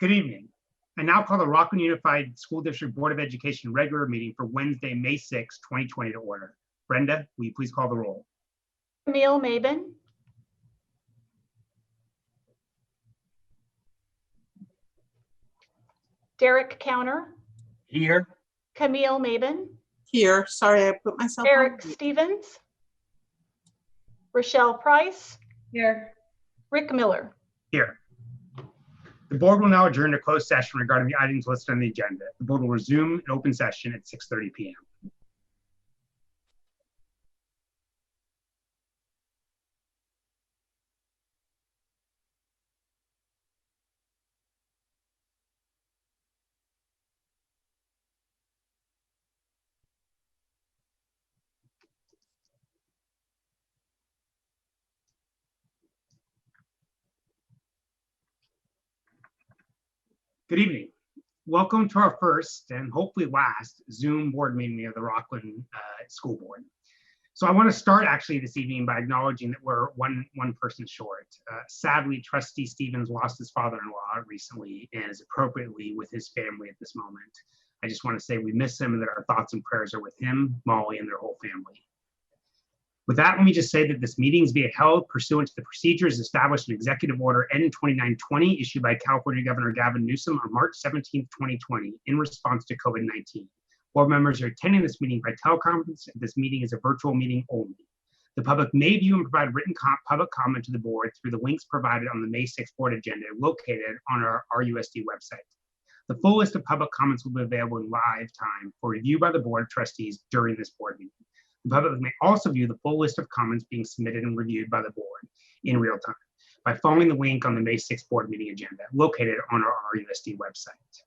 Good evening. I now call the Rocklin Unified School District Board of Education regular meeting for Wednesday, May 6, 2020 to order. Brenda, will you please call the roll? Camille Mabin. Derek Counter. Here. Camille Mabin. Here. Sorry, I put myself Eric on. Stevens. Rochelle Price. Here. Rick Miller. Here. The board will now adjourn to closed session regarding the items listed on the agenda. The board will resume an open session at 6:30 p.m. Good evening. Welcome to our first and hopefully last Zoom board meeting of the Rocklin School Board. So I want to start actually this evening by acknowledging that we're one person short. Sadly, Trustee Stevens lost his father-in-law recently and is appropriately with his family at this moment. I just want to say we miss him and that our thoughts and prayers are with him, Molly, and their whole family. With that, let me just say that this meeting is being held pursuant to the procedures established in Executive Order N2920 issued by California Governor Gavin Newsom on March 17, 2020 in response to COVID-19. Board members are attending this meeting by teleconference, and this meeting is a virtual meeting only. The public may view and provide written public comment to the board through the links provided on the May 6 board agenda located on our RUSD website. The full list of public comments will be available in live time for review by the Board of Trustees during this board meeting. The public may also view the full list of comments being submitted and reviewed by the board in real time by following the link on the May 6 board meeting agenda located on our RUSD website.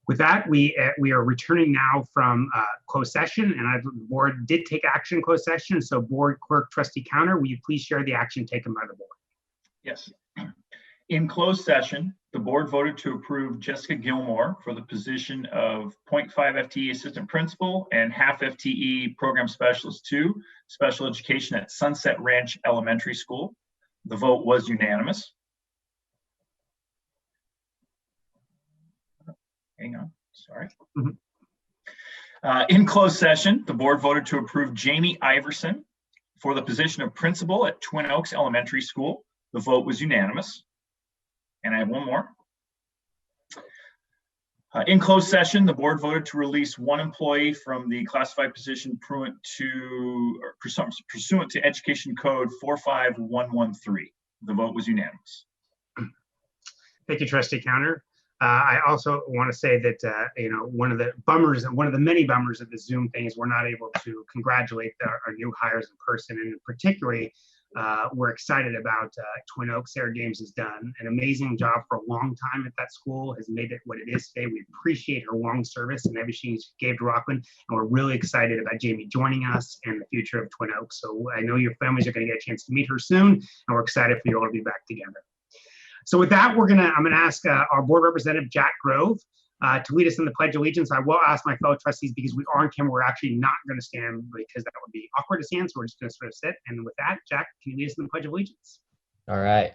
With that, we are returning now from closed session, and the board did take action in closed session. So Board Clerk Trustee Counter, will you please share the action taken by the board? Yes. In closed session, the board voted to approve Jessica Gilmore for the position of 0.5 FTE assistant principal and half FTE program specialist 2, special education at Sunset Ranch Elementary School. The vote was unanimous. Hang on, sorry. In closed session, the board voted to approve Jamie Iverson for the position of principal at Twin Oaks Elementary School. The vote was unanimous. And I have one more. In closed session, the board voted to release one employee from the classified position pursuant to Education Code 45113. The vote was unanimous. Thank you, Trustee Counter. I also want to say that one of the many bummers of the Zoom thing is we're not able to congratulate our new hires in person, and particularly we're excited about Twin Oaks. Sarah James has done an amazing job for a long time at that school, has made it what it is today. We appreciate her long service and everything she gave to Rocklin, and we're really excited about Jamie joining us and the future of Twin Oaks. So I know your families are going to get a chance to meet her soon, and we're excited for you all to be back together. So with that, I'm going to ask our board representative, Jack Grove, to lead us in the Pledge of Allegiance. I will ask my fellow trustees, because we are on camera, we're actually not going to stand because that would be awkward to stand, so we're just going to sort of sit. And with that, Jack, can you lead us in the Pledge of Allegiance? All right.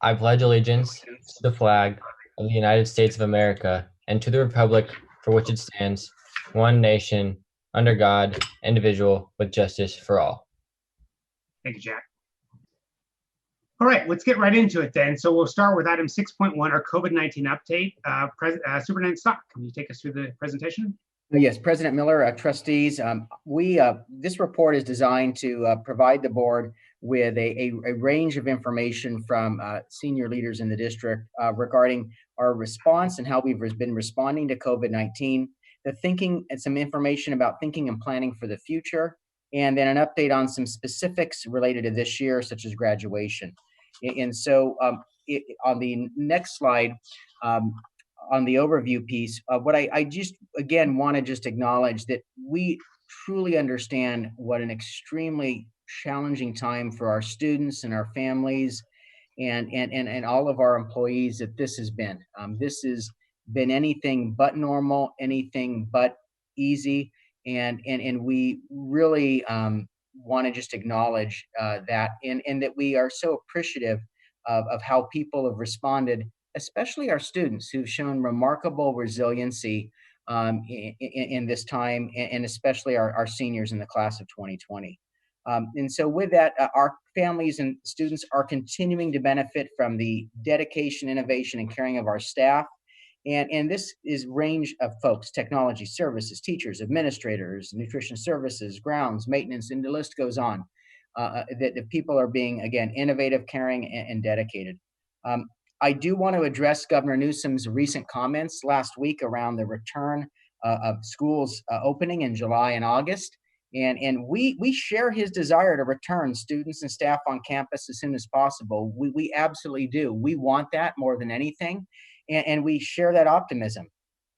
I pledge allegiance to the flag of the United States of America and to the republic for which it stands, one nation, under God, indivisible, with justice for all. Thank you, Jack. All right, let's get right into it then. So we'll start with item 6.1, our COVID-19 update. Superintendent Stock, can you take us through the presentation? Yes, President Miller, trustees, this report is designed to provide the board with a range of information from senior leaders in the district regarding our response and how we've been responding to COVID-19, the thinking and some information about thinking and planning for the future, and then an update on some specifics related to this year, such as graduation. And so on the next slide, on the overview piece, what I just, again, want to just acknowledge that we truly understand what an extremely challenging time for our students and our families and all of our employees that this has been. This has been anything but normal, anything but easy. And we really want to just acknowledge that and that we are so appreciative of how people have responded, especially our students who've shown remarkable resiliency in this time, and especially our seniors in the class of 2020. And so with that, our families and students are continuing to benefit from the dedication, innovation, and caring of our staff. And this is range of folks: technology services, teachers, administrators, nutrition services, grounds, maintenance, and the list goes on. That people are being, again, innovative, caring, and dedicated. I do want to address Governor Newsom's recent comments last week around the return of schools opening in July and August. And we share his desire to return students and staff on campus as soon as possible. We absolutely do. We want that more than anything, and we share that optimism.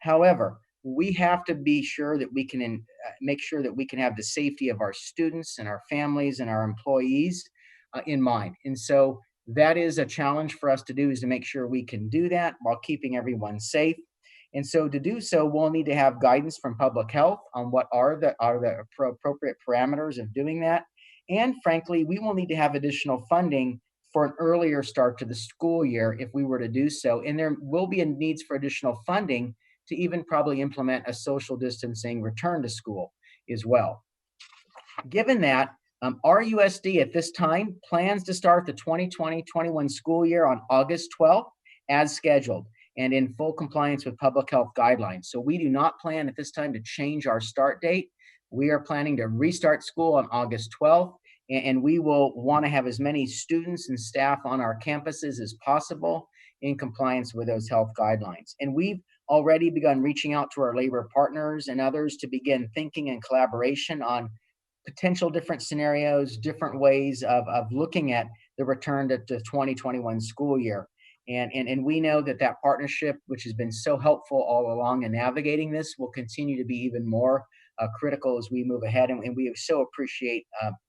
However, we have to be sure that we can make sure that we can have the safety of our students and our families and our employees in mind. And so that is a challenge for us to do, is to make sure we can do that while keeping everyone safe. And so to do so, we'll need to have guidance from public health on what are the appropriate parameters of doing that. And frankly, we will need to have additional funding for an earlier start to the school year if we were to do so. And there will be needs for additional funding to even probably implement a social distancing return to school as well. Given that, RUSD at this time plans to start the 2020-21 school year on August 12th as scheduled and in full compliance with public health guidelines. So we do not plan at this time to change our start date. We are planning to restart school on August 12th, and we will want to have as many students and staff on our campuses as possible in compliance with those health guidelines. And we've already begun reaching out to our labor partners and others to begin thinking in collaboration on potential different scenarios, different ways of looking at the return to the 2021 school year. And we know that partnership, which has been so helpful all along in navigating this, will continue to be even more critical as we move ahead. And we so appreciate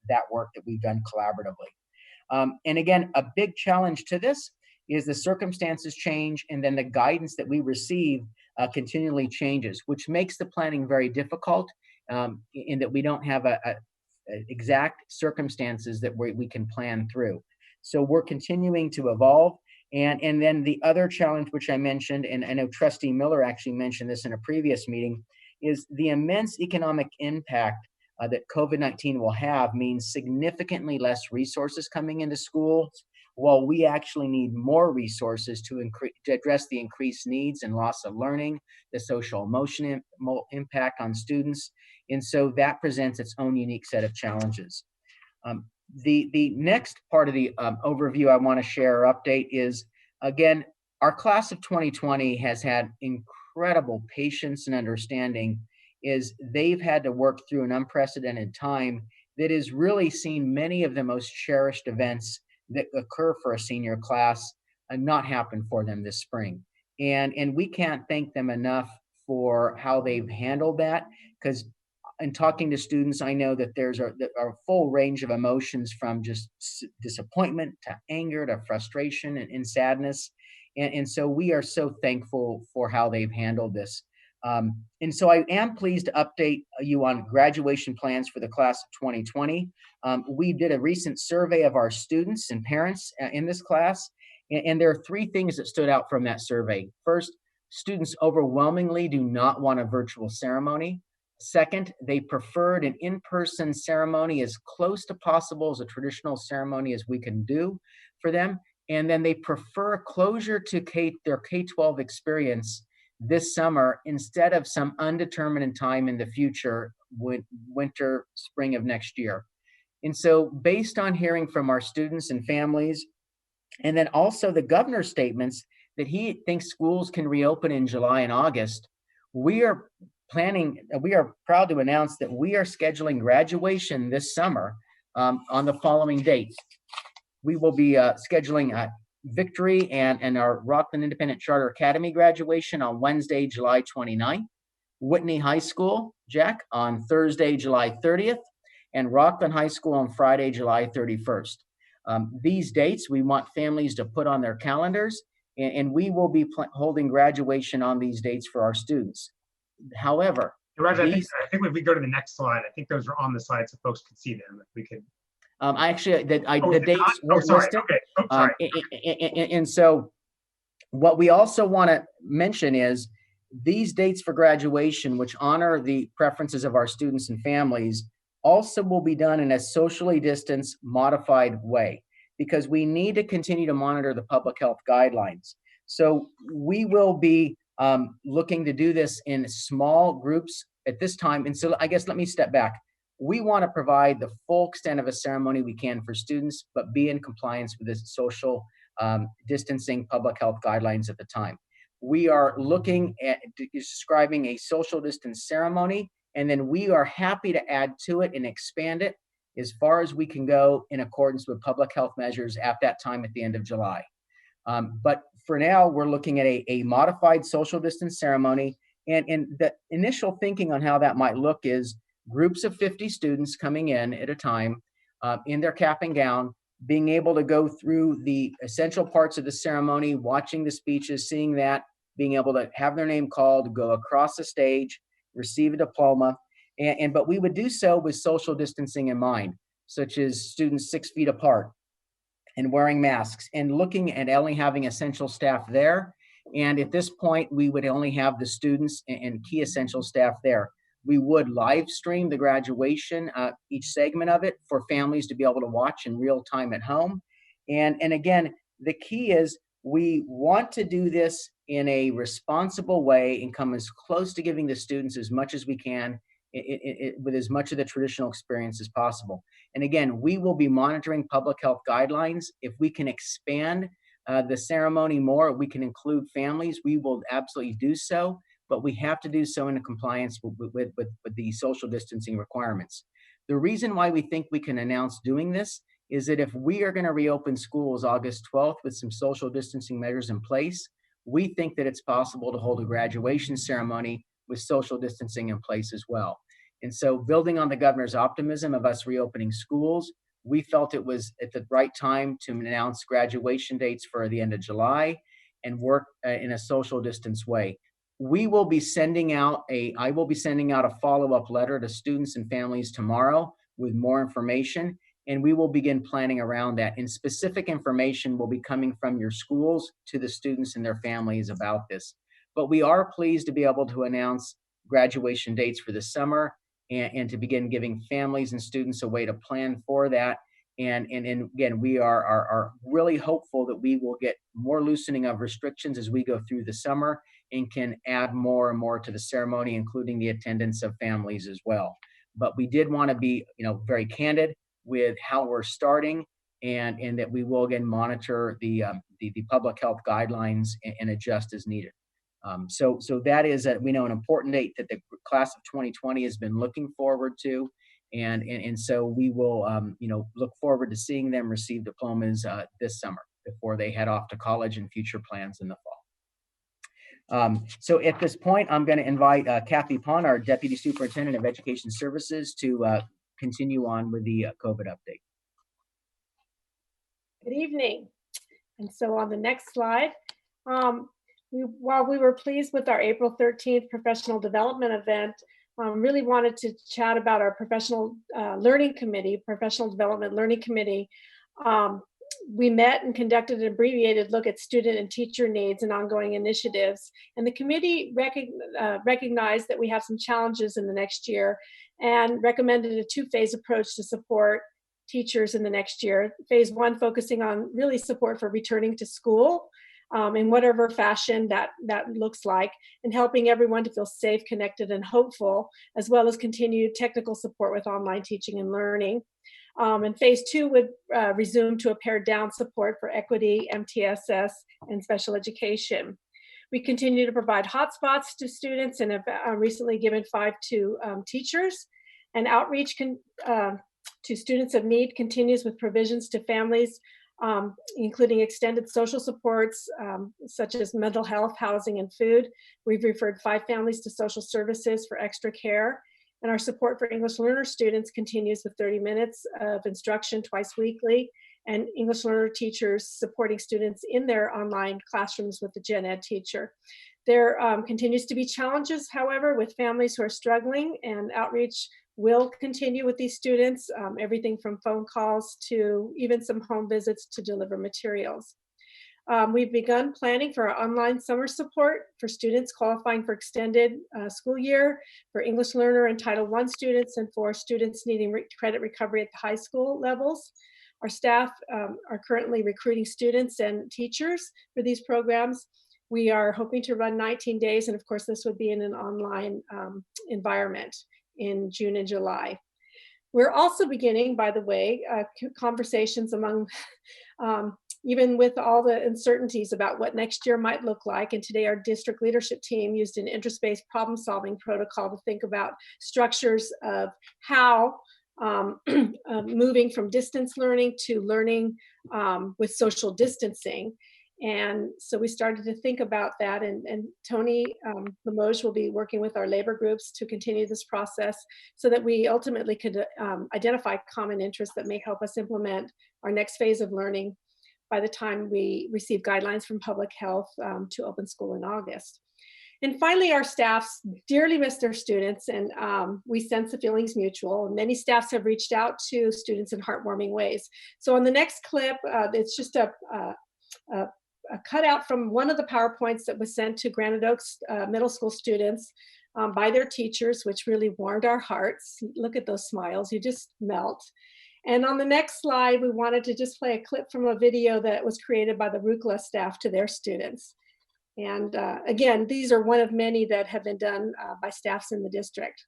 that work that we've done collaboratively. And again, a big challenge to this is the circumstances change, and then the guidance that we receive continually changes, which makes the planning very difficult in that we don't have exact circumstances that we can plan through. So we're continuing to evolve. And then the other challenge, which I mentioned, and I know Trustee Miller actually mentioned this in a previous meeting, is the immense economic impact that COVID-19 will have means significantly less resources coming into schools, while we actually need more resources to address the increased needs and loss of learning, the social emotional impact on students. And so that presents its own unique set of challenges. The next part of the overview I want to share or update is, again, our class of 2020 has had incredible patience and understanding, is they've had to work through an unprecedented time that has really seen many of the most cherished events that occur for a senior class not happen for them this spring. And we can't thank them enough for how they've handled that, because in talking to students, I know that there's a full range of emotions, from just disappointment to anger to frustration and sadness. And so we are so thankful for how they've handled this. And so I am pleased to update you on graduation plans for the class of 2020. We did a recent survey of our students and parents in this class, and there are three things that stood out from that survey. First, students overwhelmingly do not want a virtual ceremony. Second, they preferred an in-person ceremony as close to possible as a traditional ceremony as we can do for them. And then they prefer closure to their K-12 experience this summer instead of some undetermined time in the future, winter, spring of next year. And so based on hearing from our students and families, and then also the governor's statements that he thinks schools can reopen in July and August, we are proud to announce that we are scheduling graduation this summer on the following dates. We will be scheduling Victory and our Rocklin Independent Charter Academy graduation on Wednesday, July 29th, Whitney High School, Jack, on Thursday, July 30th, and Rocklin High School on Friday, July 31st. These dates we want families to put on their calendars, and we will be holding graduation on these dates for our students. However, Roger, I think if we go to the next slide, I think those are on the slide so folks can see them. If we could. I actually, the Oh, the it's not? dates were sorry. listed. Okay. Oh, sorry. And so what we also want to mention is these dates for graduation, which honor the preferences of our students and families, also will be done in a socially distanced, modified way, because we need to continue to monitor the public health guidelines. So we will be looking to do this in small groups at this time. And so I guess let me step back. We want to provide the full extent of a ceremony we can for students, but be in compliance with the social distancing public health guidelines at the time. We are looking at describing a social distance ceremony, and then we are happy to add to it and expand it as far as we can go in accordance with public health measures at that time at the end of July. But for now, we're looking at a modified social distance ceremony. And the initial thinking on how that might look is groups of 50 students coming in at a time in their cap and gown, being able to go through the essential parts of the ceremony, watching the speeches, seeing that, being able to have their name called, go across the stage, receive a diploma. But we would do so with social distancing in mind, such as students 6 feet apart and wearing masks and looking at only having essential staff there. And at this point, we would only have the students and key essential staff there. We would live stream the graduation, each segment of it, for families to be able to watch in real time at home. And again, the key is we want to do this in a responsible way and come as close to giving the students as much as we can with as much of the traditional experience as possible. And again, we will be monitoring public health guidelines. If we can expand the ceremony more, we can include families, we will absolutely do so, but we have to do so in compliance with the social distancing requirements. The reason why we think we can announce doing this is that if we are going to reopen schools August 12th with some social distancing measures in place, we think that it's possible to hold a graduation ceremony with social distancing in place as well. And so, building on the governor's optimism of us reopening schools, we felt it was at the right time to announce graduation dates for the end of July and work in a social distance way. I will be sending out a follow-up letter to students and families tomorrow with more information, and we will begin planning around that. And specific information will be coming from your schools to the students and their families about this. But we are pleased to be able to announce graduation dates for the summer and to begin giving families and students a way to plan for that. And again, we are really hopeful that we will get more loosening of restrictions as we go through the summer and can add more and more to the ceremony, including the attendance of families as well. But we did want to be, very candid with how we're starting, and that we will again monitor the public health guidelines and adjust as needed. So that is we know an important date that the class of 2020 has been looking forward to, and so we will look forward to seeing them receive diplomas this summer before they head off to college and future plans in the fall. So at this point, I'm going to invite Kathy Pond, our Deputy Superintendent of Education Services, to continue on with the COVID update. Good evening. And so on the next slide, while we were pleased with our April 13th professional development event, really wanted to chat about our professional development learning committee. We met and conducted an abbreviated look at student and teacher needs and ongoing initiatives. And the committee recognized that we have some challenges in the next year and recommended a two-phase approach to support teachers in the next year. Phase one, focusing on really support for returning to school in whatever fashion that looks like, and helping everyone to feel safe, connected, and hopeful, as well as continued technical support with online teaching and learning. And phase two would resume to a pared down support for equity, MTSS, and special education. We continue to provide hotspots to students and have recently given 5 to teachers. And outreach to students of need continues with provisions to families, including extended social supports such as mental health, housing, and food. We've referred 5 families to social services for extra care. And our support for English learner students continues with 30 minutes of instruction twice weekly, and English learner teachers supporting students in their online classrooms with the gen ed teacher. There continues to be challenges, however, with families who are struggling, and outreach will continue with these students, everything from phone calls to even some home visits to deliver materials. We've begun planning for our online summer support for students qualifying for extended school year, for English learner and Title I students, and for students needing credit recovery at the high school levels. Our staff are currently recruiting students and teachers for these programs. We are hoping to run 19 days, and of course, this would be in an online environment in June and July. We're also beginning, by the way, conversations among even with all the uncertainties about what next year might look like. And today our district leadership team used an interest-based problem-solving protocol to think about structures of how moving from distance learning to learning with social distancing. And so we started to think about that, and Tony Limoges will be working with our labor groups to continue this process so that we ultimately could identify common interests that may help us implement our next phase of learning by the time we receive guidelines from public health to open school in August. And finally, our staffs dearly miss their students, and we sense the feelings mutual. Many staffs have reached out to students in heartwarming ways. So on the next clip, it's just a cutout from one of the PowerPoints that was sent to Granite Oaks middle school students by their teachers, which really warmed our hearts. Look at those smiles, you just melt. And on the next slide, we wanted to just play a clip from a video that was created by the RUCLA staff to their students. And again, these are one of many that have been done by staffs in the district.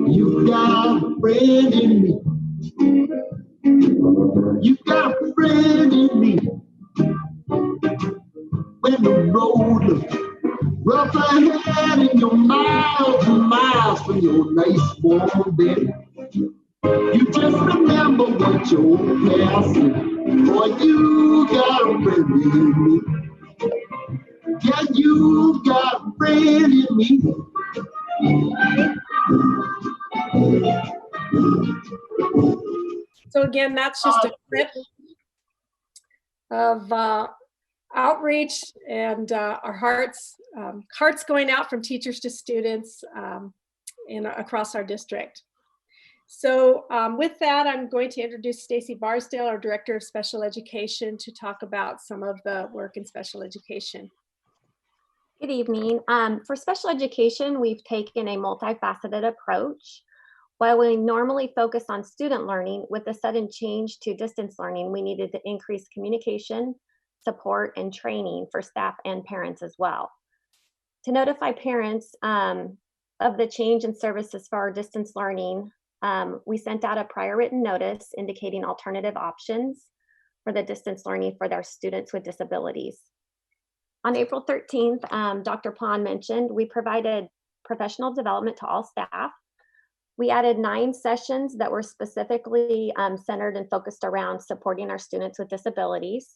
You got a friend in me. You got a friend in me. When the road looks rough ahead and you're miles and miles from your nice warm bed, you just remember what your old past said. Boy, you got a friend in me. Yeah, you got a friend in me. So again, that's just a clip of outreach and our hearts going out from teachers to students across our district. So with that, I'm going to introduce Stacy Barsdale, our Director of Special Education, to talk about some of the work in special education. Good evening. For special education, we've taken a multifaceted approach. While we normally focus on student learning, with the sudden change to distance learning, we needed to increase communication, support, and training for staff and parents as well. To notify parents of the change in services for our distance learning, we sent out a prior written notice indicating alternative options for the distance learning for their students with disabilities. On April 13th, Dr. Pond mentioned, we provided professional development to all staff. We added 9 sessions that were specifically centered and focused around supporting our students with disabilities.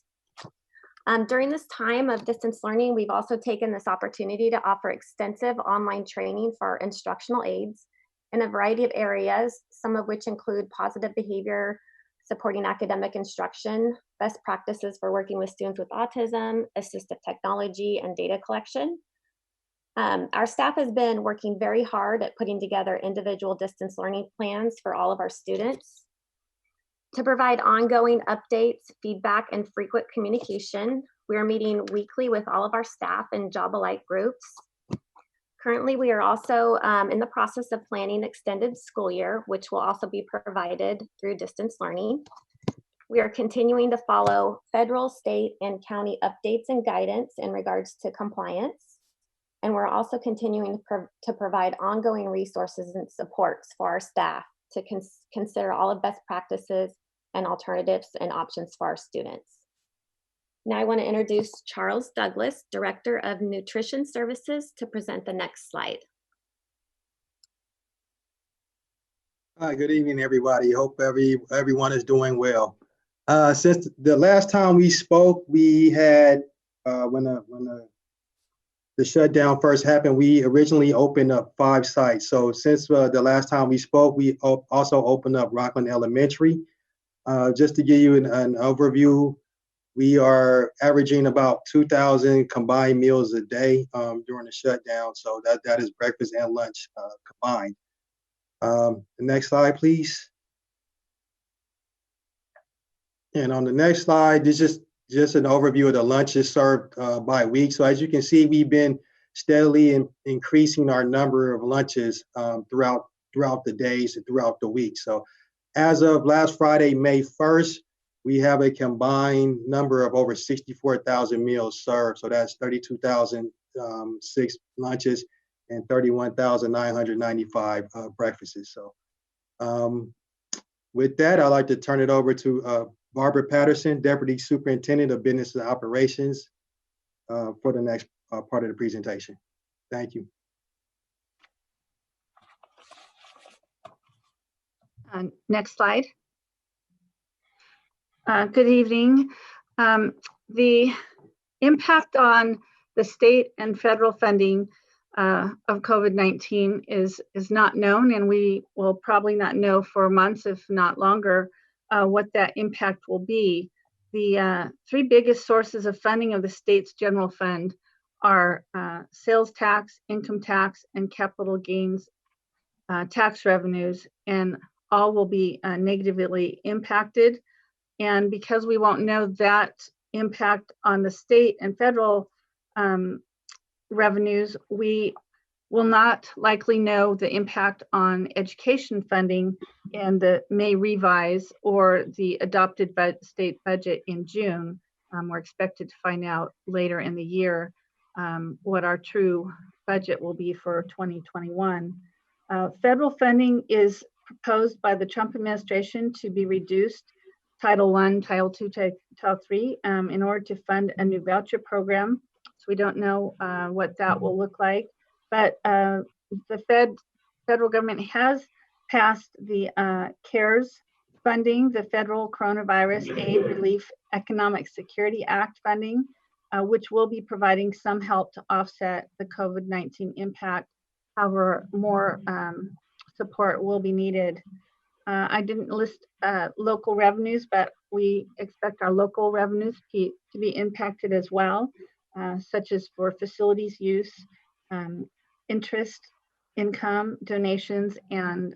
During this time of distance learning, we've also taken this opportunity to offer extensive online training for our instructional aides in a variety of areas, some of which include positive behavior, supporting academic instruction, best practices for working with students with autism, assistive technology, and data collection. Our staff has been working very hard at putting together individual distance learning plans for all of our students. To provide ongoing updates, feedback, and frequent communication, we are meeting weekly with all of our staff in job alike groups. Currently, we are also in the process of planning extended school year, which will also be provided through distance learning. We are continuing to follow federal, state, and county updates and guidance in regards to compliance. And we're also continuing to provide ongoing resources and supports for our staff to consider all of best practices and alternatives and options for our students. Now I want to introduce Charles Douglas, Director of Nutrition Services, to present the next slide. Hi, good evening, everybody. Hope everyone is doing well. Since the last time we spoke, we had, when the shutdown first happened, we originally opened up 5 sites. So since the last time we spoke, we also opened up Rocklin Elementary. Just to give you an overview, we are averaging about 2,000 combined meals a day during the shutdown. So that is breakfast and lunch combined. The next slide, please. And on the next slide, this is just an overview of the lunches served by week. So as you can see, we've been steadily increasing our number of lunches throughout the days and throughout the week. So as of last Friday, May 1st, we have a combined number of over 64,000 meals served. So that's 32,006 lunches and 31,995 breakfasts. So with that, I'd like to turn it over to Barbara Patterson, Deputy Superintendent of Business and Operations, for the next part of the presentation. Thank you. Next slide. Good evening. The impact on the state and federal funding of COVID-19 is not known, and we will probably not know for months, if not longer, what that impact will be. The three biggest sources of funding of the state's general fund are sales tax, income tax, and capital gains tax revenues, and all will be negatively impacted. And because we won't know that impact on the state and federal revenues, we will not likely know the impact on education funding in the May revise or the adopted state budget in June. We're expected to find out later in the year what our true budget will be for 2021. Federal funding is proposed by the Trump administration to be reduced Title I, Title II, Title III in order to fund a new voucher program. So we don't know what that will look like. But the federal government has passed the CARES funding, the Federal Coronavirus Aid Relief Economic Security Act funding, which will be providing some help to offset the COVID-19 impact. However, more support will be needed. I didn't list local revenues, but we expect our local revenues to be impacted as well, such as for facilities use, interest, income, donations, and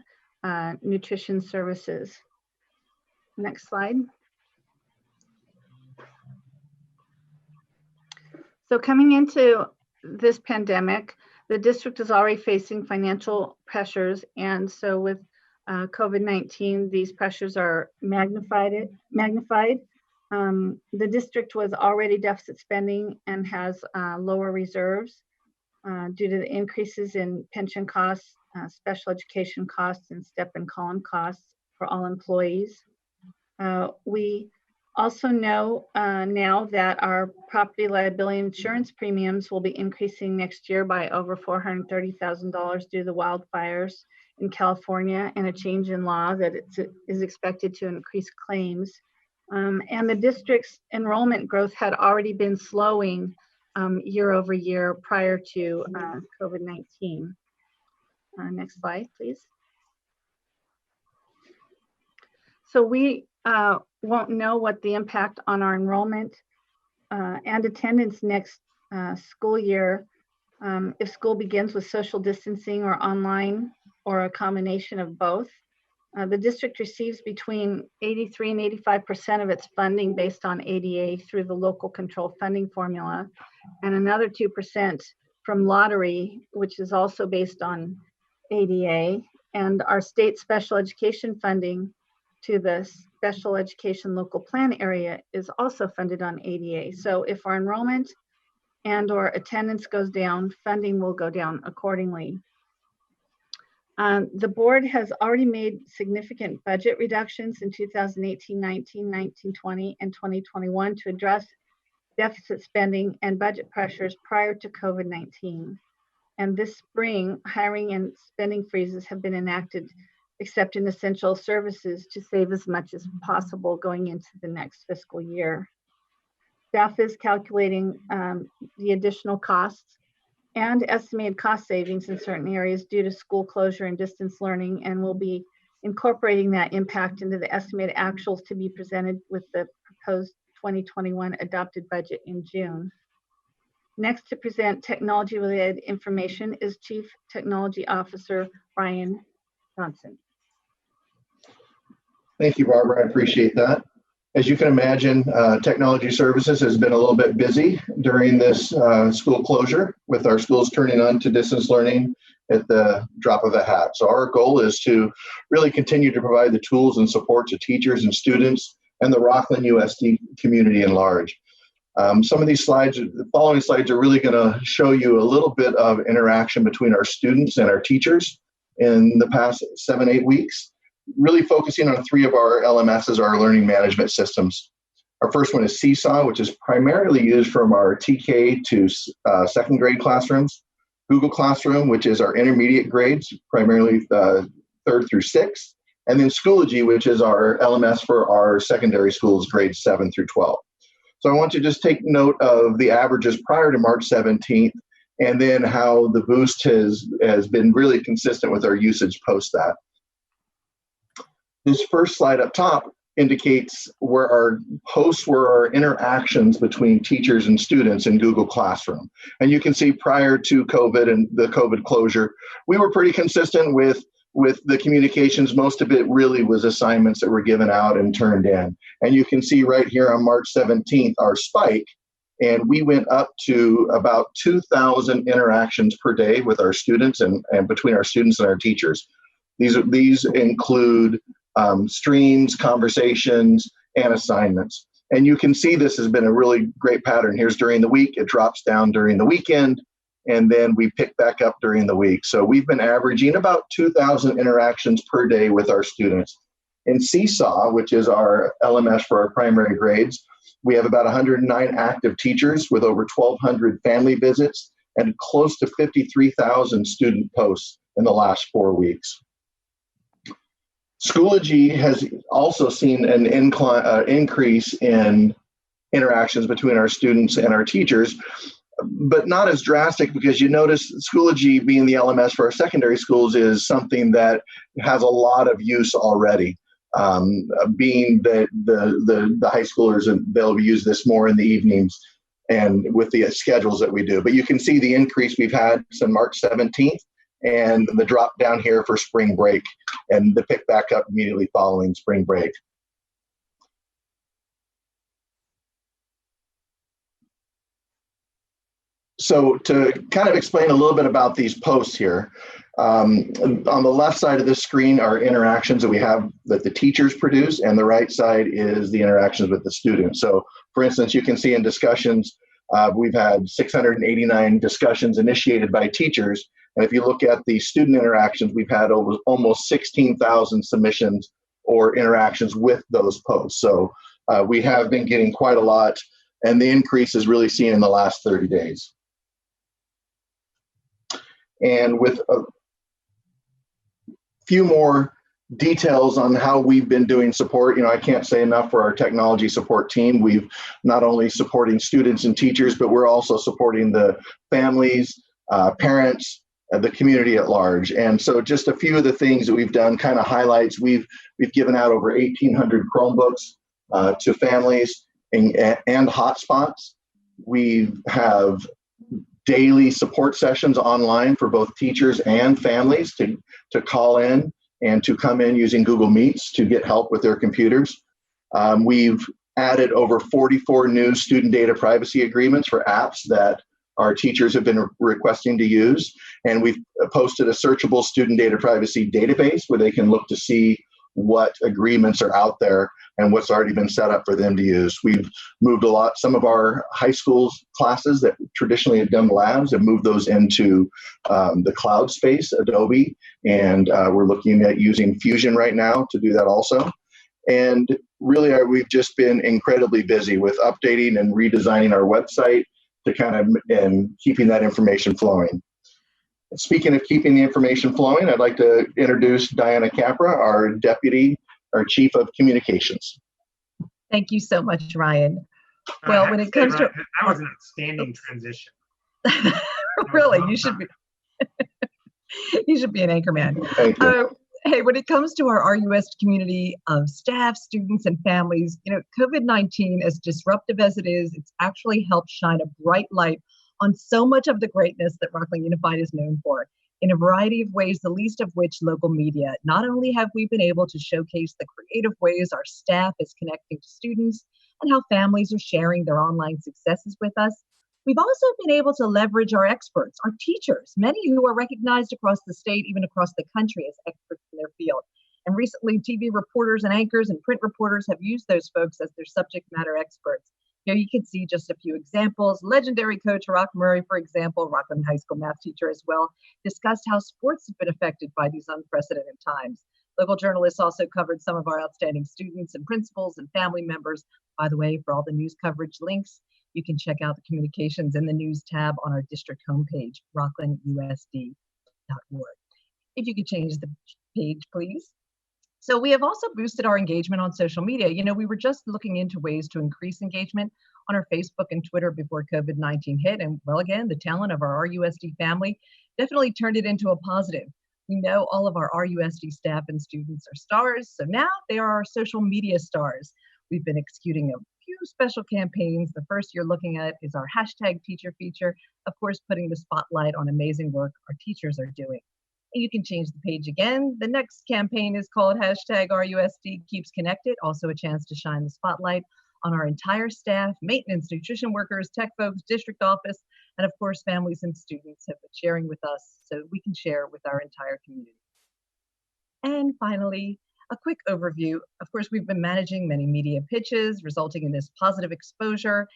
nutrition services. Next slide. So coming into this pandemic, the district is already facing financial pressures, and so with COVID-19, these pressures are magnified. The district was already deficit spending and has lower reserves due to the increases in pension costs, special education costs, and step and column costs for all employees. We also know now that our property liability insurance premiums will be increasing next year by over $430,000 due to the wildfires in California and a change in law that is expected to increase claims. And the district's enrollment growth had already been slowing year over year prior to COVID-19. Next slide, please. So we won't know what the impact on our enrollment and attendance next school year if school begins with social distancing or online or a combination of both. The district receives between 83 and 85% of its funding based on ADA through the local control funding formula, and another 2% from lottery, which is also based on ADA, and our state special education funding to the special education local plan area is also funded on ADA. So if our enrollment and or attendance goes down, funding will go down accordingly. The board has already made significant budget reductions in 2018, 19, 19, 20, and 2021 to address deficit spending and budget pressures prior to COVID-19. And this spring, hiring and spending freezes have been enacted except in essential services to save as much as possible going into the next fiscal year. Staff is calculating the additional costs and estimated cost savings in certain areas due to school closure and distance learning, and will be incorporating that impact into the estimated actuals to be presented with the proposed 2021 adopted budget in June. Next to present technology-related information is Chief Technology Officer Ryan Johnson. Thank you, Barbara. I appreciate that. As you can imagine, technology services has been a little bit busy during this school closure, with our schools turning on to distance learning at the drop of a hat. So our goal is to really continue to provide the tools and support to teachers and students and the Rocklin USD community in large. Some of these slides, the following slides, are really going to show you a little bit of interaction between our students and our teachers in the past 7-8 weeks, really focusing on 3 of our LMSs, our learning management systems. Our first one is Seesaw, which is primarily used from our TK to 2nd grade classrooms. Google Classroom, which is our intermediate grades, primarily 3rd through 6th. And then Schoology, which is our LMS for our secondary schools, grades 7 through 12. So I want to just take note of the averages prior to March 17th, and then how the boost has been really consistent with our usage post that. This first slide up top indicates where our posts were, our interactions between teachers and students in Google Classroom. And you can see prior to COVID and the COVID closure, we were pretty consistent with the communications. Most of it really was assignments that were given out and turned in. And you can see right here on March 17th, our spike, and we went up to about 2,000 interactions per day with our students and between our students and our teachers. These include streams, conversations, and assignments. And you can see this has been a really great pattern. Here's during the week, it drops down during the weekend, and then we pick back up during the week. So we've been averaging about 2,000 interactions per day with our students. In Seesaw, which is our LMS for our primary grades, we have about 109 active teachers with over 1,200 family visits and close to 53,000 student posts in the last 4 weeks. Schoology has also seen an increase in interactions between our students and our teachers, but not as drastic, because you notice Schoology, being the LMS for our secondary schools, is something that has a lot of use already. Being that the high schoolers, they'll use this more in the evenings and with the schedules that we do. But you can see the increase we've had since March 17th and the drop down here for spring break and the pick back up immediately following spring break. So to kind of explain a little bit about these posts here, on the left side of this screen are interactions that we have that the teachers produce, and the right side is the interactions with the students. So for instance, you can see in discussions, we've had 689 discussions initiated by teachers. And if you look at the student interactions, we've had over almost 16,000 submissions or interactions with those posts. So we have been getting quite a lot, and the increase is really seen in the last 30 days. And with a few more details on how we've been doing support, I can't say enough for our technology support team. We've not only supporting students and teachers, but we're also supporting the families, parents, the community at large. And so just a few of the things that we've done, kind of highlights, we've given out over 1,800 Chromebooks to families and hotspots. We have daily support sessions online for both teachers and families to call in and to come in using Google Meets to get help with their computers. We've added over 44 new student data privacy agreements for apps that our teachers have been requesting to use. And we've posted a searchable student data privacy database where they can look to see what agreements are out there and what's already been set up for them to use. We've moved some of our high schools classes that traditionally had done labs and moved those into the cloud space, Adobe, and we're looking at using Fusion right now to do that also. And really, we've just been incredibly busy with updating and redesigning our website to kind of and keeping that information flowing. Speaking of keeping the information flowing, I'd like to introduce Diana Capra, our Chief of Communications. Thank you so much, Ryan. Well, when it comes to... That was an outstanding transition. Really, you should be... You should be an anchor man. Thank you. Hey, when it comes to our RUSD community of staff, students, and families, COVID-19, as disruptive as it is, it's actually helped shine a bright light on so much of the greatness that Rocklin Unified is known for, in a variety of ways, the least of which local media. Not only have we been able to showcase the creative ways our staff is connecting to students and how families are sharing their online successes with us, we've also been able to leverage our experts, our teachers, many who are recognized across the state, even across the country, as experts in their field. And recently, TV reporters and anchors and print reporters have used those folks as their subject matter experts. Here you can see just a few examples. Legendary coach Rock Murray, for example, Rocklin High School math teacher as well, discussed how sports have been affected by these unprecedented times. Local journalists also covered some of our outstanding students and principals and family members. By the way, for all the news coverage links, you can check out the communications in the news tab on our district homepage, rocklinusd.org. If you could change the page, please. So we have also boosted our engagement on social media. We were just looking into ways to increase engagement on our Facebook and Twitter before COVID-19 hit. And well, again, the talent of our RUSD family definitely turned it into a positive. We know all of our RUSD staff and students are stars, so now they are our social media stars. We've been executing a few special campaigns. The first you're looking at is our hashtag teacher feature, of course, putting the spotlight on amazing work our teachers are doing. And you can change the page again. The next campaign is called hashtag RUSD Keeps Connected, also a chance to shine the spotlight on our entire staff, maintenance, nutrition workers, tech folks, district office, and of course, families and students have been sharing with us so we can share with our entire community. And finally, a quick overview. Of course, we've been managing many media pitches, resulting in this positive exposure.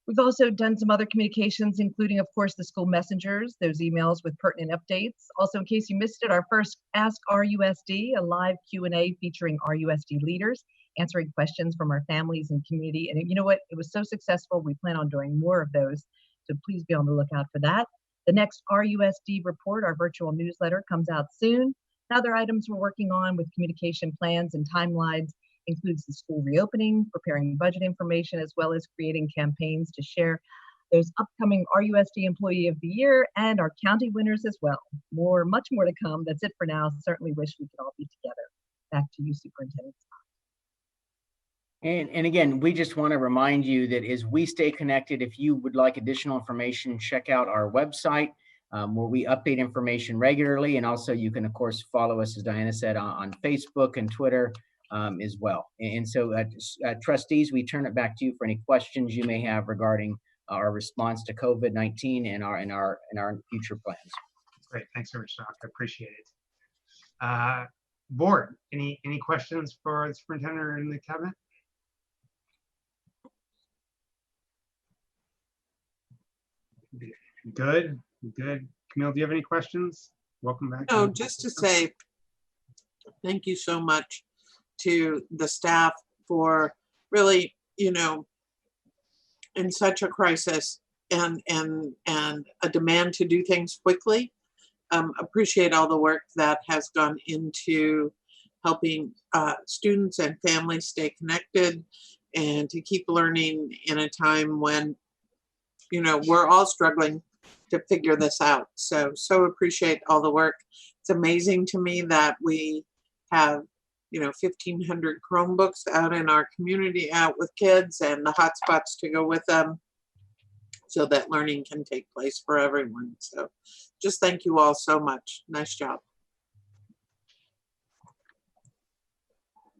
We've also done some other communications, including, of course, the school messengers, those emails with pertinent updates. Also, in case you missed it, our first Ask RUSD, a live Q&A featuring RUSD leaders, answering questions from our families and community. And you know what? It was so successful, we plan on doing more of those. So please be on the lookout for that. The next RUSD report, our virtual newsletter, comes out soon. Other items we're working on with communication plans and timelines includes the school reopening, preparing budget information, as well as creating campaigns to share those upcoming RUSD Employee of the Year and our county winners as well. Much more to come. That's it for now. Certainly wish we could all be together. Back to you, Superintendent Scott. And again, we just want to remind you that as we stay connected, if you would like additional information, check out our website where we update information regularly. And also you can, of course, follow us, as Diana said, on Facebook and Twitter as well. And so trustees, we turn it back to you for any questions you may have regarding our response to COVID-19 and our future plans. Great, thanks so much, Doc. I appreciate it. Board, any questions for the superintendent or in the cabinet? Good. Camille, do you have any questions? Welcome back. No, just to say thank you so much to the staff for really, in such a crisis and a demand to do things quickly. Appreciate all the work that has gone into helping students and families stay connected and to keep learning in a time when, we're all struggling to figure this out. So appreciate all the work. It's amazing to me that we have 1,500 Chromebooks out in our community, out with kids, and the hotspots to go with them so that learning can take place for everyone. So just thank you all so much. Nice job.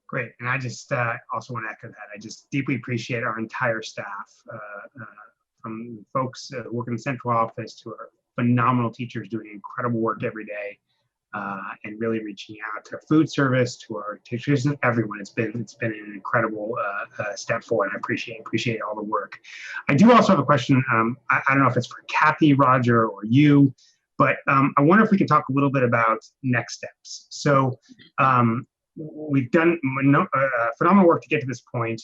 Great. And I just also want to echo that. I just deeply appreciate our entire staff, from folks working in the central office to our phenomenal teachers doing incredible work every day. And really reaching out to our food service, to our teachers, and everyone. It's been an incredible step forward. I appreciate all the work. I do also have a question. I don't know if it's for Kathy, Roger, or you, but I wonder if we could talk a little bit about next steps. So we've done phenomenal work to get to this point.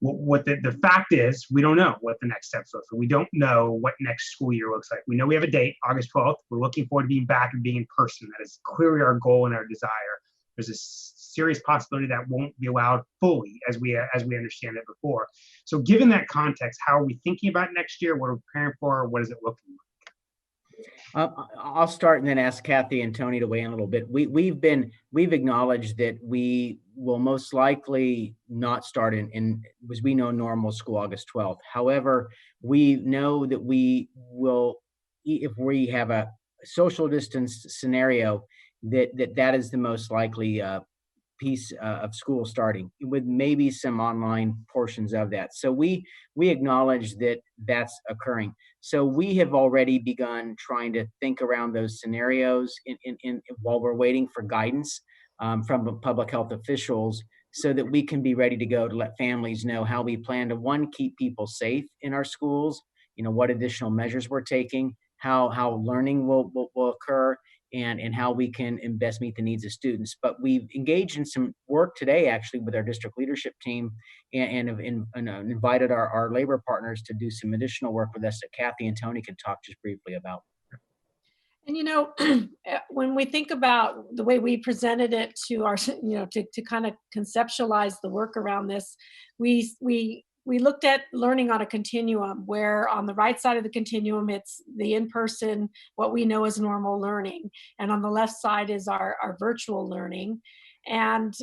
What the fact is, we don't know what the next steps are. So we don't know what next school year looks like. We know we have a date, August 12th. We're looking forward to being back and being in person. That is clearly our goal and our desire. There's a serious possibility that won't be allowed fully as we understand it before. So given that context, how are we thinking about next year? What are we preparing for? What is it looking like? I'll start and then ask Kathy and Tony to weigh in a little bit. We've acknowledged that we will most likely not start in as we know, normal school August 12th. However, we know that we will, if we have a social distance scenario, that is the most likely piece of school starting, with maybe some online portions of that. So we acknowledge that that's occurring. So we have already begun trying to think around those scenarios in while we're waiting for guidance from public health officials, so that we can be ready to go to let families know how we plan to, one, keep people safe in our schools, what additional measures we're taking, how learning will occur, and how we can best meet the needs of students. But we've engaged in some work today, actually, with our district leadership team, and have invited our labor partners to do some additional work with us that Kathy and Tony can talk just briefly about. And when we think about the way we presented it to our, to kind of conceptualize the work around this, we looked at learning on a continuum, where on the right side of the continuum, it's the in-person, what we know as normal learning. And on the left side is our virtual learning. And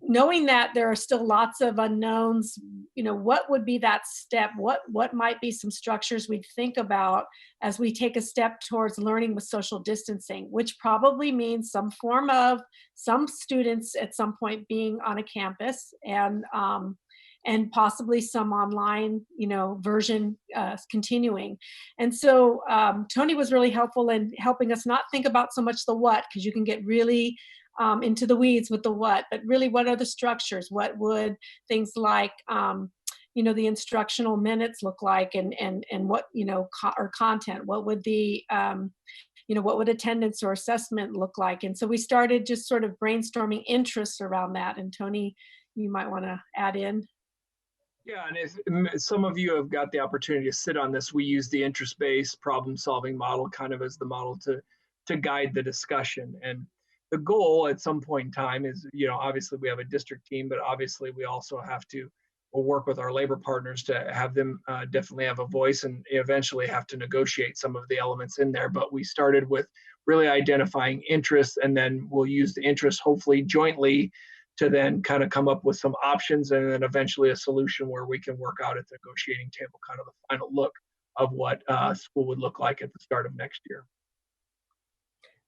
knowing that there are still lots of unknowns, what would be that step? What might be some structures we'd think about as we take a step towards learning with social distancing, which probably means some form of some students at some point being on a campus, and possibly some online, version continuing. And so Tony was really helpful in helping us not think about so much the what, because you can get really into the weeds with the what, but really what are the structures? What would things like, the instructional minutes look like, and what, or content? What would the, what would attendance or assessment look like? And so we started just sort of brainstorming interests around that. And Tony, you might want to add in. Yeah, and if some of you have got the opportunity to sit on this, we use the interest-based problem-solving model kind of as the model to guide the discussion. And the goal at some point in time is, obviously we have a district team, but obviously we also have to work with our labor partners to have them definitely have a voice, and eventually have to negotiate some of the elements in there. But we started with really identifying interests, and then we'll use the interests hopefully jointly to then kind of come up with some options, and then eventually a solution where we can work out at the negotiating table, kind of the final look of what school would look like at the start of next year.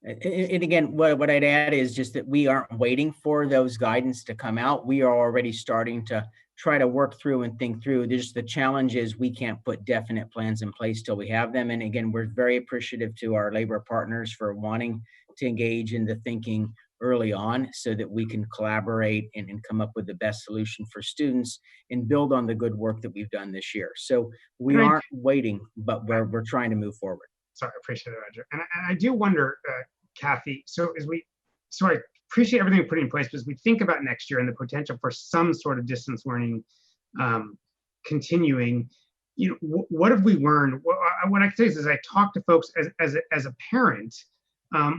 And again, what I'd add is just that we aren't waiting for those guidance to come out. We are already starting to try to work through and think through. The challenge is we can't put definite plans in place till we have them. And again, we're very appreciative to our labor partners for wanting to engage in the thinking early on, so that we can collaborate and come up with the best solution for students and build on the good work that we've done this year. So we aren't waiting, but we're trying to move forward. Sorry, I appreciate it, Roger. And I do wonder, Kathy, so I appreciate everything we put in place, but as we think about next year and the potential for some sort of distance learning continuing, what have we learned? What I can say is, as I talk to folks as a parent,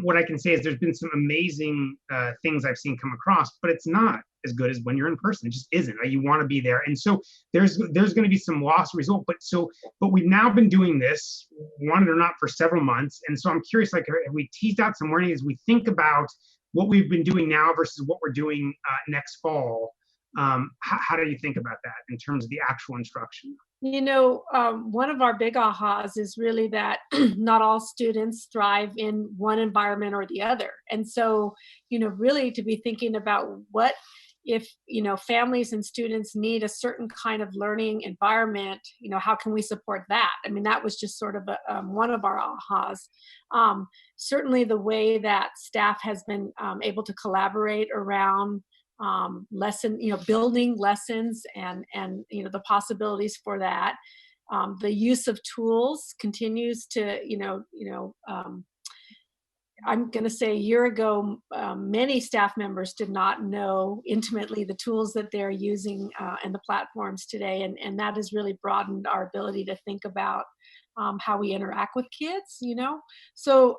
what I can say is there's been some amazing things I've seen come across, but it's not as good as when you're in person. It just isn't. Right? You want to be there, and so there's going to be some lost result. But we've now been doing this, wanted or not, for several months, and so I'm curious, like, have we teased out some learning as we think about what we've been doing now versus what we're doing next fall? How do you think about that in terms of the actual instruction? One of our big ahas is really that not all students thrive in one environment or the other. And so, really to be thinking about what if, families and students need a certain kind of learning environment, how can we support that? I mean, that was just sort of one of our ahas. Certainly the way that staff has been able to collaborate around building lessons and the possibilities for that. The use of tools continues to, I'm going to say a year ago, many staff members did not know intimately the tools that they're using and the platforms today. And that has really broadened our ability to think about how we interact with kids, So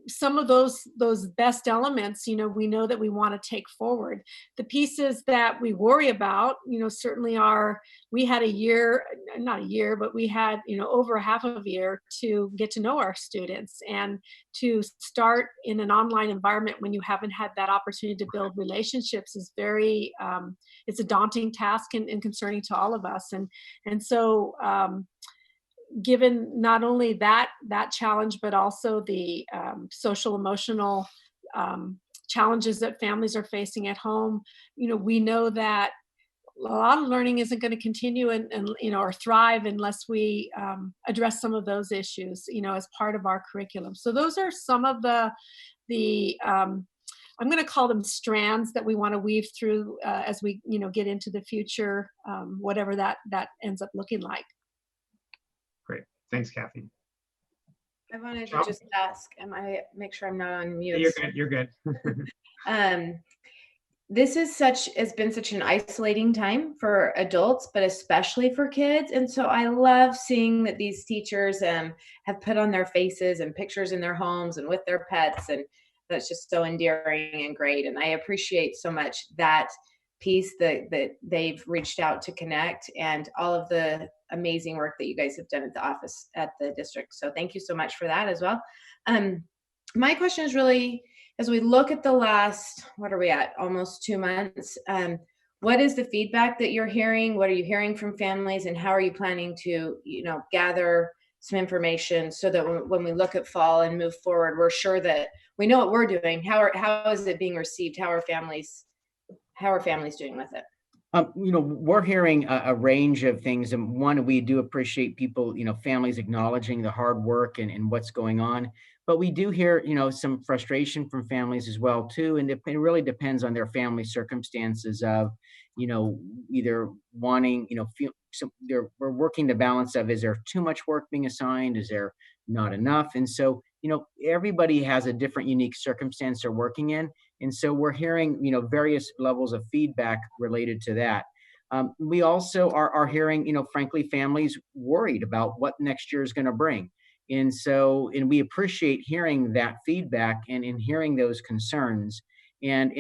some of those best elements, we know that we want to take forward. The pieces that we worry about, certainly are, we had not a year, but we had, over half of a year to get to know our students, and to start in an online environment when you haven't had that opportunity to build relationships is very, it's a daunting task and concerning to all of us. And so, given not only that challenge, but also the social emotional challenges that families are facing at home, we know that a lot of learning isn't going to continue and or thrive unless we address some of those issues, as part of our curriculum. So those are some of the I'm going to call them strands that we want to weave through as we get into the future, whatever that ends up looking like. Great. Thanks, Kathy. I wanted to just ask, make sure I'm not on mute. You're good. This has been such an isolating time for adults, but especially for kids. And so I love seeing that these teachers have put on their faces and pictures in their homes and with their pets. And that's just so endearing and great. And I appreciate so much that piece that they've reached out to connect, and all of the amazing work that you guys have done at the office at the district. So thank you so much for that as well. My question is really, as we look at the last, what are we at, almost 2 months, what is the feedback that you're hearing? What are you hearing from families, and how are you planning to, gather some information so that when we look at fall and move forward, we're sure that we know what we're doing? How is it being received? How are families doing with it? We're hearing a range of things. And one, we do appreciate people, families acknowledging the hard work and what's going on. But we do hear, some frustration from families as well, too. And it really depends on their family circumstances of, either wanting, we're working the balance of, is there too much work being assigned? Is there not enough? And so, everybody has a different unique circumstance they're working in. And so we're hearing, various levels of feedback related to that. We also are hearing, frankly, families worried about what next year is going to bring. And we appreciate hearing that feedback and hearing those concerns. And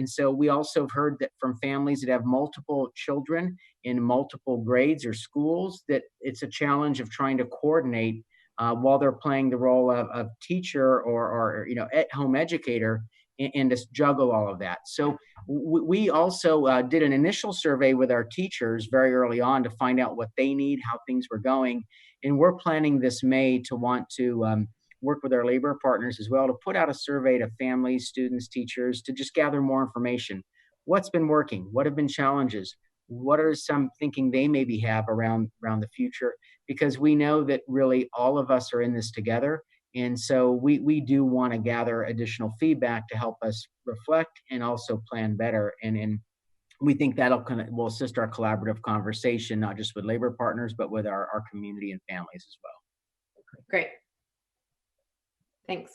so we also have heard that from families that have multiple children in multiple grades or schools, that it's a challenge of trying to coordinate while they're playing the role of teacher or at-home educator, and to juggle all of that. So we also did an initial survey with our teachers very early on to find out what they need, how things were going. And we're planning this May to want to work with our labor partners as well to put out a survey to families, students, teachers, to just gather more information. What's been working? What have been challenges? What are some thinking they maybe have around the future? Because we know that really all of us are in this together. And so we do want to gather additional feedback to help us reflect and also plan better. And we think that'll will assist our collaborative conversation, not just with labor partners, but with our community and families as well. Great. Thanks.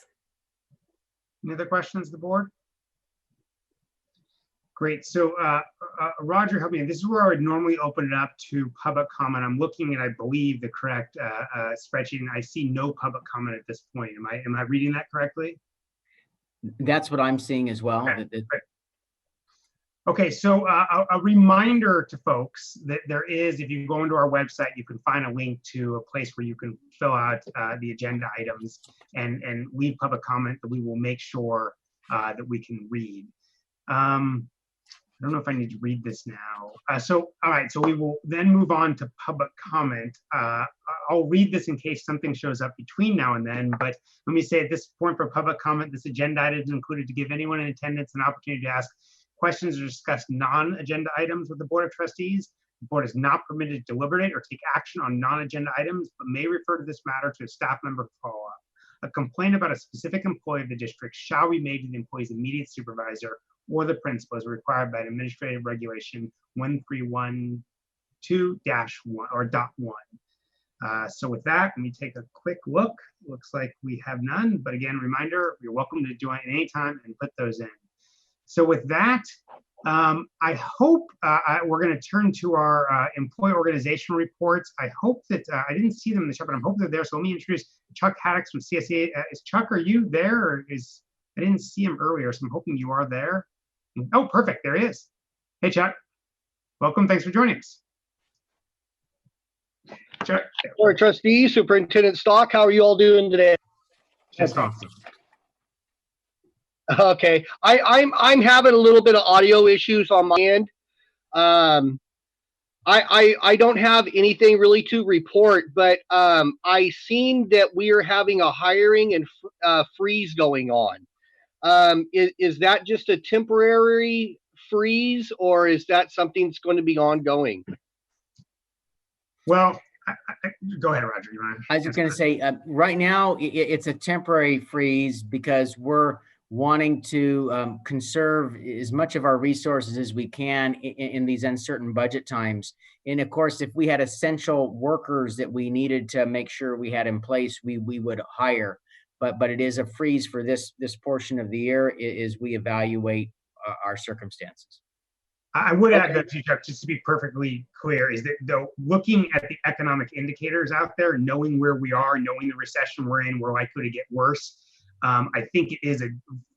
Any other questions of the board? Great. So Roger, help me. This is where I would normally open it up to public comment. I'm looking at, I believe, the correct spreadsheet, and I see no public comment at this point. Am I reading that correctly? That's what I'm seeing as well. Okay, okay, so a reminder to folks that there is, if you go into our website, you can find a link to a place where you can fill out the agenda items and leave public comment that we will make sure that we can read. I don't know if I need to read this now. All right, so we will then move on to public comment. I'll read this in case something shows up between now and then, but let me say at this point for public comment, this agenda item is included to give anyone in attendance an opportunity to ask questions or discuss non-agenda items with the Board of Trustees. The board is not permitted to deliberate or take action on non-agenda items, but may refer to this matter to a staff member for follow-up. A complaint about a specific employee of the district shall be made to the employee's immediate supervisor or the principal as required by Administrative Regulation 1312-1 or .1. So with that, let me take a quick look. Looks like we have none, but again, reminder, you're welcome to join anytime and put those in. So with that, I hope we're going to turn to our employee organization reports. I hope that I didn't see them in the chat, but I'm hoping they're there. So let me introduce Chuck Haddix from CSA. Is Chuck, are you there? Or I didn't see him earlier, so I'm hoping you are there. Oh, perfect. There he is. Hey, Chuck. Welcome. Thanks for joining us. Chuck. Board Trustee, Superintendent Stock, how are you all doing today? Just awesome. Okay, I'm having a little bit of audio issues on my end. I don't have anything really to report, but I seen that we are having a hiring and freeze going on. Is that just a temporary freeze, or is that something that's going to be ongoing? Well, go ahead, Roger. I was just going to say, right now it's a temporary freeze because we're wanting to conserve as much of our resources as we can in these uncertain budget times. And of course, if we had essential workers that we needed to make sure we had in place, we would hire. But it is a freeze for this portion of the year as we evaluate our circumstances. I would add that, Chuck, just to be perfectly clear, is that though looking at the economic indicators out there, knowing where we are, knowing the recession we're in, we're likely to get worse. I think it is a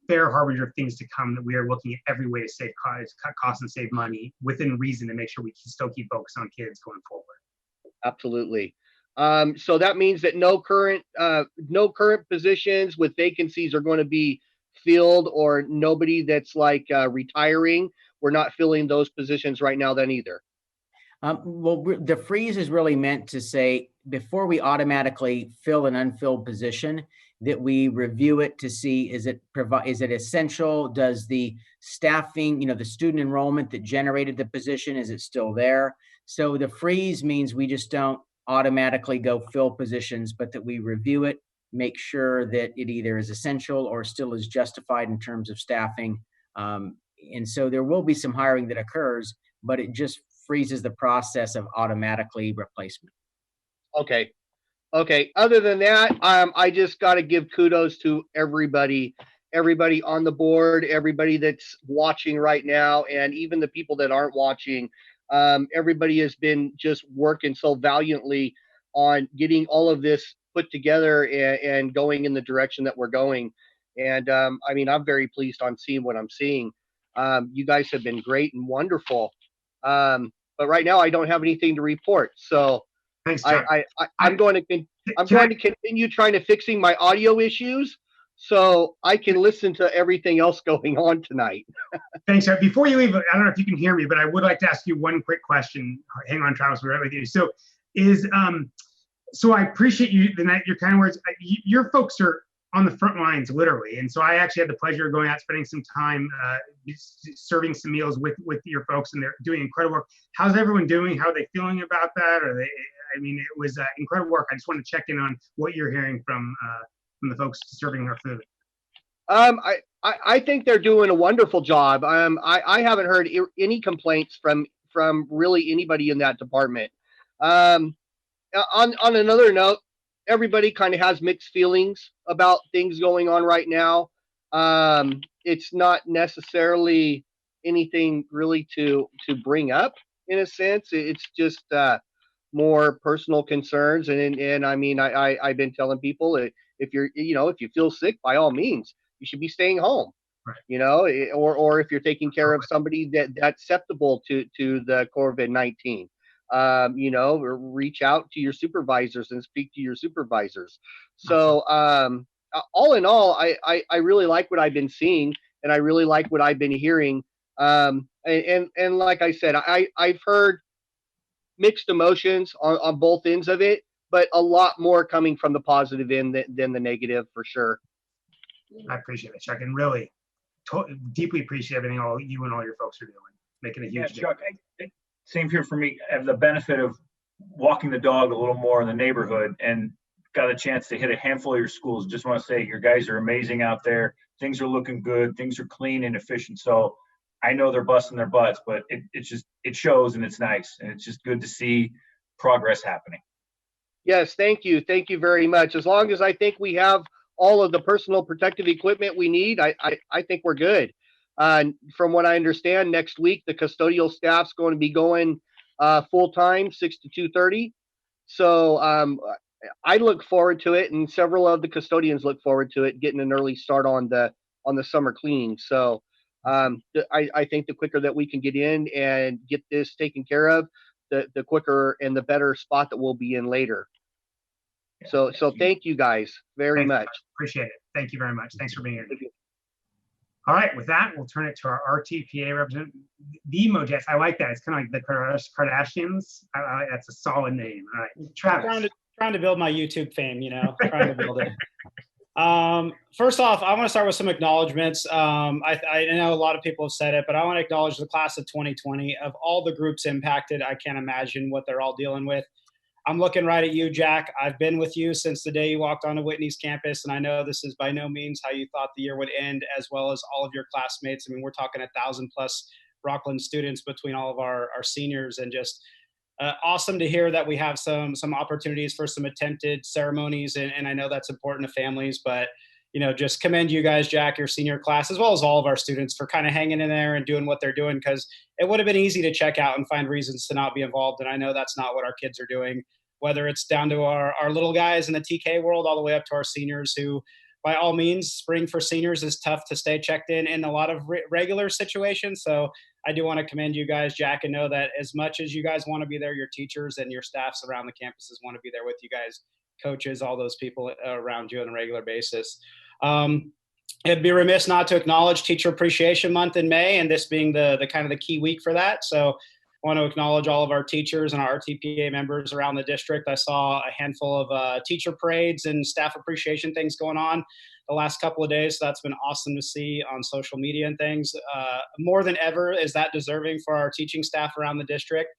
fair harbinger of things to come that we are looking at every way to save costs, cut costs, and save money within reason to make sure we can still keep focused on kids going forward. Absolutely. So that means that no current positions with vacancies are going to be filled, or nobody that's like retiring. We're not filling those positions right now then either. Well, the freeze is really meant to say before we automatically fill an unfilled position, that we review it to see, is it essential? Does the staffing, the student enrollment that generated the position, is it still there? So the freeze means we just don't automatically go fill positions, but that we review it, make sure that it either is essential or still is justified in terms of staffing. And so there will be some hiring that occurs, but it just freezes the process of automatically replacement. Okay. Other than that, I just got to give kudos to everybody on the board, everybody that's watching right now, and even the people that aren't watching. Everybody has been just working so valiantly on getting all of this put together and going in the direction that we're going. And I mean, I'm very pleased on seeing what I'm seeing. You guys have been great and wonderful. But right now I don't have anything to report. So thanks, I'm going to continue trying to fixing my audio issues so I can listen to everything else going on tonight. Thanks, Chuck. Before you leave, I don't know if you can hear me, but I would like to ask you one quick question. Hang on, Travis, we're right with you. So I appreciate your kind words. Your folks are on the front lines, literally. And so I actually had the pleasure of going out, spending some time serving some meals with your folks, and they're doing incredible work. How's everyone doing? How are they feeling about that? It was incredible work. I just want to check in on what you're hearing from the folks serving our food. I think they're doing a wonderful job. I haven't heard any complaints from really anybody in that department. On another note, everybody kind of has mixed feelings about things going on right now. It's not necessarily anything really to bring up in a sense. It's just more personal concerns. And I mean, I've been telling people if you feel sick, by all means, you should be staying home. Right. Or if you're taking care of somebody that's susceptible to the COVID-19. Reach out to your supervisors and speak to your supervisors. So all in all, I really like what I've been seeing, and I really like what I've been hearing. And like I said, I've heard mixed emotions on both ends of it, but a lot more coming from the positive end than the negative, for sure. I appreciate it, Chuck, and really deeply appreciate everything you and all your folks are doing, making a huge Chuck, same here for me. I have the benefit of walking the dog a little more in the neighborhood and got a chance to hit a handful of your schools. Just want to say your guys are amazing out there. Things are looking good. Things are clean and efficient. So I know they're busting their butts, but it shows, and it's nice. And it's just good to see progress happening. Yes, thank you. Thank you very much. As long as I think we have all of the personal protective equipment we need, I think we're good. From what I understand, next week the custodial staff's going to be going full time, 6 to 2:30. So I look forward to it, and several of the custodians look forward to it, getting an early start on the summer cleaning. So I think the quicker that we can get in and get this taken care of, the quicker and the better spot that we'll be in later. So thank you guys very much. Appreciate it. Thank you very much. Thanks for being here. All right, with that, we'll turn it to our RTPA representative, the Mojets. I like that. It's kind of like the Kardashians. That's a solid name. All right, Travis. Trying to build my YouTube fame, you know, trying to build it. First off, I want to start with some acknowledgments. I know a lot of people have said it, but I want to acknowledge the class of 2020. Of all the groups impacted, I can't imagine what they're all dealing with. I'm looking right at you, Jack. I've been with you since the day you walked onto Whitney's campus, and I know this is by no means how you thought the year would end, as well as all of your classmates. I mean, we're talking 1,000 plus Rocklin students between all of our seniors, and just awesome to hear that we have some opportunities for some attempted ceremonies, and I know that's important to families, but you know, just commend you guys, Jack, your senior class, as well as all of our students for kind of hanging in there and doing what they're doing, because it would have been easy to check out and find reasons to not be involved. And I know that's not what our kids are doing, whether it's down to our little guys in the TK world, all the way up to our seniors who, by all means, spring for seniors is tough to stay checked in a lot of regular situations. So I do want to commend you guys, Jack, and know that as much as you guys want to be there, your teachers and your staffs around the campuses want to be there with you guys, coaches, all those people around you on a regular basis. It'd be remiss not to acknowledge Teacher Appreciation Month in May, and this being the kind of the key week for that. So I want to acknowledge all of our teachers and our RTPA members around the district. I saw a handful of teacher parades and staff appreciation things going on the last couple of days. So that's been awesome to see on social media and things. More than ever is that deserving for our teaching staff around the district,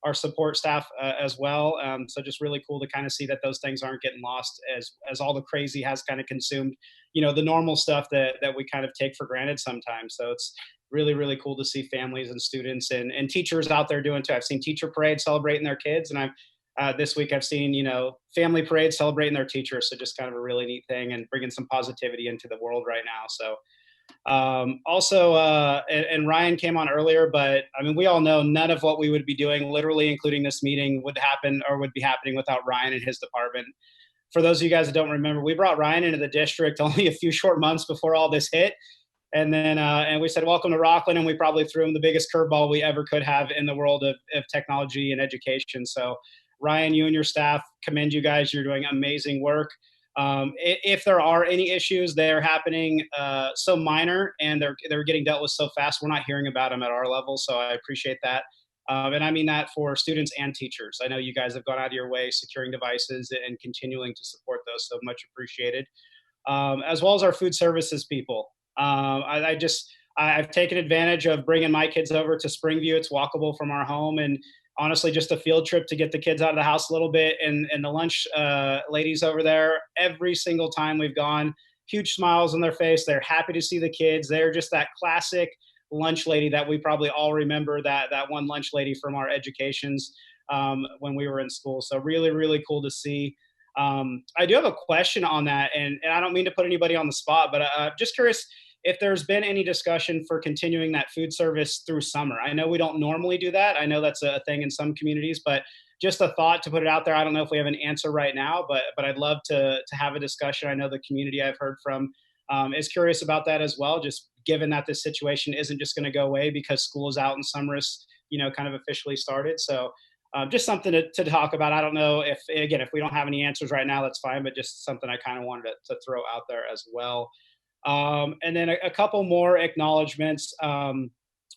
our support staff as well. So just really cool to kind of see that those things aren't getting lost as all the crazy has kind of consumed, you know, the normal stuff that we kind of take for granted sometimes. So it's really, really cool to see families and students and teachers out there doing too. I've seen teacher parades celebrating their kids, and this week I've seen, you know, family parades celebrating their teachers. So just kind of a really neat thing and bringing some positivity into the world right now. So and Ryan came on earlier, but I mean, we all know none of what we would be doing, literally including this meeting, would happen or would be happening without Ryan and his department. For those of you guys that don't remember, we brought Ryan into the district only a few short months before all this hit. And then and we said, welcome to Rocklin, and we probably threw him the biggest curveball we ever could have in the world of technology and education. So Ryan, you and your staff, commend you guys. You're doing amazing work. If there are any issues, they're happening so minor and they're getting dealt with so fast, we're not hearing about them at our level. So I appreciate that. And I mean that for students and teachers. I know you guys have gone out of your way securing devices and continuing to support those. So much appreciated. As well as our food services people. I've taken advantage of bringing my kids over to Springview. It's walkable from our home, and honestly, just a field trip to get the kids out of the house a little bit. And the lunch ladies over there, every single time we've gone, huge smiles on their face. They're happy to see the kids. They're just that classic lunch lady that we probably all remember, that one lunch lady from our educations when we were in school. So really, really cool to see. I do have a question on that, and I don't mean to put anybody on the spot, but I'm just curious if there's been any discussion for continuing that food service through summer. I know we don't normally do that. I know that's a thing in some communities, but just a thought to put it out there. I don't know if we have an answer right now, but I'd love to have a discussion. I know the community I've heard from is curious about that as well, just given that this situation isn't just going to go away because school is out and summer is, you know, kind of officially started. So just something to talk about. I don't know if we don't have any answers right now, that's fine, but just something I kind of wanted to throw out there as well. And then a couple more acknowledgments.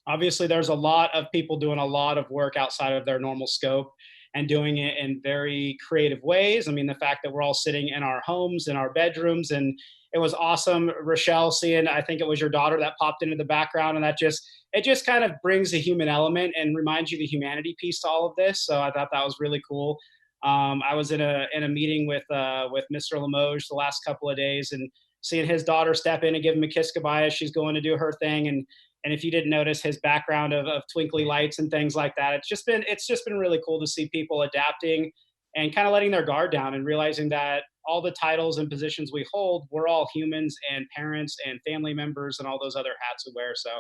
Obviously, there's a lot of people doing a lot of work outside of their normal scope and doing it in very creative ways. I mean, the fact that we're all sitting in our homes, in our bedrooms, and it was awesome, Rochelle, seeing, I think it was your daughter that popped into the background, and it just kind of brings the human element and reminds you the humanity piece to all of this. So I thought that was really cool. I was in a meeting with Mr. Limoges the last couple of days, and seeing his daughter step in and give him a kiss goodbye as she's going to do her thing. And if you didn't notice his background of twinkly lights and things like that, it's just been really cool to see people adapting and kind of letting their guard down and realizing that all the titles and positions we hold, we're all humans and parents and family members and all those other hats we wear. So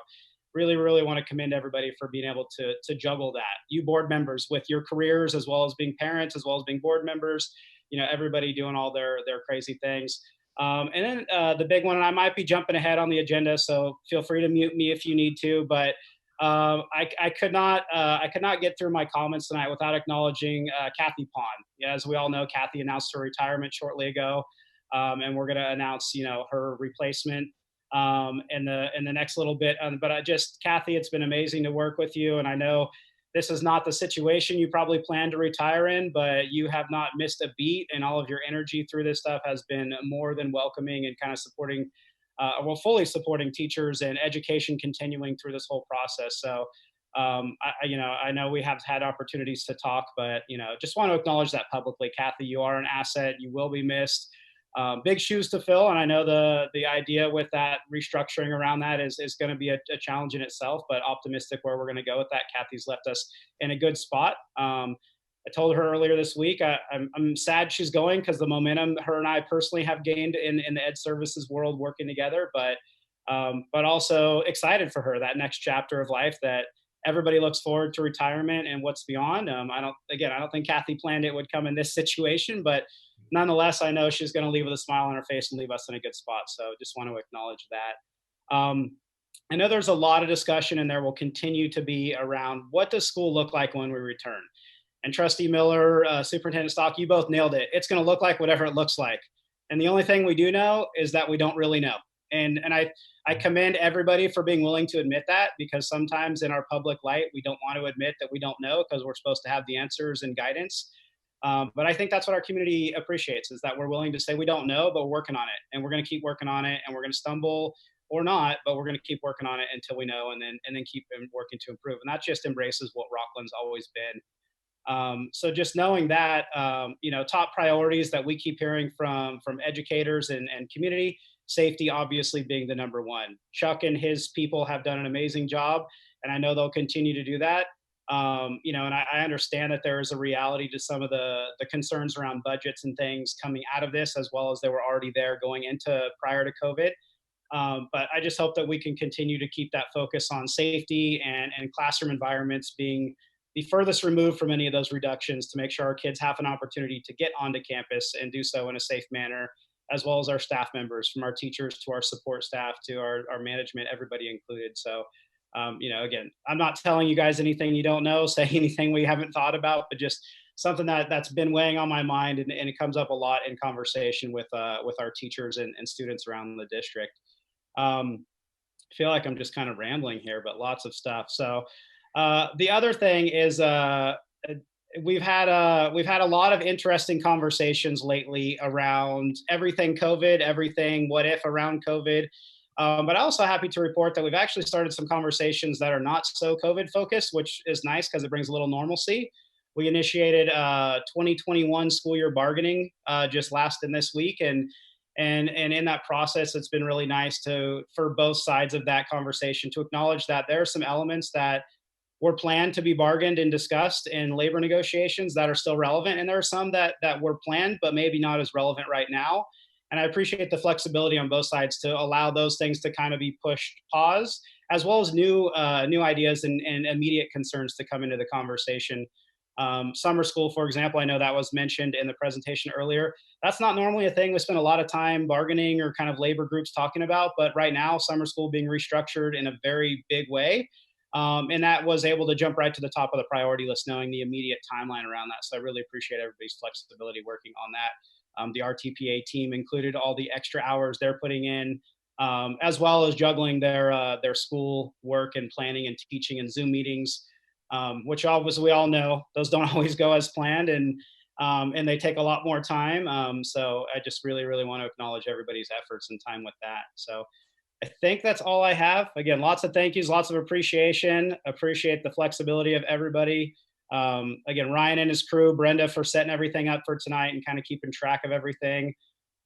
really, really want to commend everybody for being able to juggle that. You board members with your careers, as well as being parents, as well as being board members, everybody doing all their crazy things. And then the big one, and I might be jumping ahead on the agenda, so feel free to mute me if you need to, but I could not get through my comments tonight without acknowledging Kathy Pond. Yeah, as we all know, Kathy announced her retirement shortly ago, and we're going to announce her replacement in the next little bit. But Kathy, it's been amazing to work with you, and I know this is not the situation you probably plan to retire in, but you have not missed a beat, and all of your energy through this stuff has been more than welcoming and kind of supporting, fully supporting teachers and education continuing through this whole process. So, I know we have had opportunities to talk, but just want to acknowledge that publicly. Kathy, you are an asset. You will be missed. Big shoes to fill, and I know the idea with that restructuring around that is going to be a challenge in itself, but optimistic where we're going to go with that. Kathy's left us in a good spot. I told her earlier this week, I'm sad she's going because the momentum her and I personally have gained in the ed services world working together, but also excited for her, that next chapter of life that everybody looks forward to retirement and what's beyond. I don't think Kathy planned it would come in this situation, but nonetheless, I know she's going to leave with a smile on her face and leave us in a good spot. So just want to acknowledge that. I know there's a lot of discussion, and there will continue to be, around what does school look like when we return. And Trustee Miller, Superintendent Stock, you both nailed it. It's going to look like whatever it looks like. And the only thing we do know is that we don't really know. And I commend everybody for being willing to admit that, because sometimes in our public light, we don't want to admit that we don't know because we're supposed to have the answers and guidance. But I think that's what our community appreciates, is that we're willing to say we don't know, but we're working on it, and we're going to keep working on it, and we're going to stumble or not, but we're going to keep working on it until we know, and then keep working to improve. And that just embraces what Rocklin's always been. So just knowing that, top priorities that we keep hearing from educators and community, safety obviously being the number one. Chuck and his people have done an amazing job, and I know they'll continue to do that. And I understand that there is a reality to some of the concerns around budgets and things coming out of this, as well as they were already there going into prior to COVID. But I just hope that we can continue to keep that focus on safety and classroom environments being the furthest removed from any of those reductions, to make sure our kids have an opportunity to get onto campus and do so in a safe manner, as well as our staff members, from our teachers to our support staff to our management, everybody included. So, again, I'm not telling you guys anything you don't know, saying anything we haven't thought about, but just something that's been weighing on my mind, and it comes up a lot in conversation with our teachers and students around the district. I feel like I'm just kind of rambling here, but lots of stuff. So the other thing is we've had a lot of interesting conversations lately around everything COVID, everything what if around COVID. But I'm also happy to report that we've actually started some conversations that are not so COVID focused, which is nice because it brings a little normalcy. We initiated 2021 school year bargaining just last in this week, and in that process, it's been really nice for both sides of that conversation to acknowledge that there are some elements that were planned to be bargained and discussed in labor negotiations that are still relevant, and there are some that were planned but maybe not as relevant right now. And I appreciate the flexibility on both sides to allow those things to kind of be pushed pause, as well as new ideas and immediate concerns to come into the conversation. Summer school, for example, I know that was mentioned in the presentation earlier. That's not normally a thing we spend a lot of time bargaining or kind of labor groups talking about, but right now, summer school being restructured in a very big way. And that was able to jump right to the top of the priority list, knowing the immediate timeline around that. So I really appreciate everybody's flexibility working on that. The RTPA team included all the extra hours they're putting in, as well as juggling their school work and planning and teaching and Zoom meetings, which obviously we all know those don't always go as planned, and they take a lot more time. So I just really, really want to acknowledge everybody's efforts and time with that. So I think that's all I have. Again, lots of thank yous, lots of appreciation. Appreciate the flexibility of everybody. Again, Ryan and his crew, Brenda for setting everything up for tonight and kind of keeping track of everything.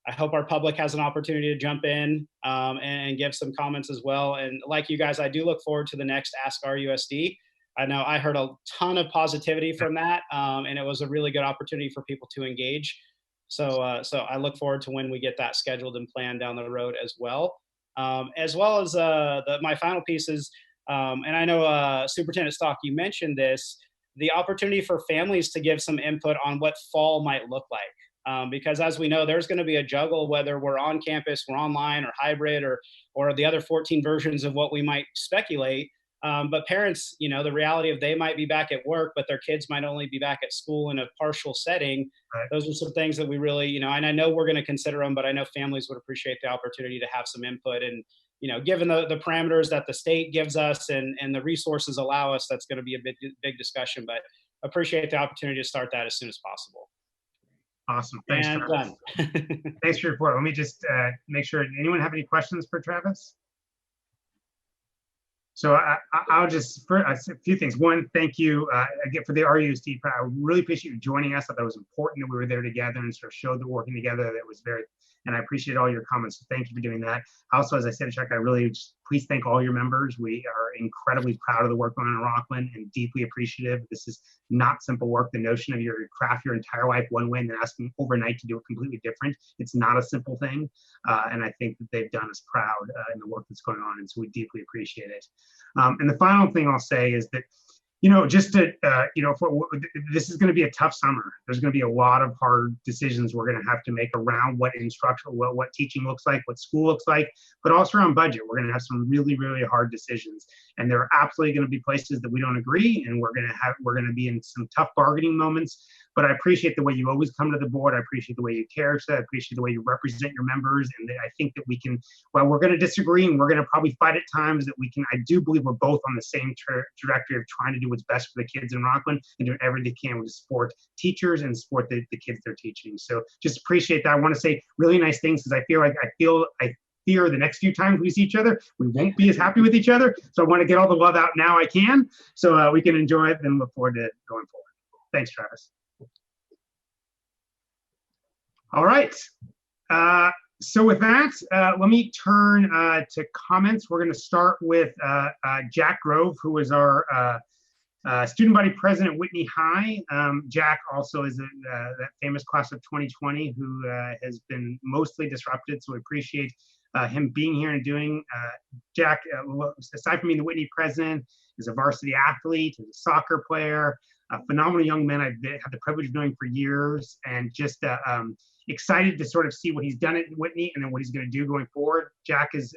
I hope our public has an opportunity to jump in and give some comments as well. And like you guys, I do look forward to the next Ask RUSD. I know I heard a ton of positivity from that, and it was a really good opportunity for people to engage. So I look forward to when we get that scheduled and planned down the road as well. My final piece is, and I know Superintendent Stock, you mentioned this, the opportunity for families to give some input on what fall might look like. Because as we know, there's going to be a juggle, whether we're on campus, we're online, or hybrid, or the other 14 versions of what we might speculate. But parents, the reality of they might be back at work, but their kids might only be back at school in a partial setting. Right. Those are some things that we really, and I know we're going to consider them, but I know families would appreciate the opportunity to have some input. And, given the parameters that the state gives us and the resources allow us, that's going to be a big discussion, but appreciate the opportunity to start that as soon as possible. Awesome. Thanks, And Travis. Thanks for your report. Let me just make sure. Anyone have any questions for Travis? So I'll just, for a few things. One, thank you again for the RUSD. I really appreciate you joining us. I thought it was important that we were there together and sort of showed that we're working together. That was and I appreciate all your comments. So thank you for doing that. Also, as I said, Chuck, I really just please thank all your members. We are incredibly proud of the work going on in Rocklin and deeply appreciative. This is not simple work. The notion of you craft your entire life one way and then asking overnight to do it completely different. It's not a simple thing. And I think that they've done us proud in the work that's going on. And so we deeply appreciate it. And the final thing I'll say is that, just to, this is going to be a tough summer. There's going to be a lot of hard decisions we're going to have to make around what instruction, what teaching looks like, what school looks like, but also around budget. We're going to have some really, really hard decisions. And there are absolutely going to be places that we don't agree. And we're going to be in some tough bargaining moments. But I appreciate the way you always come to the board. I appreciate the way you care. So I appreciate the way you represent your members. And I think that we can, while we're going to disagree and we're going to probably fight at times, that we can, I do believe we're both on the same trajectory of trying to do what's best for the kids in Rocklin and doing everything they can to support teachers and support the kids they're teaching. So just appreciate that. I want to say really nice things because I fear the next few times we see each other, we won't be as happy with each other. So I want to get all the love out now I can, so we can enjoy it and look forward to going forward. Thanks, Travis. All right. So with that, let me turn to comments. We're going to start with Jack Grove, who is our student body president at Whitney High. Jack also is that famous class of 2020 who has been mostly disrupted. So we appreciate him being here and doing. Jack, aside from being the Whitney president, is a varsity athlete, is a soccer player, a phenomenal young man I've had the privilege of knowing for years, and just excited to sort of see what he's done at Whitney and then what he's going to do going forward. Jack is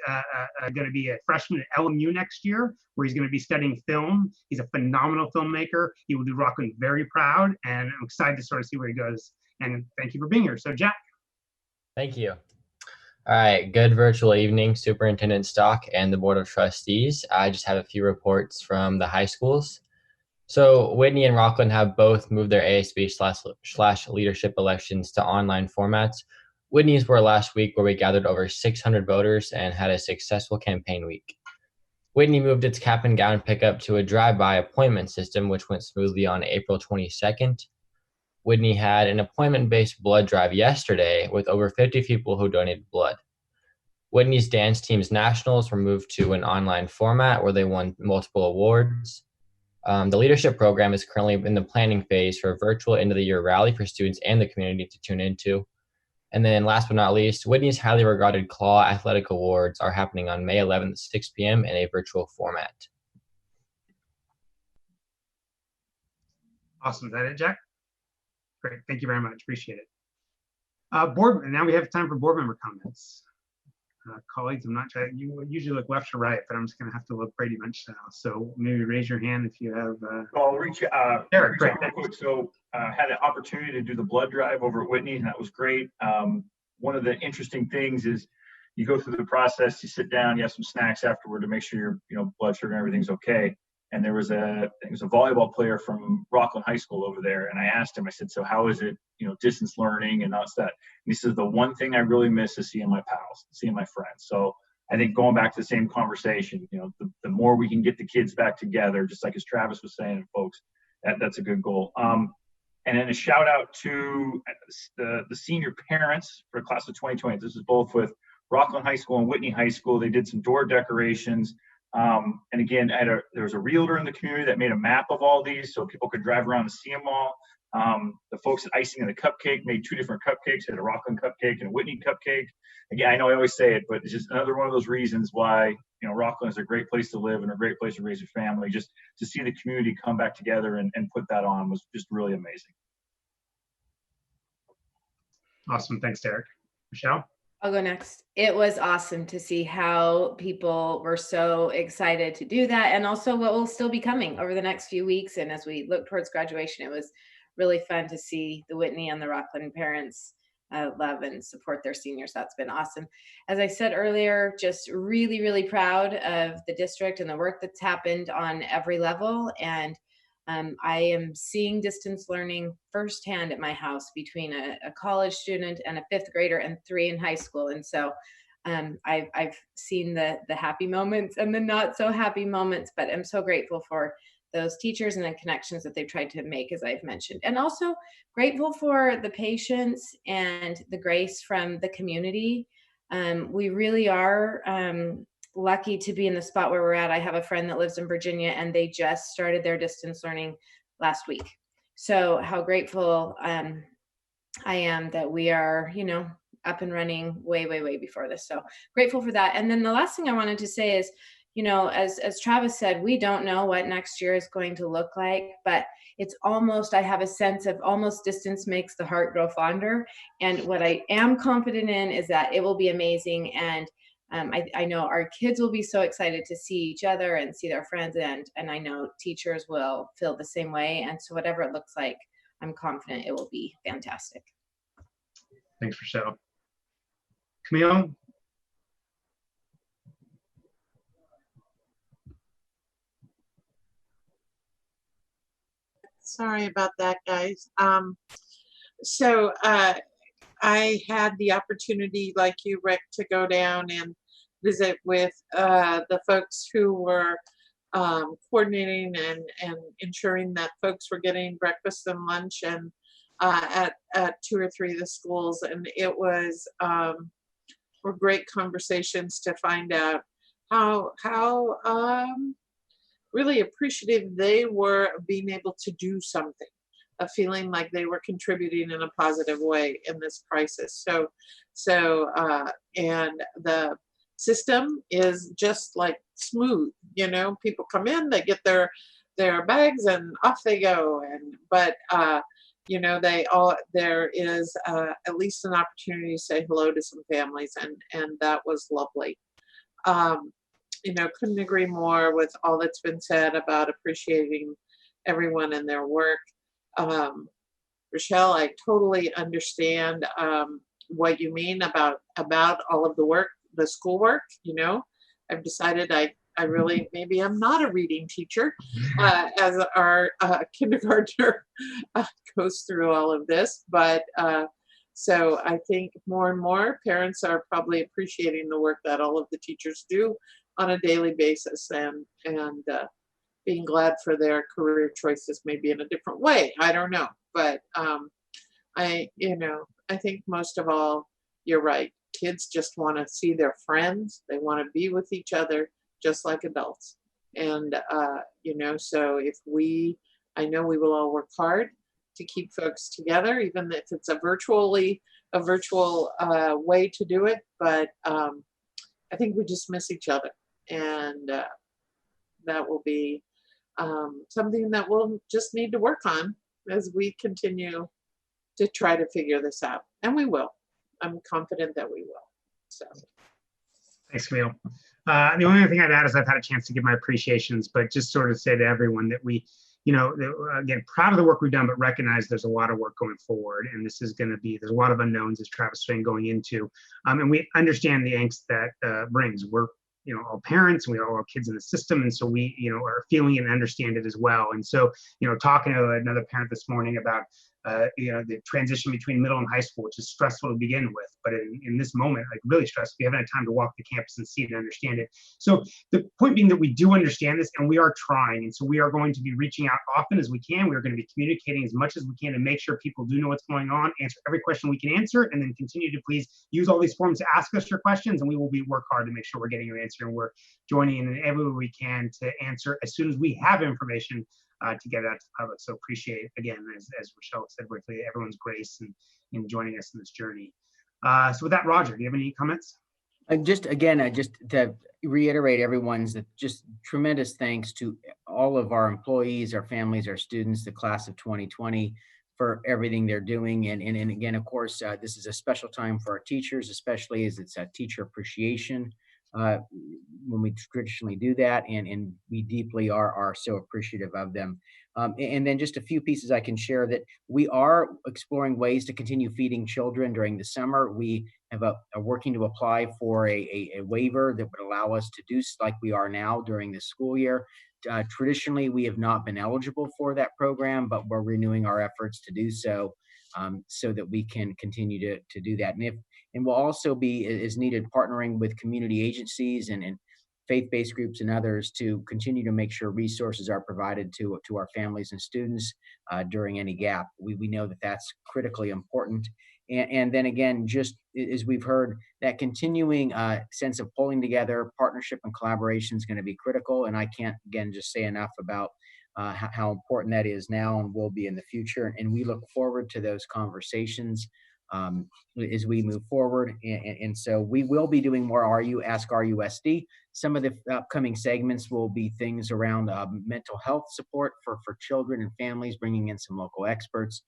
going to be a freshman at LMU next year, where he's going to be studying film. He's a phenomenal filmmaker. He will do Rocklin very proud, and I'm excited to sort of see where he goes. And thank you for being here. So, Jack. Thank you. All right, good virtual evening, Superintendent Stock and the Board of Trustees. I just have a few reports from the high schools. So Whitney and Rocklin have both moved their ASB / leadership elections to online formats. Whitney's were last week, where we gathered over 600 voters and had a successful campaign week. Whitney moved its cap and gown pickup to a drive-by appointment system, which went smoothly on April 22nd. Whitney had an appointment-based blood drive yesterday with over 50 people who donated blood. Whitney's dance team's nationals were moved to an online format where they won multiple awards. The leadership program is currently in the planning phase for a virtual end-of-the-year rally for students and the community to tune into. And then last but not least, Whitney's highly regarded Claw Athletic Awards are happening on May 11th at 6 p.m. in a virtual format. Awesome. Is that it, Jack? Great. Thank you very much. Appreciate it. And now we have time for board member comments. Colleagues, I'm not trying, you usually look left to right, but I'm just going to have to look Brady Bunch style. So maybe raise your hand if you have. I'll reach Eric, great. real quick. So had an opportunity to do the blood drive over at Whitney, and that was great. One of the interesting things is you go through the process, you sit down, you have some snacks afterward to make sure your blood sugar and everything's okay. And there was a volleyball player from Rocklin High School over there, and I asked him, I said, so how is it, distance learning and that's that? And he says, the one thing I really miss is seeing my pals, seeing my friends. So I think going back to the same conversation, the more we can get the kids back together, just like as Travis was saying, folks, that's a good goal. And then a shout out to the senior parents for class of 2020. This is both with Rocklin High School and Whitney High School. They did some door decorations. And again, there was a realtor in the community that made a map of all these so people could drive around and see them all. The folks at Icing and the Cupcake made 2 different cupcakes, had a Rocklin cupcake and a Whitney cupcake. Again, I know I always say it, but it's just another one of those reasons why, you know, Rocklin is a great place to live and a great place to raise your family. Just to see the community come back together and put that on was just really amazing. Awesome. Thanks, Derek. Michelle? I'll go next. It was awesome to see how people were so excited to do that, and also what will still be coming over the next few weeks. And as we look towards graduation, it was really fun to see the Whitney and the Rocklin parents love and support their seniors. That's been awesome. As I said earlier, just really, really proud of the district and the work that's happened on every level. And I am seeing distance learning firsthand at my house between a college student and a 5th grader and 3 in high school. And so I've seen the happy moments and the not so happy moments, but I'm so grateful for those teachers and the connections that they've tried to make, as I've mentioned, and also grateful for the patience and the grace from the community. We really are lucky to be in the spot where we're at. I have a friend that lives in Virginia, and they just started their distance learning last week. So how grateful I am that we are, you know, up and running way, way, way before this. So grateful for that. And then the last thing I wanted to say is, you know, as Travis said, we don't know what next year is going to look like, but it's almost, I have a sense of almost distance makes the heart grow fonder. And what I am confident in is that it will be amazing. And I know our kids will be so excited to see each other and see their friends, and I know teachers will feel the same way. And so whatever it looks like, I'm confident it will be fantastic. Thanks, Rochelle. Camille? Sorry about that, guys. I had the opportunity, like you, Rick, to go down and visit with the folks who were coordinating and ensuring that folks were getting breakfast and lunch and at 2 or 3 of the schools. And it was were great conversations to find out how really appreciative they were of being able to do something, of feeling like they were contributing in a positive way in this crisis. And the system is just like smooth, you know, people come in, they get their bags and off they go. But you know, there is at least an opportunity to say hello to some families, and that was lovely. You know, couldn't agree more with all that's been said about appreciating everyone and their work. Rochelle, I totally understand what you mean about all of the work, the schoolwork. You know, I've decided I really, maybe I'm not a reading teacher as our kindergartner goes through all of this. But so I think more and more parents are probably appreciating the work that all of the teachers do on a daily basis, and being glad for their career choices, maybe in a different way. I don't know, but I think most of all, you're right. Kids just want to see their friends. They want to be with each other, just like adults. And you know, so I know we will all work hard to keep folks together, even if it's a virtual way to do it. But I think we just miss each other, and that will be something that we'll just need to work on as we continue to try to figure this out. And we will. I'm confident that we will. So. Thanks, Camille. The only other thing I'd add is I've had a chance to give my appreciations, but just sort of say to everyone that we, you know, again, proud of the work we've done, but recognize there's a lot of work going forward, and this is going to be, there's a lot of unknowns, as Travis was saying, going into, and we understand the angst that brings. We're, you know, all parents, and we all have kids in the system, and so we, you know, are feeling it and understand it as well. And so, you know, talking to another parent this morning about you know, the transition between middle and high school, which is stressful to begin with, but in this moment, like really stressful. We haven't had time to walk the campus and see it and understand it. So the point being that we do understand this, and we are trying, and so we are going to be reaching out often as we can. We are going to be communicating as much as we can to make sure people do know what's going on, answer every question we can answer, and then continue to please use all these forms to ask us your questions, and we will work hard to make sure we're getting your answer, and we're joining in every way we can to answer as soon as we have information to get it out to the public. So appreciate, again, as Rochelle said briefly, everyone's grace in joining us in this journey. So with that, Roger, do you have any comments? Just again, just to reiterate everyone's just tremendous thanks to all of our employees, our families, our students, the class of 2020 for everything they're doing. And again, of course, this is a special time for our teachers, especially as it's a teacher appreciation when we traditionally do that. And we deeply are so appreciative of them. And then just a few pieces I can share that we are exploring ways to continue feeding children during the summer. We have are working to apply for a waiver that would allow us to do like we are now during the school year. Traditionally, we have not been eligible for that program, but we're renewing our efforts to do so, so that we can continue to do that. And we'll also be, as needed, partnering with community agencies and faith-based groups and others to continue to make sure resources are provided to our families and students during any gap. We know that that's critically important. And then again, just as we've heard, that continuing sense of pulling together, partnership and collaboration is going to be critical. And I can't, again, just say enough about how important that is now and will be in the future. And we look forward to those conversations as we move forward. And so we will be doing more Ask RUSD. Some of the upcoming segments will be things around mental health support for children and families, bringing in some local experts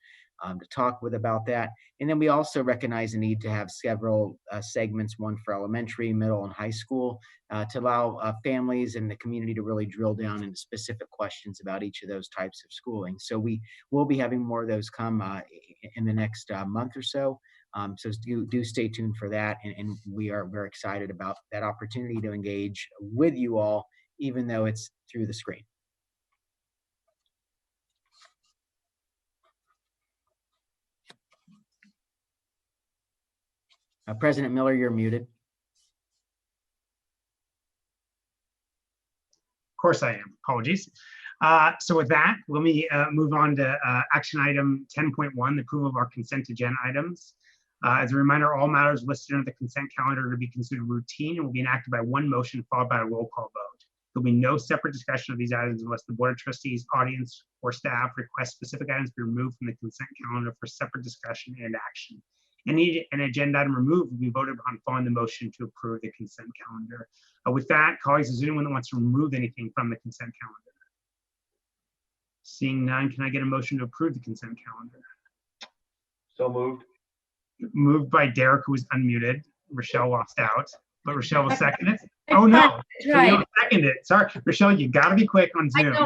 to talk with about that. And then we also recognize the need to have several segments, one for elementary, middle, and high school, to allow families and the community to really drill down into specific questions about each of those types of schooling. So we will be having more of those come in the next month or so. So do stay tuned for that. And we're excited about that opportunity to engage with you all, even though it's through the screen. President Miller, you're muted. Of course I am. Apologies. So with that, let me move on to action item 10.1, the approval of our consent agenda items. As a reminder, all matters listed under the consent calendar are to be considered routine and will be enacted by one motion followed by a roll call vote. There'll be no separate discussion of these items unless the Board of Trustees, audience, or staff request specific items be removed from the consent calendar for separate discussion and action. An agenda item removed will be voted upon following the motion to approve the consent calendar. With that, colleagues, is there anyone that wants to remove anything from the consent calendar? Seeing none, can I get a motion to approve the consent calendar? So moved. Moved by Derek, who was unmuted. Rochelle lost out, but Rochelle will second it. Oh no, Camille seconded it. Sorry, Rochelle, you got to be quick on Zoom.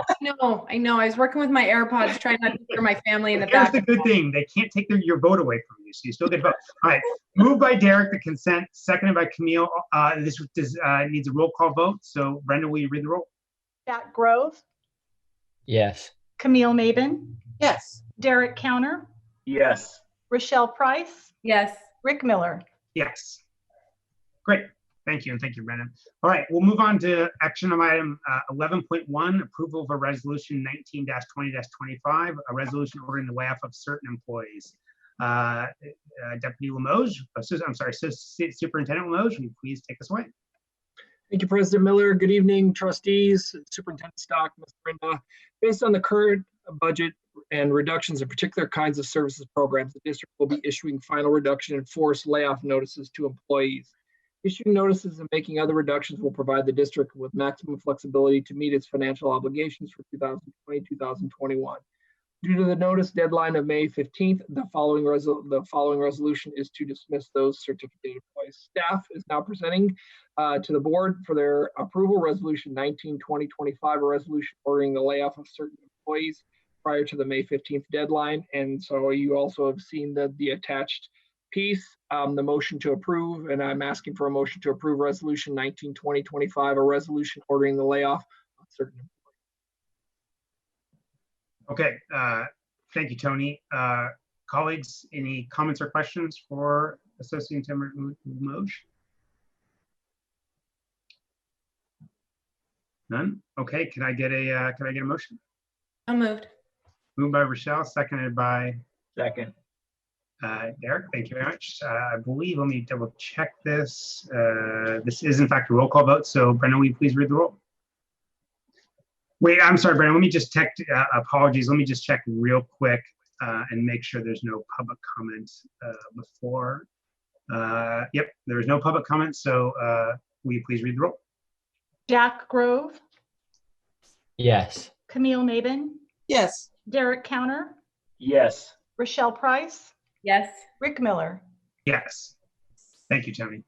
I know. I was working with my AirPods, trying not to hear my family in the back. back. Here's the good thing: they can't take your vote away from you, so you still get a vote. All right, moved by Derek, the consent, seconded by Camille. This needs a roll call vote. So, Brenda, will you read the roll? Jack Grove, Yes. Camille Mabin, Yes. Derek Counter, Yes. Rochelle Price, Yes. Rick Miller. Yes. Great. Thank you, and thank you, Brendan. All right, we'll move on to action item 11.1, approval of a resolution 19-20-25, a resolution ordering the layoff of certain employees. Deputy Limoges, I'm sorry, Superintendent Limoges, will you please take us away? Thank you, President Miller. Good evening, trustees, Superintendent Stock, Ms. Brenda. Based on the current budget and reductions in particular kinds of services programs, the district will be issuing final reduction in force layoff notices to employees. Issuing notices and making other reductions will provide the district with maximum flexibility to meet its financial obligations for 2020-2021. Due to the notice deadline of May 15th, the following resolution is to dismiss those certificated employees. Staff is now presenting to the board for their approval Resolution 19-2025, a resolution ordering the layoff of certain employees prior to the May 15th deadline. And so you also have seen the attached piece, the motion to approve, and I'm asking for a motion to approve Resolution 19-2025, a resolution ordering the layoff of certain employees. Okay, thank you, Tony. Colleagues, any comments or questions for Associate Superintendent Limoges? None? Okay, can I get a motion? I'm moved. Moved by Rochelle, seconded by Second. Derek. Thank you very much. I believe, let me double check this. This is in fact a roll call vote. So Brendan, will you please read the roll? Wait, I'm sorry, Brandon. Let me just check. Apologies. Let me just check real quick and make sure there's no public comments before. Yep, there's no public comments. So will you please read the roll? Jack Grove, Yes. Camille Maben, Yes. Derek Counter, Yes. Rochelle Price, Yes. Rick Miller. Yes. Thank you, Tony.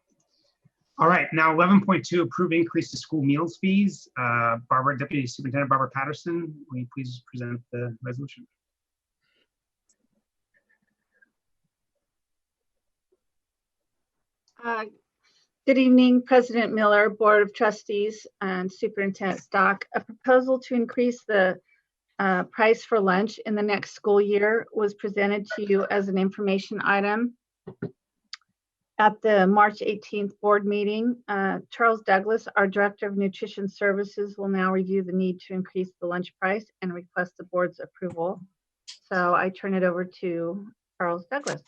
All right, now 11.2, approve increase to school meals fees. Deputy Superintendent Barbara Patterson, will you please present the resolution? Good evening, President Miller, Board of Trustees, and Superintendent Stock. A proposal to increase the price for lunch in the next school year was presented to you as an information item at the March 18th board meeting. Charles Douglas, our Director of Nutrition Services, will now review the need to increase the lunch price and request the board's approval. So I turn it over to Charles Douglas.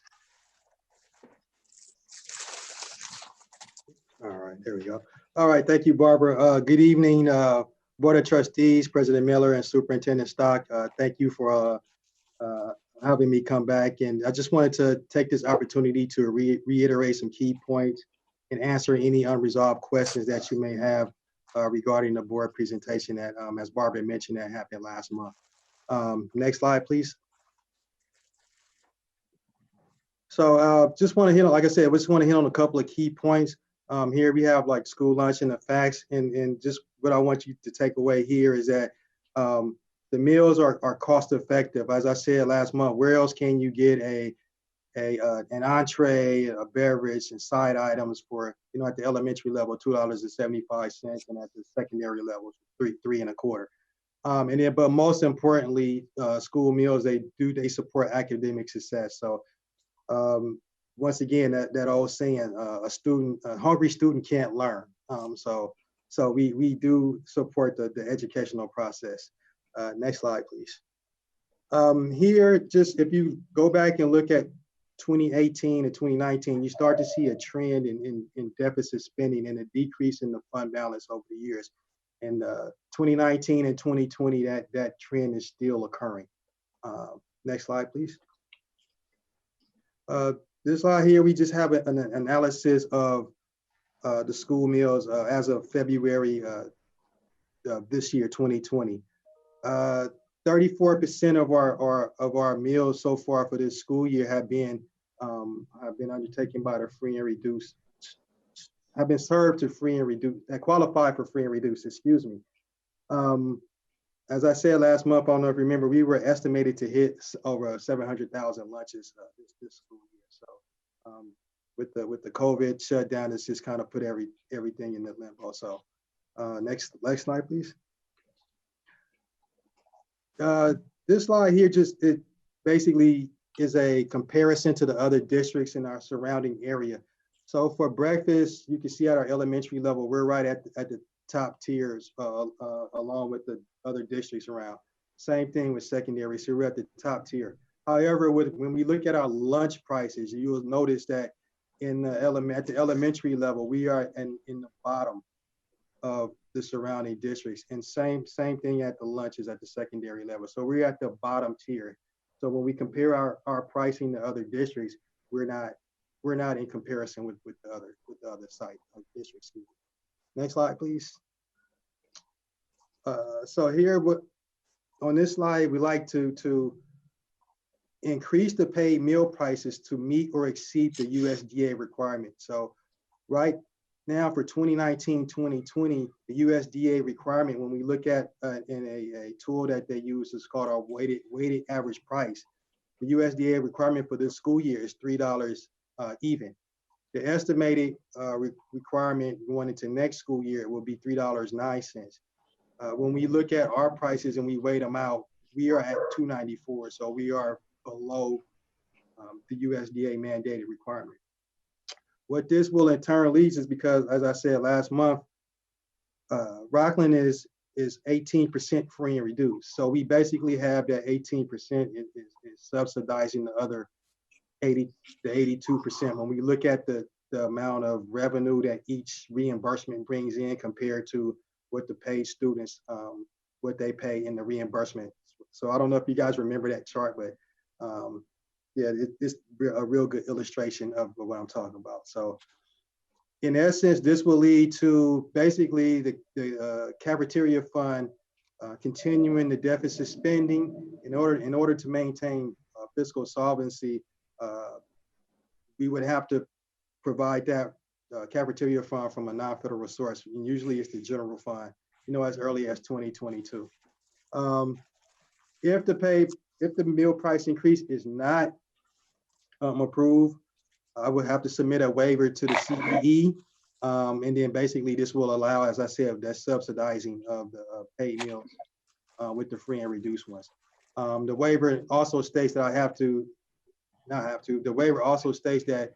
All right, there we go. All right, thank you, Barbara. Good evening, Board of Trustees, President Miller and Superintendent Stock. Thank you for having me come back. And I just wanted to take this opportunity to reiterate some key points and answer any unresolved questions that you may have regarding the board presentation that, as Barbara mentioned, that happened last month. Next slide, please. So just want to hit on, like I said, we just want to hit on a couple of key points. Here we have like school lunch and the facts, and just what I want you to take away here is that the meals are cost effective. As I said last month, where else can you get an entree, a beverage, and side items for, you know, at the elementary level, $2.75, and at the secondary level, $3.25. And then, but most importantly, school meals, they support academic success. So once again, that old saying, a hungry student can't learn. So we do support the educational process. Next slide, please. Here, just if you go back and look at 2018 and 2019, you start to see a trend in deficit spending and a decrease in the fund balance over the years. And 2019 and 2020, that trend is still occurring. Next slide, please. This slide here, we just have an analysis of the school meals as of February this year, 2020. 34% of our meals so far for this school year have been undertaken by the free and reduced, have been served to free and reduced, that qualify for free and reduced, excuse me. As I said last month, I don't know if you remember, we were estimated to hit over 700,000 lunches this school year. So with the COVID shutdown, it's just kind of put everything in the limbo. So next slide, please. This slide here it basically is a comparison to the other districts in our surrounding area. So for breakfast, you can see at our elementary level, we're right at the top tiers along with the other districts around. Same thing with secondary, so we're at the top tier. However, when we look at our lunch prices, you will notice that at the elementary level, we are in the bottom of the surrounding districts, and same thing at the lunches at the secondary level. So we're at the bottom tier. So when we compare our pricing to other districts, we're not in comparison with the other site districts. Next slide, please. So here, on this slide, we like to increase the paid meal prices to meet or exceed the USDA requirement. So right now for 2019-2020, the USDA requirement, when we look at in a tool that they use, is called our weighted average price. The USDA requirement for this school year is $3 even. The estimated requirement going into next school year will be $3.09. When we look at our prices and we weigh them out, we are at $2.94, so we are below the USDA mandated requirement. What this will in turn lead is, because as I said last month, Rocklin is 18% free and reduced. So we basically have that 18% is subsidizing the other 82%. When we look at the amount of revenue that each reimbursement brings in compared to what the paid students, what they pay in the reimbursement. So I don't know if you guys remember that chart, but yeah, it's a real good illustration of what I'm talking about. So in essence, this will lead to basically the cafeteria fund continuing the deficit spending in order to maintain fiscal solvency. We would have to provide that cafeteria fund from a non-federal source, and usually it's the general fund, as early as 2022. If the meal price increase is not approved, I would have to submit a waiver to the CEE, and then basically this will allow, as I said, that subsidizing of the paid meals with the free and reduced ones. The waiver also states that the waiver also states that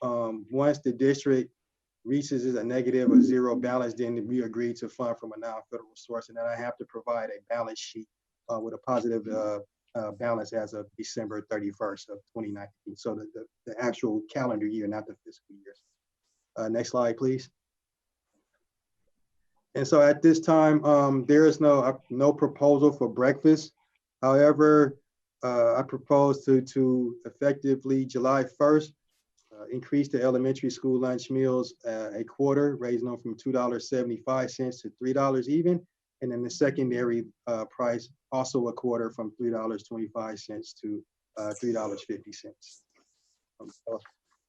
once the district reaches a negative or zero balance, then we agree to fund from a non-federal source, and then I have to provide a balance sheet with a positive balance as of December 31st of 2019. So the actual calendar year, not the fiscal years. Next slide, please. And so at this time, there is no proposal for breakfast. However, I propose to effectively July 1st, increase the elementary school lunch meals a quarter, raising them from $2.75 to $3 even. And then the secondary price also a quarter from $3.25 to $3.50. So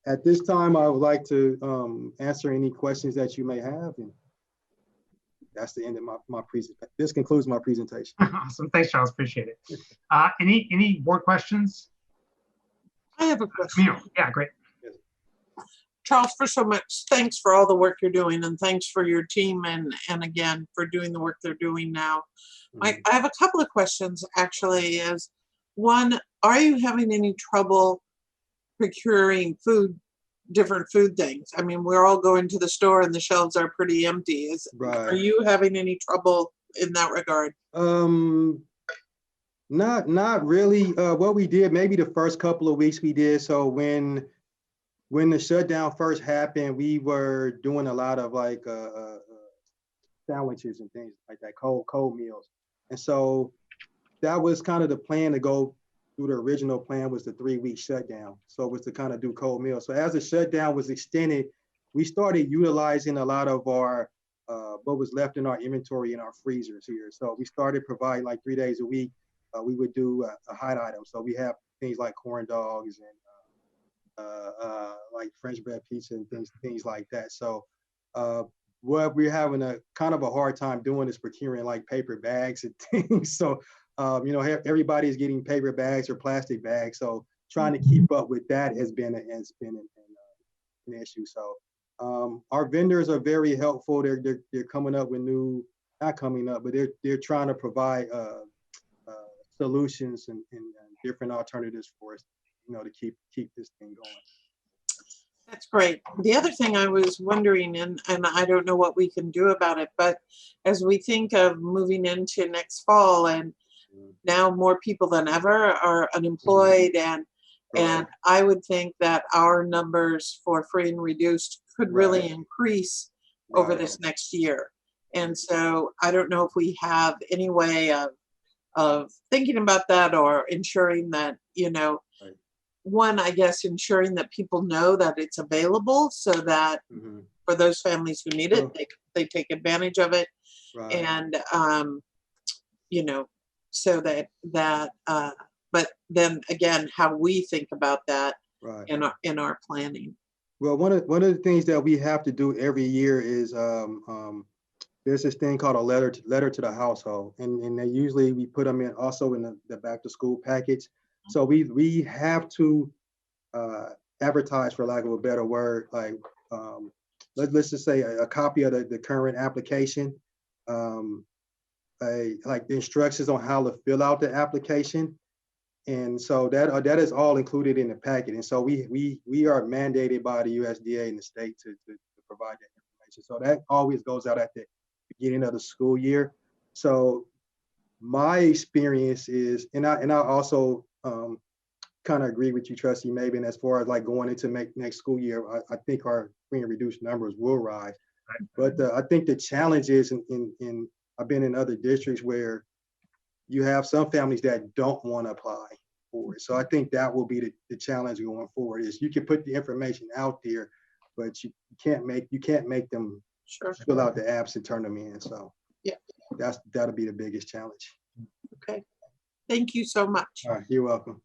at this time, I would like to answer any questions that you may have. And that's the end of my presentation. This concludes my presentation. Awesome. Thanks, Charles. Appreciate it. Any board questions? I have a question. Yeah, great. Charles, for so much, thanks for all the work you're doing, and thanks for your team, and again, for doing the work they're doing now. I have a couple of questions, actually. Is one, are you having any trouble procuring different food things? I mean, we're all going to the store and the shelves are pretty empty. Are you having any trouble in that regard? Not really. What we did, maybe the first couple of weeks we did. So when the shutdown first happened, we were doing a lot of like sandwiches and things like that, cold meals. And so that was kind of the plan to go through. The original plan was the 3-week shutdown. So it was to kind of do cold meals. So as the shutdown was extended, we started utilizing a lot of our, what was left in our inventory in our freezers here. So we started providing like 3 days a week. We would do a hot item. So we have things like corn dogs and like French bread pizza and things like that. So what we're having a kind of a hard time doing is procuring like paper bags and things. So everybody's getting paper bags or plastic bags. So trying to keep up with that has been an issue. So our vendors are very helpful. They're coming up with not coming up, but they're trying to provide solutions and different alternatives for us, to keep this thing going. That's great. The other thing I was wondering, and I don't know what we can do about it, but as we think of moving into next fall, and now more people than ever are unemployed, and I would think that our numbers for free and reduced could really increase over this next year. And so I don't know if we have any way of thinking about that, or ensuring that, one, I guess, ensuring that people know that it's available, so that for those families who need it, they take advantage of it. And, so that, but then again, how we think about that in our planning. Well, one of the things that we have to do every year is there's this thing called a letter to the household, and they usually we put them in also in the back to school package. So we have to advertise, for lack of a better word, like let's just say a copy of the current application, like the instructions on how to fill out the application. And so that is all included in the packet. And so we are mandated by the USDA and the state to provide that information. So that always goes out at the beginning of the school year. So my experience is, and I also kind of agree with you, Trustee Maben, as far as like going into next school year, I think our free and reduced numbers will rise. But I think the challenge is in I've been in other districts where you have some families that don't want to apply for it. So I think that will be the challenge going forward is you can put the information out there, but you can't make them fill out the apps and turn them in. So yeah, that'll be the biggest challenge. Okay. Thank you so much. All right, you're welcome.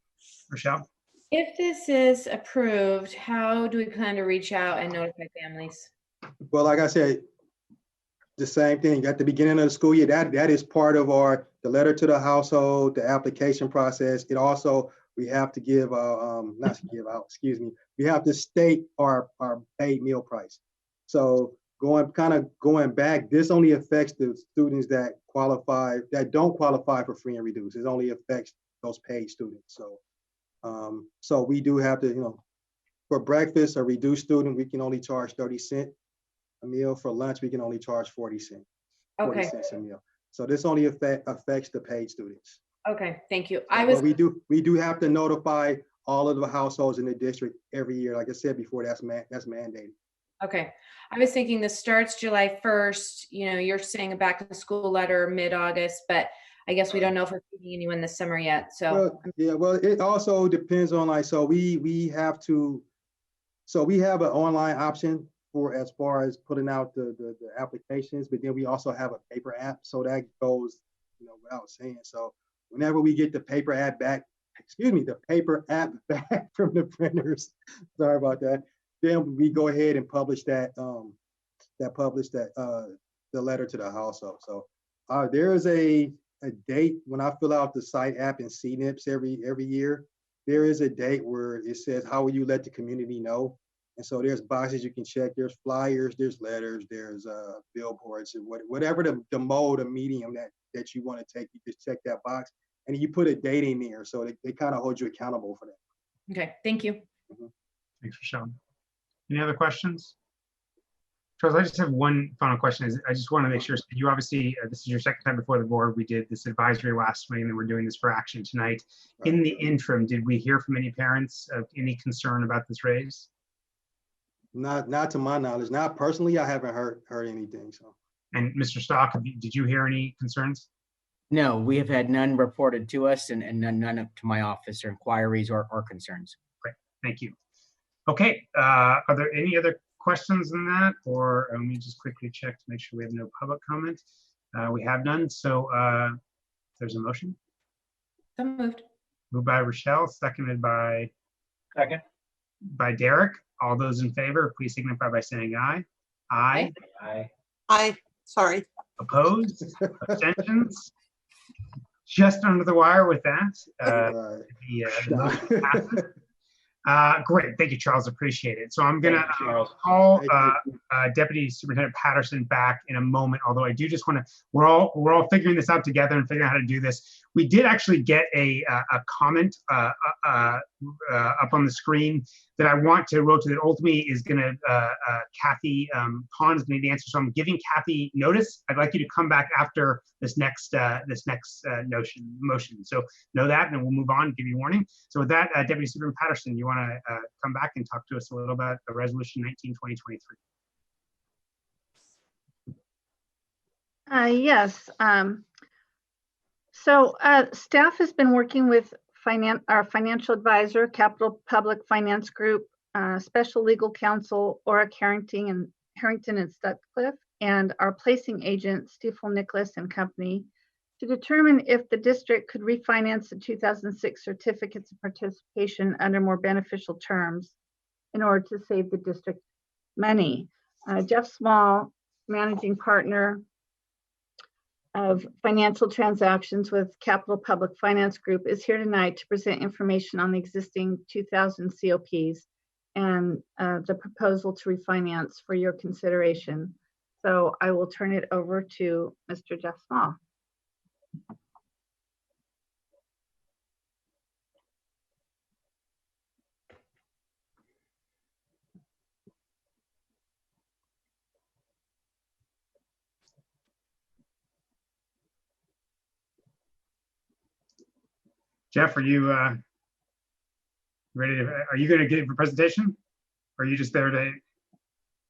Rochelle? If this is approved, how do we plan to reach out and notify families? Well, like I said, the same thing at the beginning of the school year, that is part of the letter to the household, the application process. It also, we have to give, we have to state our paid meal price. So going back, this only affects the students that don't qualify for free and reduced. It only affects those paid students. So we do have to, for breakfast, a reduced student, we can only charge 30 cents a meal. For lunch, we can only charge 40 cents. 40 cents a meal. So this only affects the paid students. Okay, thank you. But we do have to notify all of the households in the district every year. Like I said before, that's mandated. Okay, I was thinking this starts July 1st. You're saying a back to school letter mid-August, but I guess we don't know if we're feeding anyone this summer yet. So well, it also depends on we have an online option for as far as putting out the applications, but then we also have a paper app. So that goes, without saying. So whenever we get the paper app back from the printers, sorry about that, then we go ahead and publish the letter to the household. So there is a date when I fill out the site app in CNIPS every year. There is a date where it says, how will you let the community know? And so there's boxes you can check. There's flyers, there's letters, there's billboards, and whatever the mode or medium that you want to take, you just check that box and you put a date in there. So they kind of hold you accountable for that. Okay, thank you. Mm-hmm. Thanks, Rochelle. Any other questions? Charles, I just have one final question. I just want to make sure, you obviously, this is your second time before the board. We did this advisory last week, and then we're doing this for action tonight. Right. In the interim, did we hear from any parents of any concern about this raise? Not to my knowledge. Not personally, I haven't heard anything. So. And Mr. Stock, did you hear any concerns? No, we have had none reported to us, and none up to my office or inquiries or concerns. Great, thank you. Okay, are there any other questions on that, or let me just quickly check to make sure we have no public comment. We have none, so there's a motion. So moved. Moved by Rochelle, seconded by Derek. All those in favor, please signify by saying aye. Aye. Aye. Aye. Sorry. Opposed? Abstentions? Just under the wire with that. The motion passes. Great, thank you, Charles. Appreciate it. So I'm gonna call Deputy Superintendent Patterson back in a moment. Although I do just want to, we're all figuring this out together and figuring out how to do this. We did actually get a comment up on the screen that I want to rotate. That ultimately is gonna Kathy Pond is gonna need the answer. So I'm giving Kathy notice. I'd like you to come back after this next motion. So know that, and then we'll move on and give you a warning. So with that, Deputy Superintendent Patterson, you want to come back and talk to us a little about the Resolution 19-2023. Yes. So staff has been working with our financial advisor, Capital Public Finance Group, Special Legal Counsel, Orrick Harrington and Sutcliffe, and our placing agent, Stiefel Nicholas and Company, to determine if the district could refinance the 2006 certificates of participation under more beneficial terms in order to save the district money. Jeff Small, managing partner of financial transactions with Capital Public Finance Group, is here tonight to present information on the existing 2000 COPs and the proposal to refinance for your consideration. So I will turn it over to Mr. Jeff Small. Jeff, are you ready to? Are you going to give a presentation, or are you just there to?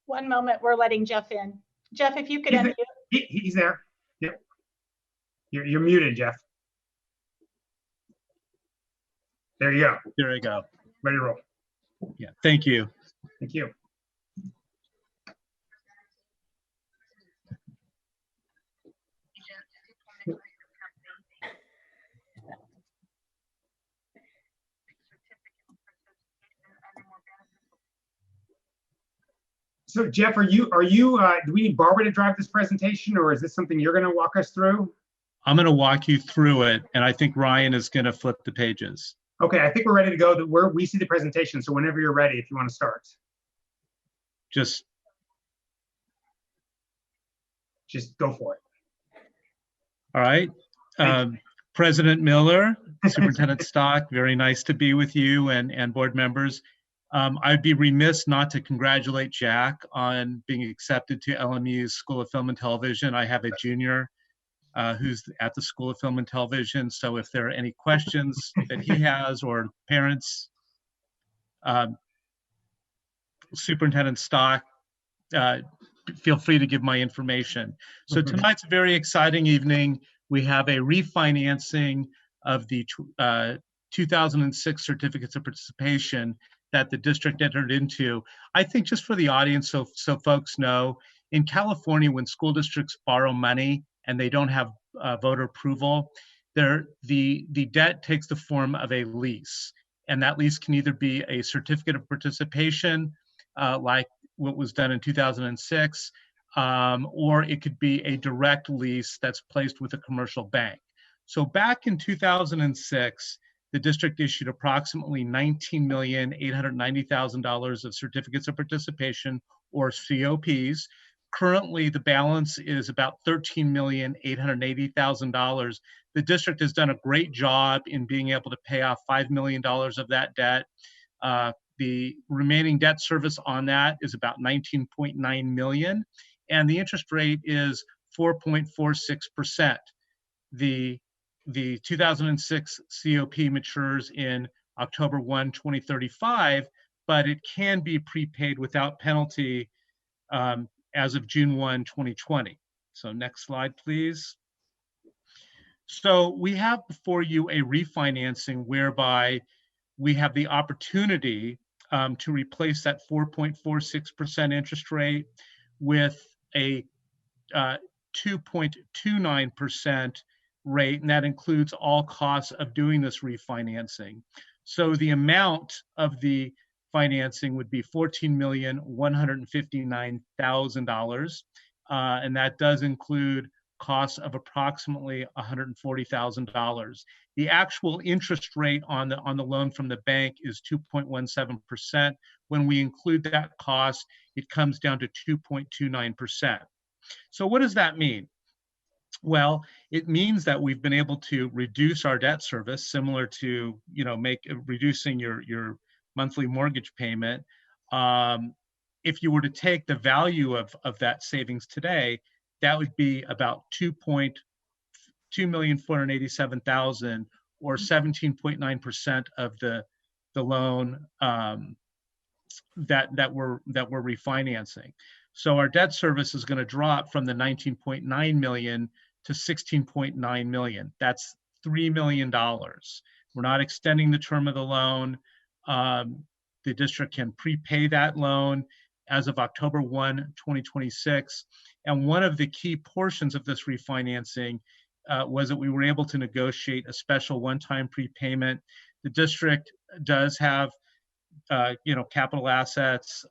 One moment, we're letting Jeff in. Jeff, if you could unmute. He's there. Yep. You're muted, Jeff. There you go. There we go. Ready to roll. Yeah, thank you. Thank you. So Jeff, do we need Barbara to drive this presentation, or is this something you're going to walk us through? I'm going to walk you through it, and I think Ryan is going to flip the pages. Okay, I think we're ready to go. We see the presentation, so whenever you're ready, if you want to start. Just go for it. All right. President Miller, Superintendent Stock, very nice to be with you and board members. I'd be remiss not to congratulate Jack on being accepted to LMU's School of Film and Television. I have a junior who's at the School of Film and Television, so if there are any questions that he has or parents, Superintendent Stock, feel free to give my information. So tonight's a very exciting evening. We have a refinancing of the 2006 certificates of participation that the district entered into. I think just for the audience, so folks know, in California, when school districts borrow money and they don't have voter approval, the debt takes the form of a lease. And that lease can either be a certificate of participation, like what was done in 2006, or it could be a direct lease that's placed with a commercial bank. So back in 2006, the district issued approximately $19,890,000 of certificates of participation, or COPs. Currently, the balance is about $13,880,000. The district has done a great job in being able to pay off $5 million of that debt. The remaining debt service on that is about $19.9 million, and the interest rate is 4.46%. The 2006 COP matures in October 1, 2035, but it can be prepaid without penalty as of June 1, 2020. So next slide, please. So we have before you a refinancing whereby we have the opportunity to replace that 4.46% interest rate with a 2.29% rate, and that includes all costs of doing this refinancing. So the amount of the financing would be $14,159,000, and that does include costs of approximately $140,000. The actual interest rate on the loan from the bank is 2.17%. When we include that cost, it comes down to 2.29%. So what does that mean? Well, it means that we've been able to reduce our debt service, similar to reducing your monthly mortgage payment. If you were to take the value of that savings today, that would be about $2,487,000, or 17.9% of the loan that we're refinancing. So our debt service is going to drop from the 19.9 million to 16.9 million. That's $3 million. We're not extending the term of the loan. The district can prepay that loan as of October 1, 2026. And one of the key portions of this refinancing was that we were able to negotiate a special one-time prepayment. The district does have, capital assets.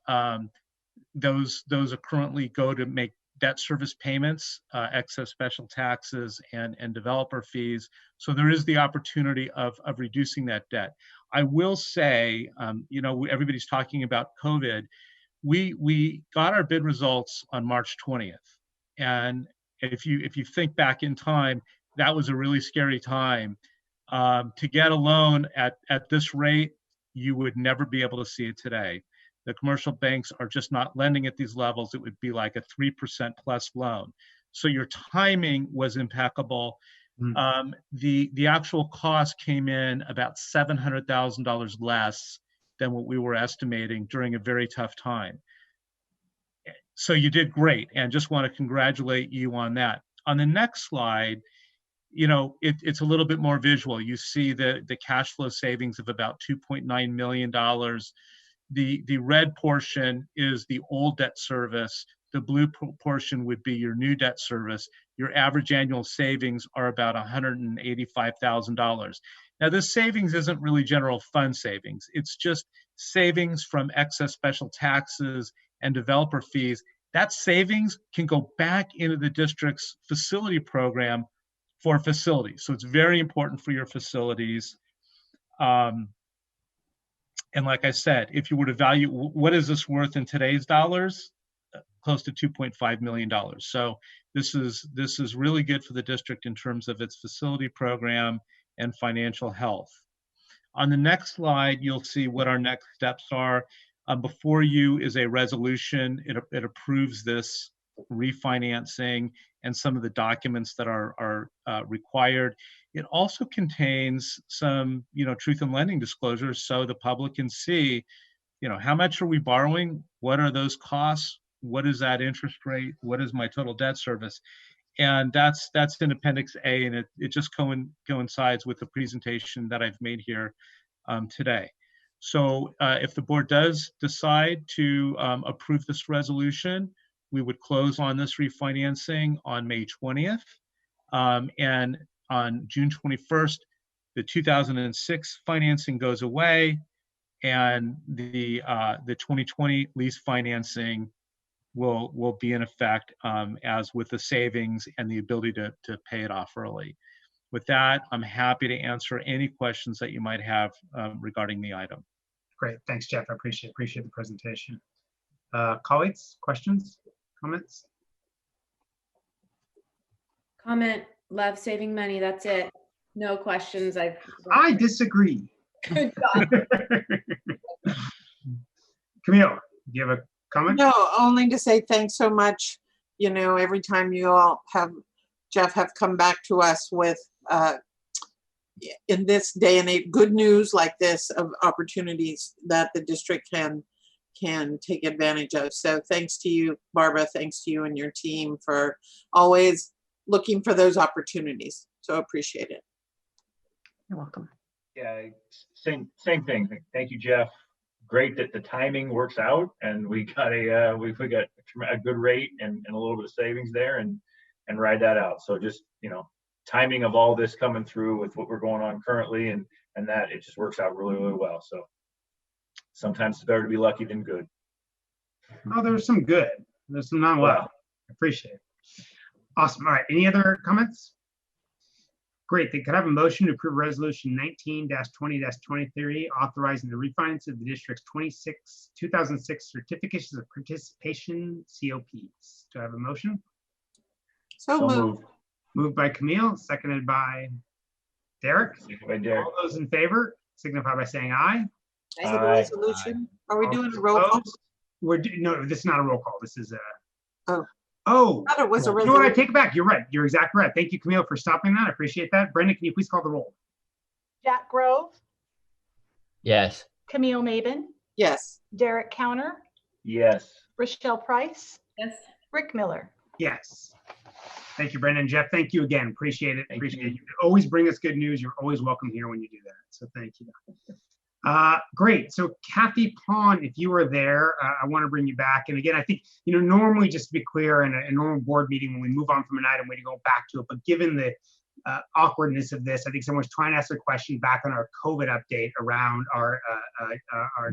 Those are currently go to make debt service payments, excess special taxes, and developer fees. So there is the opportunity of reducing that debt. I will say, everybody's talking about COVID. We got our bid results on March 20th, and if you think back in time, that was a really scary time. To get a loan at this rate, you would never be able to see it today. The commercial banks are just not lending at these levels. It would be like a 3% plus loan. So your timing was impeccable. The actual cost came in about $700,000 less than what we were estimating during a very tough time. So you did great, and just want to congratulate you on that. On the next slide, it's a little bit more visual. You see the cash flow savings of about $2.9 million. The red portion is the old debt service. The blue portion would be your new debt service. Your average annual savings are about $185,000. Now, this savings isn't really general fund savings. It's just savings from excess special taxes and developer fees. That savings can go back into the district's facility program for facilities. So it's very important for your facilities. And like I said, if you were to value, what is this worth in today's dollars? Close to $2.5 million. So this is really good for the district in terms of its facility program and financial health. On the next slide, you'll see what our next steps are. Before you is a resolution. It approves this refinancing and some of the documents that are required. It also contains some, truth in lending disclosures so the public can see, how much are we borrowing? What are those costs? What is that interest rate? What is my total debt service? And that's in Appendix A, and it just coincides with the presentation that I've made here today. So if the board does decide to approve this resolution, we would close on this refinancing on May 20th. And on June 21st, the 2006 financing goes away, and the 2020 lease financing will be in effect as with the savings and the ability to pay it off early. With that, I'm happy to answer any questions that you might have regarding the item. Great, thanks, Jeff. I appreciate the presentation. Colleagues, questions, comments? Comment, love saving money, that's it. No questions. I disagree. Good job. Camille, do you have a comment? No, only to say thanks so much. Every time you all Jeff have come back to us with, in this day and age, good news like this of opportunities that the district can take advantage of. So thanks to you, Barbara, thanks to you and your team for always looking for those opportunities. So appreciate it. You're welcome. Yeah, same thing. Thank you, Jeff. Great that the timing works out, and we got a good rate and a little bit of savings there, and ride that out. So just timing of all this coming through with what we're going on currently, and that it just works out really, really well. So sometimes it's better to be lucky than good. Oh, there's some good. There's some not well. I appreciate it. Awesome. All right. Any other comments? Great. Could I have a motion to approve resolution 19-20-23 authorizing the refinance of the district's 2006 certificates of participation COPs? Do I have a motion? So moved. Moved by Camille, seconded by Derek. All those in favor signify by saying aye. Is it a resolution? Are we doing a roll call? No, this is not a roll call. This is a. Oh, I thought it was a resolution. You know what? I take it back. You're right. You're exactly right. Thank you, Camille, for stopping that. I appreciate that. Brenda, can you please call the roll? Jack Grove, Yes. Camille Maben, Yes. Derek Counter, Yes. Rochelle Price, Yes. Rick Miller. Yes. Thank you, Brendan. Jeff, thank you again. Appreciate it. Appreciate you. Always bring us good news. You're always welcome here when you do that. So thank you. Great. So Kathy Pond, if you are there, I want to bring you back. And again, I think, normally, just to be clear, in a normal board meeting, when we move on from an item, we go back to it. But given the awkwardness of this, I think someone's trying to ask a question back on our COVID update around our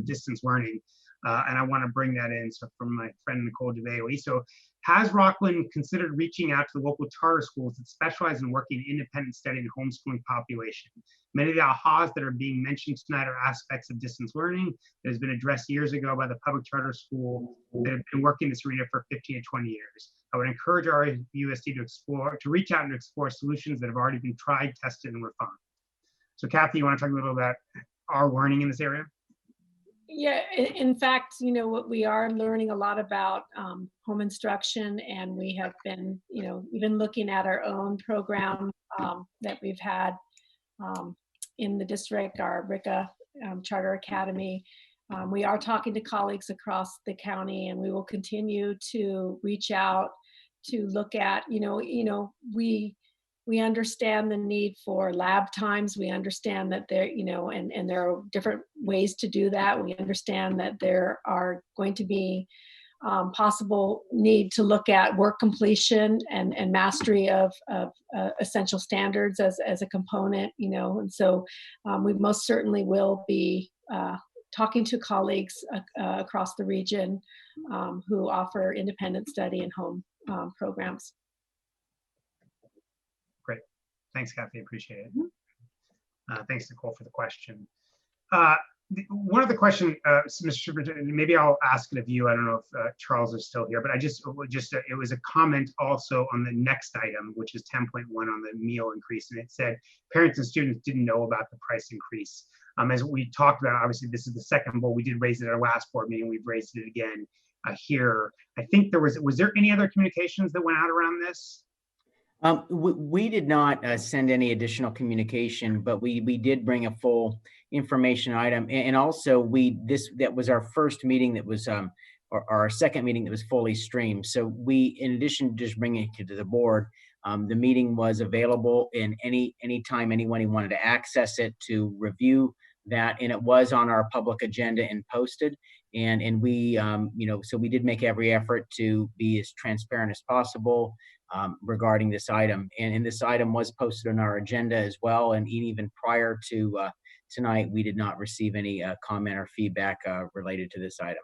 distance learning. And I want to bring that in. So from my friend, Nicole DeVayle. So has Rocklin considered reaching out to the local charter schools that specialize in working independent study and homeschooling population? Many of the ahas that are being mentioned tonight are aspects of distance learning that has been addressed years ago by the public charter school that have been working in this arena for 15 to 20 years. I would encourage our USD to reach out and explore solutions that have already been tried, tested, and refined. So Kathy, you want to talk a little about our learning in this area? Yeah, in fact, what we are learning a lot about home instruction, and we have been, even looking at our own program that we've had in the district, our RICA Charter Academy. We are talking to colleagues across the county, and we will continue to reach out to look at, we We understand the need for lab times. We understand that there, and there are different ways to do that. We understand that there are going to be possible need to look at work completion and mastery of essential standards as a component, and so we most certainly will be talking to colleagues across the region who offer independent study and home programs. Great. Thanks, Kathy. Appreciate it. Thanks, Nicole, for the question. One other question, Mr. Superintendent, maybe I'll ask it of you. I don't know if Charles is still here, but it was a comment also on the next item, which is 10.1 on the meal increase. And it said parents and students didn't know about the price increase. As we talked about, obviously, this is the second bowl. We did raise it at our last board meeting. We've raised it again here. I think was there any other communications that went out around this? We did not send any additional communication, but we did bring a full information item, and also that was our first meeting that was or our second meeting that was fully streamed. So we, in addition to just bringing it to the board, the meeting was available in any time anyone wanted to access it to review that, and it was on our public agenda and posted. And we so we did make every effort to be as transparent as possible regarding this item. And this item was posted on our agenda as well. And even prior to tonight, we did not receive any comment or feedback related to this item.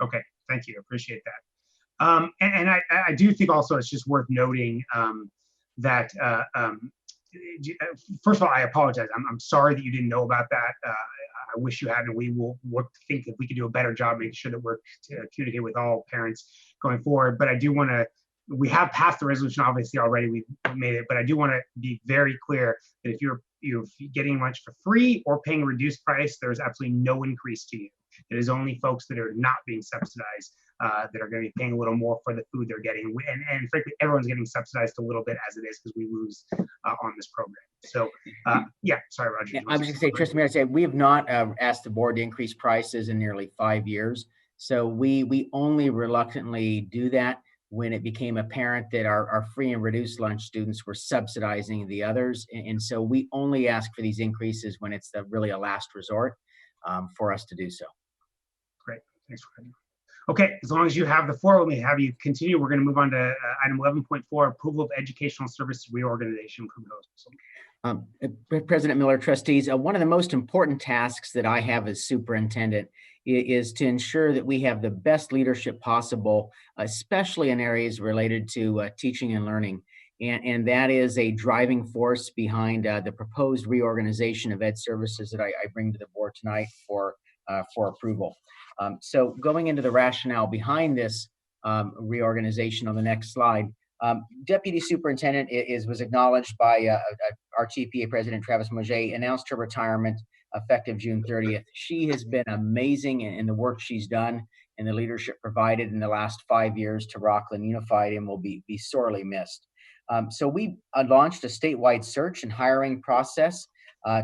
Okay, thank you. Appreciate that. And I do think also it's just worth noting that, first of all, I apologize. I'm sorry that you didn't know about that. I wish you had, and we will work to think if we can do a better job making sure that we're communicating with all parents going forward. But I do want to, we have passed the resolution, obviously, already. We've made it, but I do want to be very clear that if you're getting lunch for free or paying a reduced price, there's absolutely no increase to you. It is only folks that are not being subsidized that are going to be paying a little more for the food they're getting. And frankly, everyone's getting subsidized a little bit as it is because we lose on this program. So yeah, sorry, Roger. I was going to say, Trustee Mayor, we have not asked the board to increase prices in nearly 5 years. So we only reluctantly do that when it became apparent that our free and reduced lunch students were subsidizing the others. And so we only ask for these increases when it's really a last resort for us to do so. Great, thanks for coming. Okay, as long as you have the floor, let me have you continue. We're going to move on to item 11.4, approval of educational services reorganization proposal. President Miller, trustees, one of the most important tasks that I have as superintendent is to ensure that we have the best leadership possible, especially in areas related to teaching and learning. And that is a driving force behind the proposed reorganization of ed services that I bring to the board tonight for approval. So going into the rationale behind this reorganization on the next slide, Deputy Superintendent was acknowledged by our TPA President Travis Moget, announced her retirement effective June 30th. She has been amazing in the work she's done and the leadership provided in the last 5 years to Rocklin Unified, and will be sorely missed. So we launched a statewide search and hiring process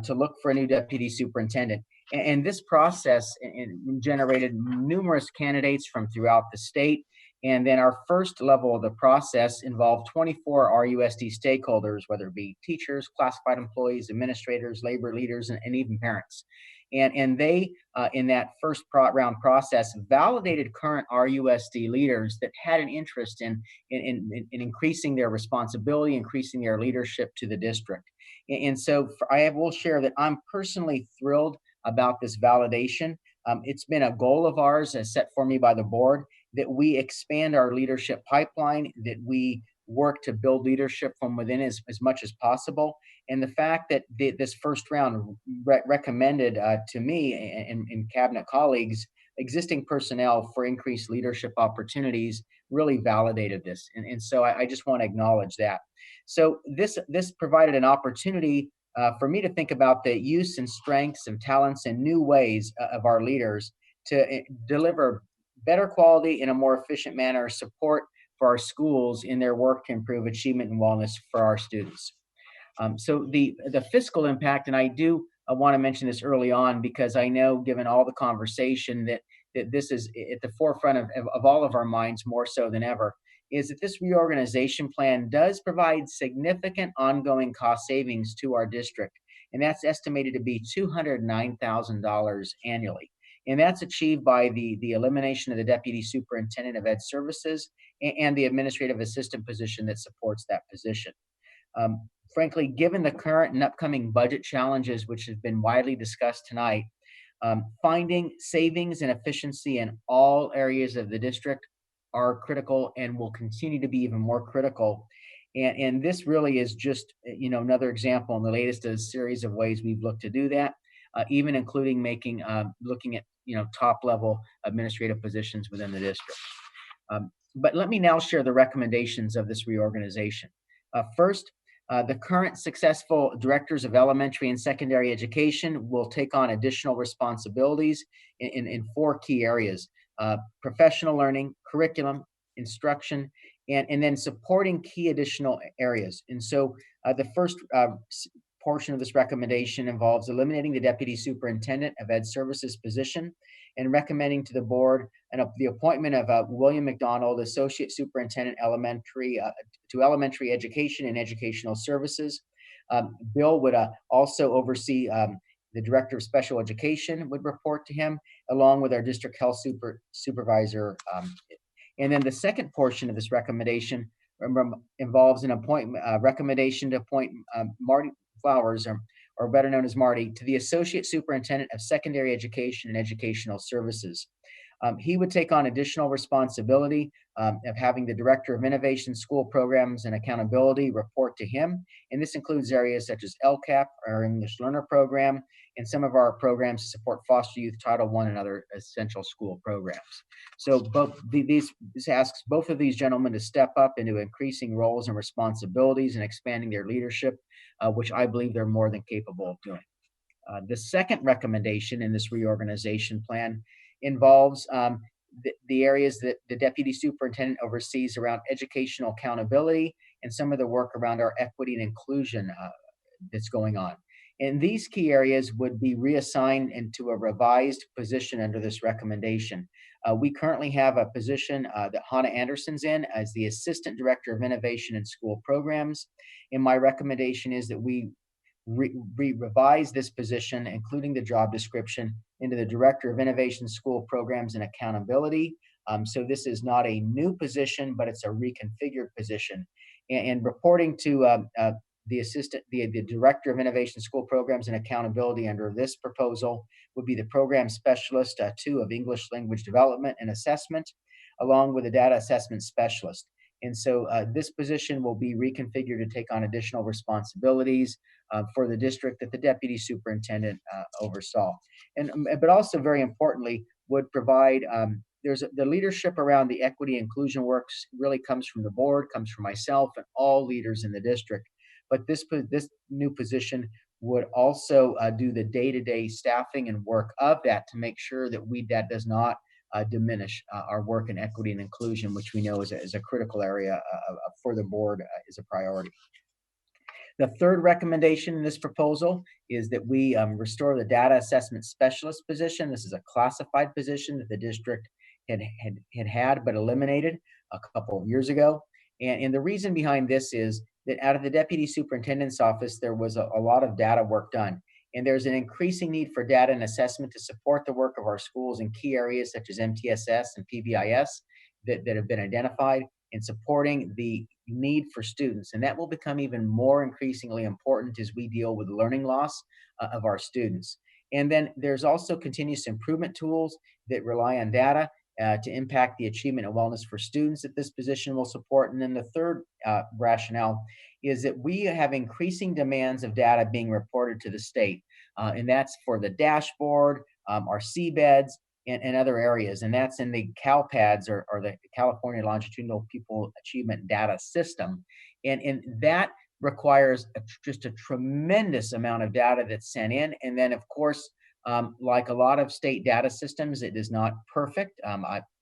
to look for a new deputy superintendent. And this process generated numerous candidates from throughout the state. And then our first level of the process involved 24 RUSD stakeholders, whether it be teachers, classified employees, administrators, labor leaders, and even parents. And they, in that first round process, validated current RUSD leaders that had an interest in increasing their responsibility, increasing their leadership to the district. And so I will share that I'm personally thrilled about this validation. It's been a goal of ours as set for me by the board that we expand our leadership pipeline, that we work to build leadership from within as much as possible. And the fact that this first round recommended to me and cabinet colleagues existing personnel for increased leadership opportunities really validated this. And so I just want to acknowledge that. So this provided an opportunity for me to think about the use and strengths and talents and new ways of our leaders to deliver better quality in a more efficient manner, support for our schools in their work to improve achievement and wellness for our students. So the fiscal impact, and I do want to mention this early on because I know, given all the conversation, that that this is at the forefront of all of our minds more so than ever, is that this reorganization plan does provide significant ongoing cost savings to our district. And that's estimated to be $209,000 annually. And that's achieved by the elimination of the Deputy Superintendent of Ed Services and the administrative assistant position that supports that position. Frankly, given the current and upcoming budget challenges, which have been widely discussed tonight, finding savings and efficiency in all areas of the district are critical and will continue to be even more critical. And this really is just, another example in the latest of a series of ways we've looked to do that, even including looking at, top level administrative positions within the district. But let me now share the recommendations of this reorganization. First, the current successful directors of elementary and secondary education will take on additional responsibilities in 4 key areas: professional learning, curriculum, instruction, and then supporting key additional areas. And so the first portion of this recommendation involves eliminating the Deputy Superintendent of Ed Services position and recommending to the board the appointment of William McDonald, Associate Superintendent Elementary to Elementary Education and Educational Services. Bill would also oversee the Director of Special Education would report to him, along with our District Health Supervisor. And then the second portion of this recommendation involves an recommendation to appoint Marty Flowers, or better known as Marty, to the Associate Superintendent of Secondary Education and Educational Services. He would take on additional responsibility of having the Director of Innovation, School Programs, and Accountability report to him. And this includes areas such as LCAP, our English Learner Program, and some of our programs to support foster youth, Title I, and other essential school programs. So this asks both of these gentlemen to step up into increasing roles and responsibilities and expanding their leadership, which I believe they're more than capable of doing. The second recommendation in this reorganization plan involves the areas that the Deputy Superintendent oversees around educational accountability and some of the work around our equity and inclusion that's going on. And these key areas would be reassigned into a revised position under this recommendation. We currently have a position that Hannah Anderson's in as the Assistant Director of Innovation and School Programs. And my recommendation is that we revise this position, including the job description, into the Director of Innovation, School Programs, and Accountability. So this is not a new position, but it's a reconfigured position. And reporting to the Director of Innovation, School Programs, and Accountability under this proposal would be the Program Specialist 2 of English Language Development and Assessment, along with a Data Assessment Specialist. And so this position will be reconfigured to take on additional responsibilities for the district that the Deputy Superintendent oversaw. But also very importantly, would provide, the leadership around the equity inclusion works really comes from the board, comes from myself and all leaders in the district. But this new position would also do the day-to-day staffing and work of that to make sure that that does not diminish our work in equity and inclusion, which we know is a critical area for the board, is a priority. The third recommendation in this proposal is that we restore the Data Assessment Specialist position. This is a classified position that the district had but eliminated a couple of years ago. And the reason behind this is that out of the Deputy Superintendent's office, there was a lot of data work done. And there's an increasing need for data and assessment to support the work of our schools in key areas such as MTSS and PBIS that have been identified, in supporting the need for students. And that will become even more increasingly important as we deal with learning loss of our students. And then there's also continuous improvement tools that rely on data to impact the achievement and wellness for students that this position will support. And then the third rationale is that we have increasing demands of data being reported to the state. And that's for the dashboard, our seabeds, and other areas. And that's in the CalPADS or the California Longitudinal Pupil Achievement Data System. And that requires just a tremendous amount of data that's sent in. And then, of course, like a lot of state data systems, it is not perfect.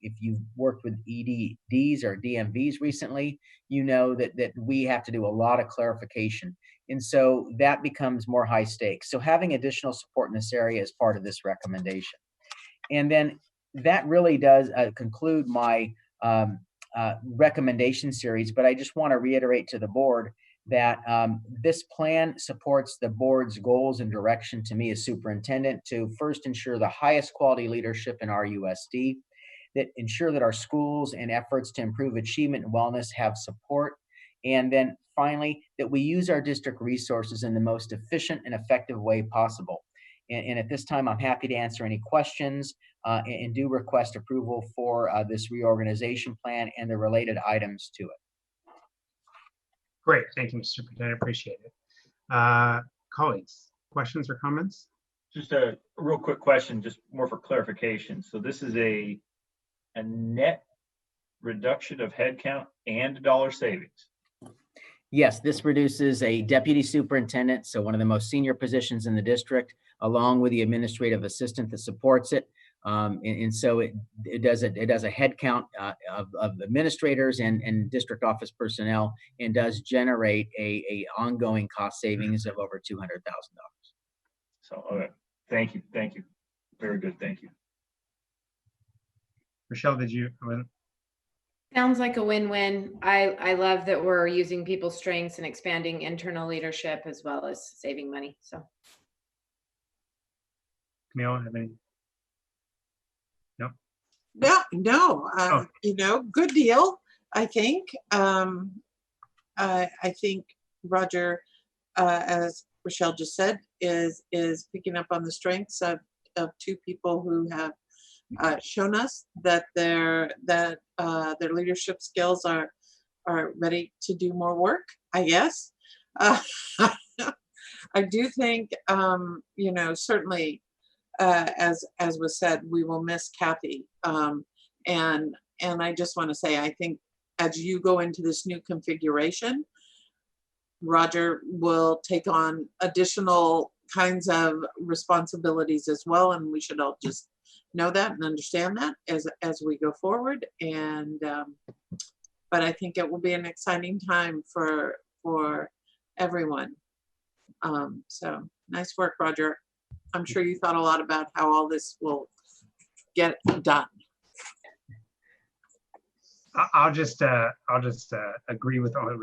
If you've worked with EDDs or DMVs recently, you know that we have to do a lot of clarification. And so that becomes more high stakes. So having additional support in this area is part of this recommendation. And then that really does conclude my recommendation series, but I just want to reiterate to the board that this plan supports the board's goals and direction to me as superintendent to first ensure the highest quality leadership in RUSD, that ensure that our schools and efforts to improve achievement and wellness have support, and then finally, that we use our district resources in the most efficient and effective way possible. And at this time, I'm happy to answer any questions and do request approval for this reorganization plan and the related items to it. Great, thank you, Mr. Superintendent, appreciate it. Colleagues, questions or comments? Just a real quick question, just more for clarification. So this is a net reduction of headcount and dollar savings. Yes, this reduces a deputy superintendent, so one of the most senior positions in the district, along with the administrative assistant that supports it. And so it does a head count of administrators and district office personnel, and does generate a ongoing cost savings of over $200,000. So, okay. Thank you. Very good. Thank you. Rochelle, did you? Sounds like a win-win. I love that we're using people's strengths and expanding internal leadership as well as saving money. So, Camille, have any? No. You know, good deal. I think. I think Roger, as Rochelle just said, is picking up on the strengths of two people who have shown us that their leadership skills are ready to do more work, I guess. I do think, you know, certainly, as was said, we will miss Kathy. And I just want to say, I think as you go into this new configuration, Roger will take on additional kinds of responsibilities as well, and we should all just know that and understand that as we go forward. And but I think it will be an exciting time for everyone. So nice work, Roger. I'm sure you thought a lot about how all this will get done. I'll just agree with all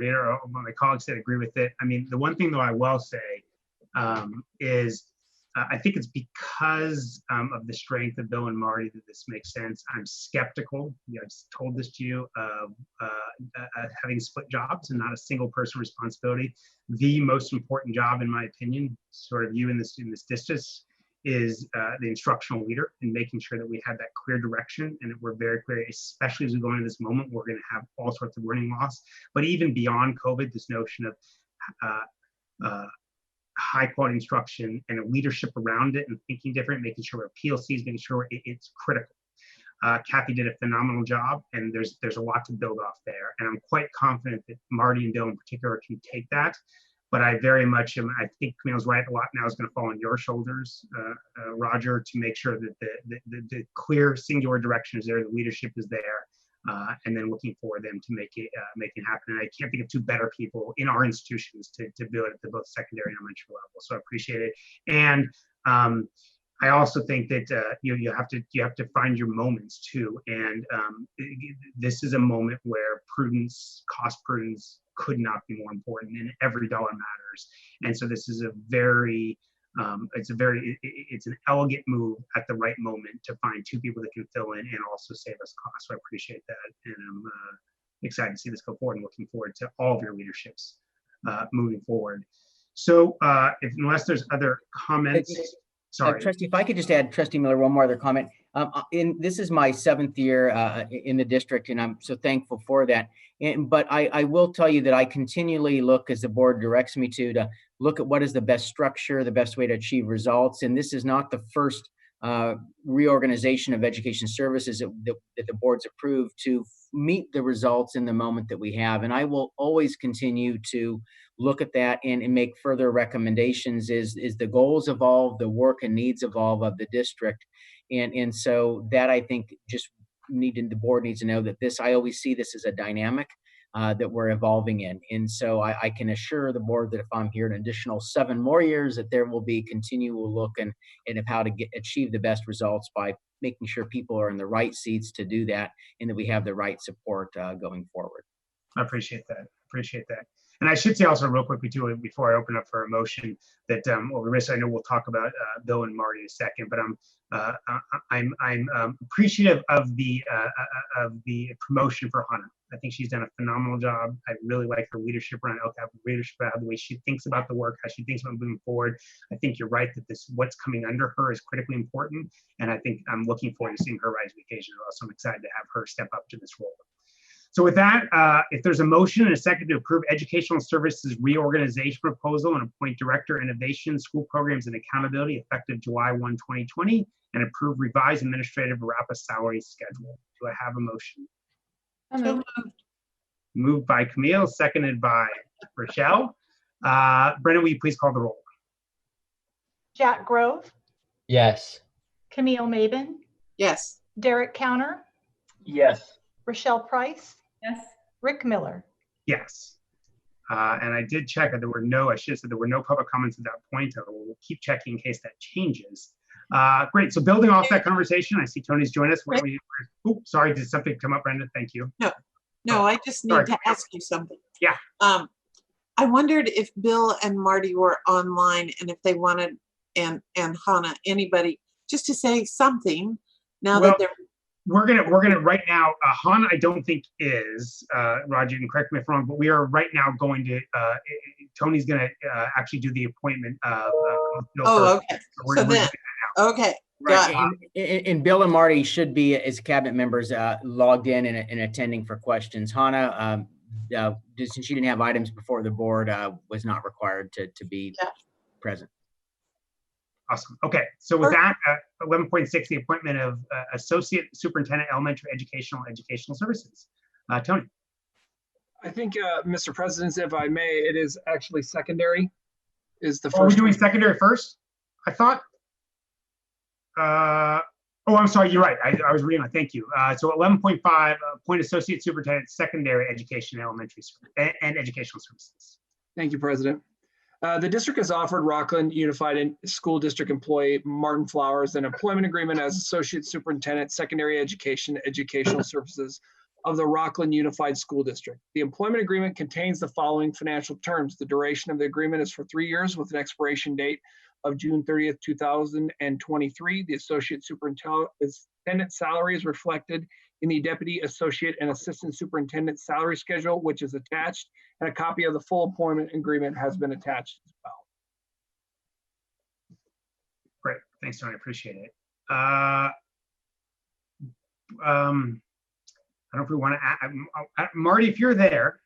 my colleagues that agree with it. I mean, the one thing though I will say is I think it's because of the strength of Bill and Marty that this makes sense. I'm skeptical. I've told this to you of having split jobs and not a single person responsibility. The most important job, in my opinion, sort of you in this district, is the instructional leader, and making sure that we have that clear direction and that we're very clear, especially as we go into this moment, we're going to have all sorts of learning loss. But even beyond COVID, this notion of high quality instruction and a leadership around it and thinking different, making sure we're PLCs, making sure it's critical. Kathy did a phenomenal job, and there's a lot to build off there. And I'm quite confident that Marty and Bill in particular can take that. But I very much am, I think Camille's right, a lot now is going to fall on your shoulders, Roger, to make sure that the clear singular direction is there, the leadership is there, and then looking for them to make it happen. And I can't think of two better people in our institutions to do it at the both secondary and elementary level. So I appreciate it. And I also think that you have to find your moments too. And this is a moment where prudence, cost prudence, could not be more important, and every dollar matters. And so this is it's an elegant move at the right moment to find two people that can fill in and also save us costs. So I appreciate that, and I'm excited to see this go forward, and looking forward to all of your leaderships moving forward. So unless there's other comments. Sorry. Trustee, if I could just add, Trustee Miller, one more other comment. This is my 7th year in the district, and I'm so thankful for that. But I will tell you that I continually look, as the board directs me to look at what is the best structure, the best way to achieve results. And this is not the first reorganization of education services that the board's approved to meet the results in the moment that we have. And I will always continue to look at that and make further recommendations as the goals evolve, the work and needs evolve of the district. And so that, I think, just the board needs to know that I always see this as a dynamic that we're evolving in. And so I can assure the board that if I'm here an additional 7 more years, that there will be continual look and of how to achieve the best results by making sure people are in the right seats to do that and that we have the right support going forward. I appreciate that. Appreciate that. And I should say also real quickly too, before I open up for a motion, that I know we'll talk about Bill and Marty in a second, but I'm appreciative of the promotion for Hannah. I think she's done a phenomenal job. I really like her leadership around LCAP, leadership about the way she thinks about the work, how she thinks about moving forward. I think you're right that what's coming under her is critically important, and I think I'm looking forward to seeing her rise to the occasion. So I'm excited to have her step up to this role. So with that, if there's a motion and a second to approve Educational Services Reorganization Proposal and appoint Director Innovation, School Programs and Accountability effective July 1, 2020, and approve revised administrative RAPA salary schedule. Do I have a motion? Moved by Camille, seconded by Rochelle. Brennan, will you please call the roll? Jack Grove, Yes. Camille Maben, Yes. Derek Counter, Yes. Rochelle Price, Yes. Rick Miller. Yes. And I did check that I should have said there were no public comments at that point. We'll keep checking in case that changes. Great. So building off that conversation, I see Tony's joined us. Sorry, did something come up, Brenda? Thank you. No, I just need to ask you something. Yeah. I wondered if Bill and Marty were online and if they wanted, and Hannah, anybody, just to say something now that they're. We're gonna right now. Hannah, I don't think is. Roger, you can correct me if I'm wrong, but we are right now going to. Tony's gonna actually do the appointment of. Oh, okay. So then, okay. Right. And Bill and Marty should be, as cabinet members, logged in and attending for questions. Hannah, since she didn't have items before the board, was not required to be present. Awesome. Okay. So with that, 11.6, the appointment of Associate Superintendent Elementary Educational Services. Tony. I think, Mr. President, if I may, it is actually secondary. Is the first. Are we doing secondary first? I thought. I'm sorry. You're right. I was reading. Thank you. So 11.5, appoint Associate Superintendent Secondary Education Elementary and Educational Services. Thank you, President. The district has offered Rocklin Unified School District employee Martin Flowers an employment agreement as Associate Superintendent Secondary Educational Services of the Rocklin Unified School District. The employment agreement contains the following financial terms. The duration of the agreement is for 3 years with an expiration date of June 30th, 2023. The Associate Superintendent salary is reflected in the Deputy, Associate, and Assistant Superintendent salary schedule, which is attached, and a copy of the full employment agreement has been attached as well. Great. Thanks, Tony. Appreciate it. I don't know if we want to, Marty, if you're there,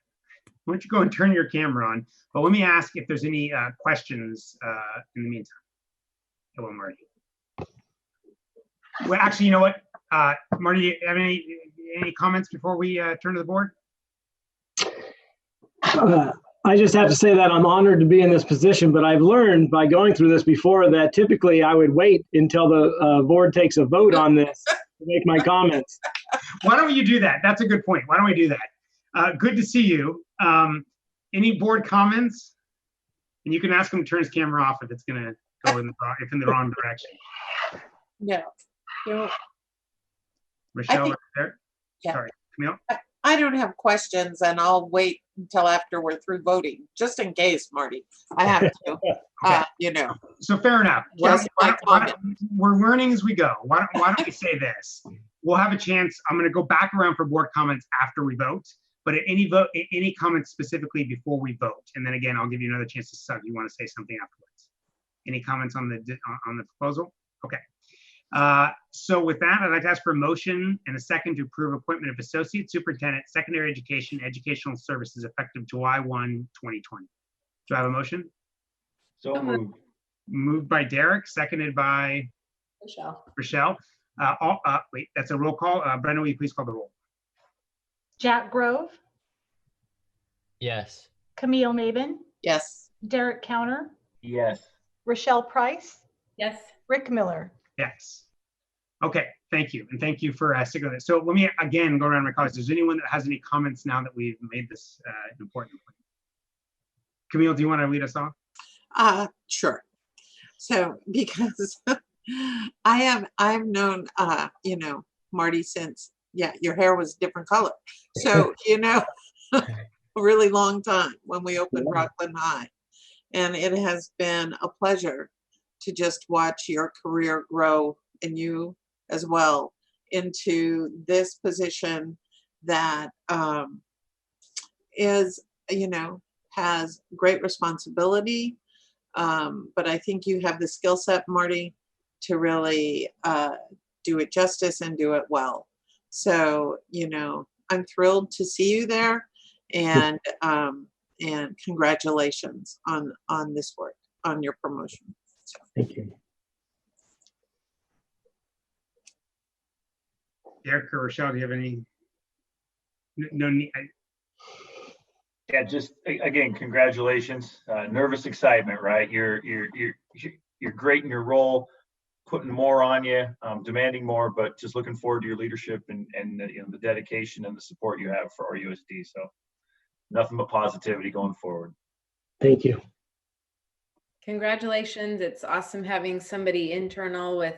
why don't you go and turn your camera on? But let me ask if there's any questions in the meantime. Hello, Marty. Well, actually, you know what? Marty, do you have any comments before we turn to the board? I just have to say that I'm honored to be in this position, but I've learned by going through this before that typically I would wait until the board takes a vote on this to make my comments. Why don't you do that? That's a good point. Why don't we do that? Good to see you. Any board comments? And you can ask him to turn his camera off if it's going to go in the wrong direction. No. Michelle, there? Yeah. Sorry, Camille? I don't have questions, and I'll wait until after we're through voting, just in case, Marty. I have to, Okay. So fair enough. We're learning as we go. Why don't we say this? We'll have a chance. I'm going to go back around for board comments after we vote, but at any comments specifically before we vote, and then again, I'll give you another chance to sub. You want to say something afterwards? Any comments on the proposal? Okay. So with that, I'd like to ask for a motion and a second to approve appointment of Associate Superintendent, Secondary Education, Educational Services effective July 1, 2020. Do I have a motion? So moved. Moved by Derek, seconded by Rochelle. Wait, that's a roll call. Brenda, will you please call the roll? Jack Grove, Yes. Camille Maben, Yes. Derek Counter, Yes. Rochelle Price, Yes. Rick Miller. Yes. Okay, thank you. And thank you for sticking with it. So let me again go around my colleagues. Is there anyone that has any comments now that we've made this important point? Camille, do you want to lead us off? Sure. So because I've known, you know, Marty since, yeah, your hair was a different color. So, you know, a really long time when we opened Rocklin High. And it has been a pleasure to just watch your career grow, and you as well, into this position that is, you know, has great responsibility. But I think you have the skill set, Marty, to really do it justice and do it well. So, you know, I'm thrilled to see you there, and congratulations on this work, on your promotion. So. Thank you. Derek or Rochelle, do you have any? No need. Yeah, just again, congratulations. Nervous excitement, right? You're great in your role, putting more on you, demanding more, but just looking forward to your leadership and you know, the dedication and the support you have for RUSD. So nothing but positivity going forward. Thank you. Congratulations. It's awesome having somebody internal with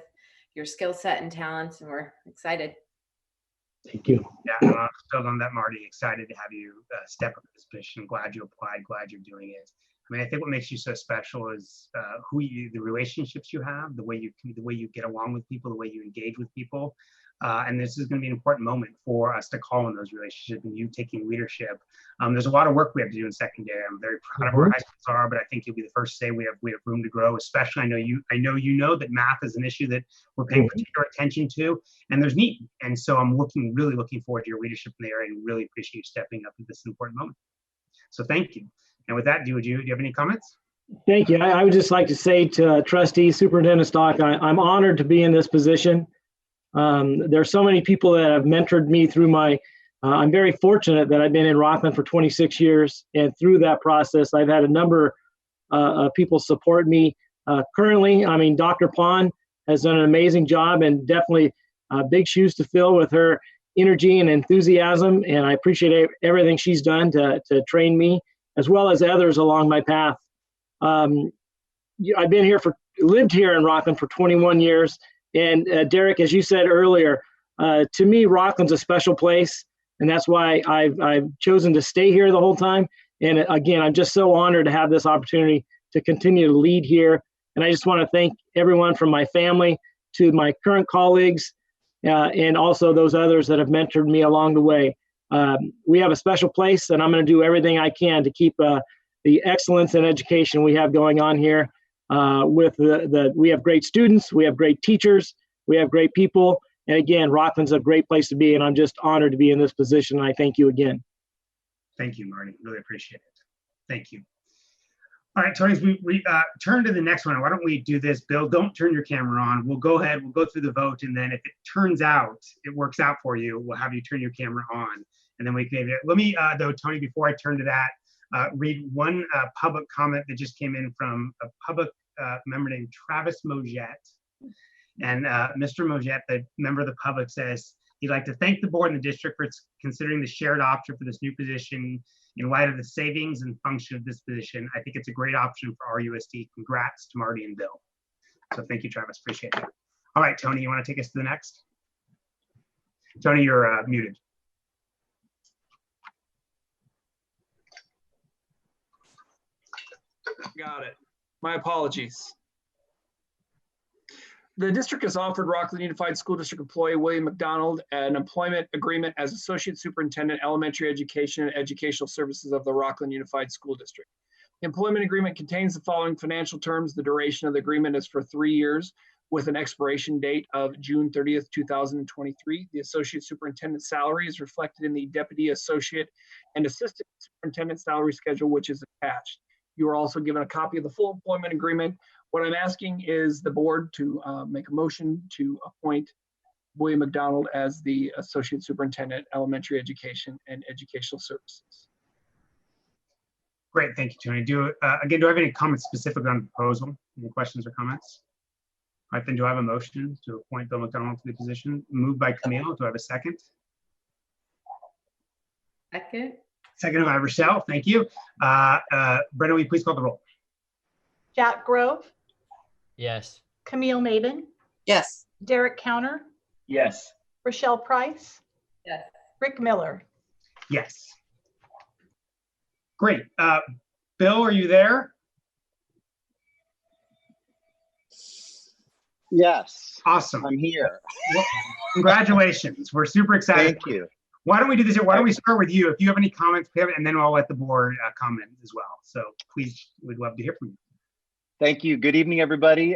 your skill set and talents, and we're excited. Thank you. Yeah, still on that, Marty. Excited to have you step up to this position. Glad you applied. Glad you're doing it. I mean, I think what makes you so special is the relationships you have, the way you get along with people, the way you engage with people. And this is going to be an important moment for us to call on those relationships and you taking leadership. There's a lot of work we have to do in secondary. I'm very proud of where high schools are, but I think you'll be the first to say we have room to grow. Especially, I know you know that math is an issue that we're paying particular attention to, and there's need. And so I'm really looking forward to your leadership in the area, and really appreciate you stepping up at this important moment. So thank you. And with that, do you have any comments? Thank you. I would just like to say to Trustee Superintendent Stock, I'm honored to be in this position. There's so many people that have mentored me through my, I'm very fortunate that I've been in Rocklin for 26 years. And through that process, I've had a number of people support me. Currently, I mean, Dr. Pond has done an amazing job, and definitely big shoes to fill with her energy and enthusiasm. And I appreciate everything she's done to train me, as well as others along my path. I've been lived here in Rocklin for 21 years. And Derek, as you said earlier, to me, Rocklin's a special place. And that's why I've chosen to stay here the whole time. And again, I'm just so honored to have this opportunity to continue to lead here. And I just want to thank everyone from my family to my current colleagues, and also those others that have mentored me along the way. We have a special place, and I'm going to do everything I can to keep the excellence in education we have going on here. We have great students, we have great teachers, we have great people. And again, Rocklin's a great place to be, and I'm just honored to be in this position. And I thank you again. Thank you, Marty. Really appreciate it. Thank you. All right, Tony, we turn to the next one. Why don't we do this? Bill, don't turn your camera on. We'll go ahead, we'll go through the vote, and then if it turns out it works out for you, we'll have you turn your camera on. And then we can, let me, though, Tony, before I turn to that, read one public comment that just came in from a public member named Travis Mojet. And Mr. Mojet, the member of the public, says he'd like to thank the board and the district for considering the shared option for this new position in light of the savings and function of this position. I think it's a great option for RUSD. Congrats to Marty and Bill. So thank you, Travis. Appreciate it. All right, Tony, you want to take us to the next? Tony, you're muted. Got it. My apologies. The district has offered Rocklin Unified School District employee William McDonald an employment agreement as Associate Superintendent, Elementary Education and Educational Services of the Rocklin Unified School District. The employment agreement contains the following financial terms. The duration of the agreement is for 3 years with an expiration date of June 30th, 2023. The Associate Superintendent salary is reflected in the Deputy Associate and Assistant Superintendent salary schedule, which is attached. You are also given a copy of the full employment agreement. What I'm asking is the board to make a motion to appoint William McDonald as the Associate Superintendent, Elementary Education and Educational Services. Great, thank you, Tony. Do I have any comments specific on the proposal? Any questions or comments? All right, then do I have a motion to appoint Bill McDonald to the position? Moved by Camille. Do I have a second? Second. Second by Rochelle. Thank you. Brenda, will you please call the roll? Jack Grove, Yes. Camille Maben, Yes. Derek Counter, Yes. Rochelle Price, Yes. Rick Miller. Yes. Great. Bill, are you there? Yes. Awesome. I'm here. Well, congratulations. We're super excited. Thank you. Why don't we do this? Why don't we start with you? If you have any comments, and then I'll let the board comment as well. So please, we'd love to hear from you. Thank you. Good evening, everybody.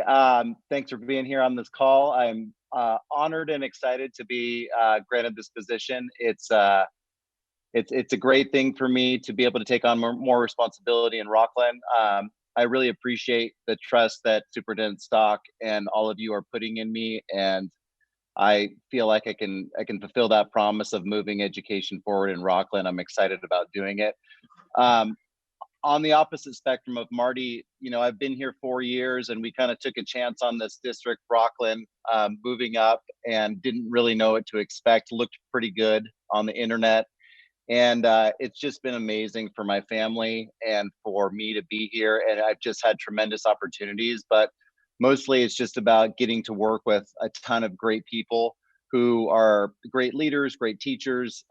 Thanks for being here on this call. I'm honored and excited to be granted this position. It's a great thing for me to be able to take on more responsibility in Rocklin. I really appreciate the trust that Superintendent Stock and all of you are putting in me, and I feel like I can fulfill that promise of moving education forward in Rocklin. I'm excited about doing it. On the opposite spectrum of Marty, you know, I've been here 4 years, and we kind of took a chance on this district, Rocklin, moving up, and didn't really know what to expect. Looked pretty good on the internet. And it's just been amazing for my family and for me to be here. And I've just had tremendous opportunities, but mostly it's just about getting to work with a ton of great people who are great leaders, great teachers.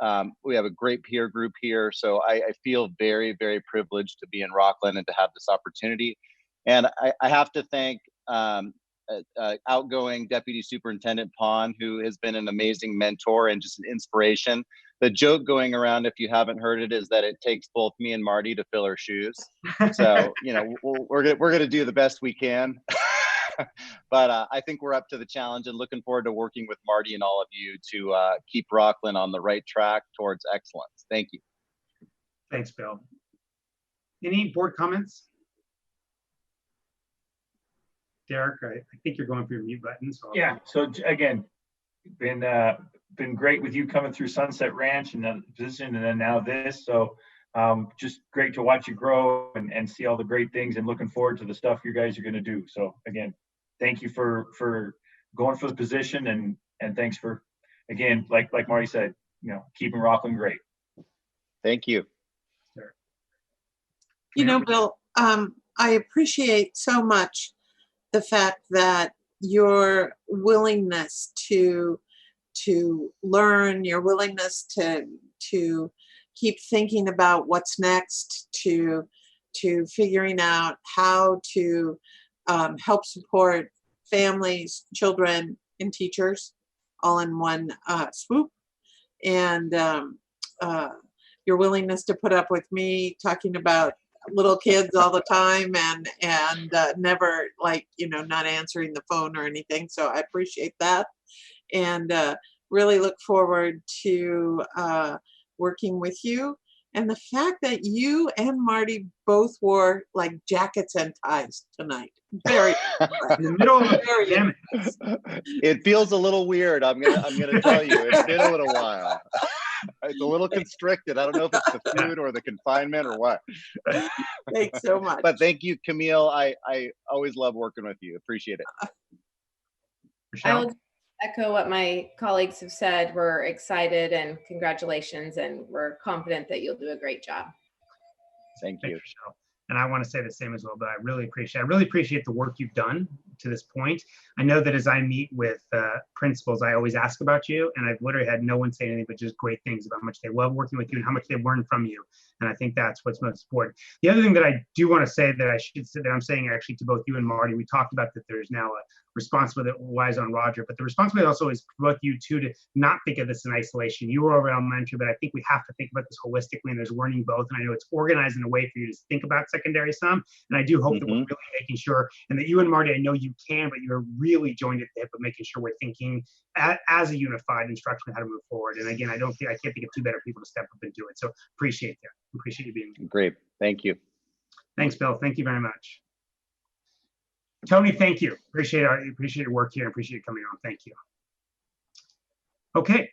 We have a great peer group here. So I feel very, very privileged to be in Rocklin and to have this opportunity. And I have to thank outgoing Deputy Superintendent Pond, who has been an amazing mentor and just an inspiration. The joke going around, if you haven't heard it, is that it takes both me and Marty to fill her shoes. So, you know, we're gonna do the best we can. But I think we're up to the challenge, and looking forward to working with Marty and all of you to keep Rocklin on the right track towards excellence. Thank you. Thanks, Bill. Any board comments? Derek, I think you're going for your mute button. So Yeah. So again, been great with you coming through Sunset Ranch and the position, and then now this. So just great to watch you grow and see all the great things, and looking forward to the stuff you guys are going to do. So again, thank you for going for the position, and thanks for, again, like Marty said, you know, keeping Rocklin great. Thank you. Sure. You know, Bill, I appreciate so much the fact that your willingness to learn, your willingness to keep thinking about what's next, to figuring out how to help support families, children, and teachers all in one swoop. And your willingness to put up with me talking about little kids all the time and never, like, you know, not answering the phone or anything. So I appreciate that, and really look forward to working with you. And the fact that you and Marty both wore like jackets and ties tonight. Very in the middle of the very It feels a little weird. I'm gonna tell you, it's been a little while. It's a little constricted. I don't know if it's the food or the confinement or what. Thanks so much. But thank you, Camille. I always love working with you. Appreciate it. I will echo what my colleagues have said. We're excited and congratulations, and we're confident that you'll do a great job. Thank you. And I want to say the same as well, but I really appreciate the work you've done to this point. I know that as I meet with principals, I always ask about you, and I've literally had no one say anything but just great things about how much they love working with you and how much they learn from you. And I think that's what's most important. The other thing that I do want to say that I should say, that I'm saying actually to both you and Marty, we talked about that there's now a responsibility that lies on Roger, but the responsibility also is for both you two to not think of this in isolation. You are elementary, but I think we have to think about this holistically, and there's learning both. And I know it's organized in a way for you to think about secondary some, and I do hope that we're really making sure, and that you and Marty, I know you can, but you're really joined at the hip of making sure we're thinking as a unified instruction how to move forward. And again, I can't think of two better people to step up and do it. So appreciate that. Appreciate you being here. Great. Thank you. Thanks, Bill. Thank you very much. Tony, thank you. Appreciate your work here. Appreciate you coming on. Thank you. Okay.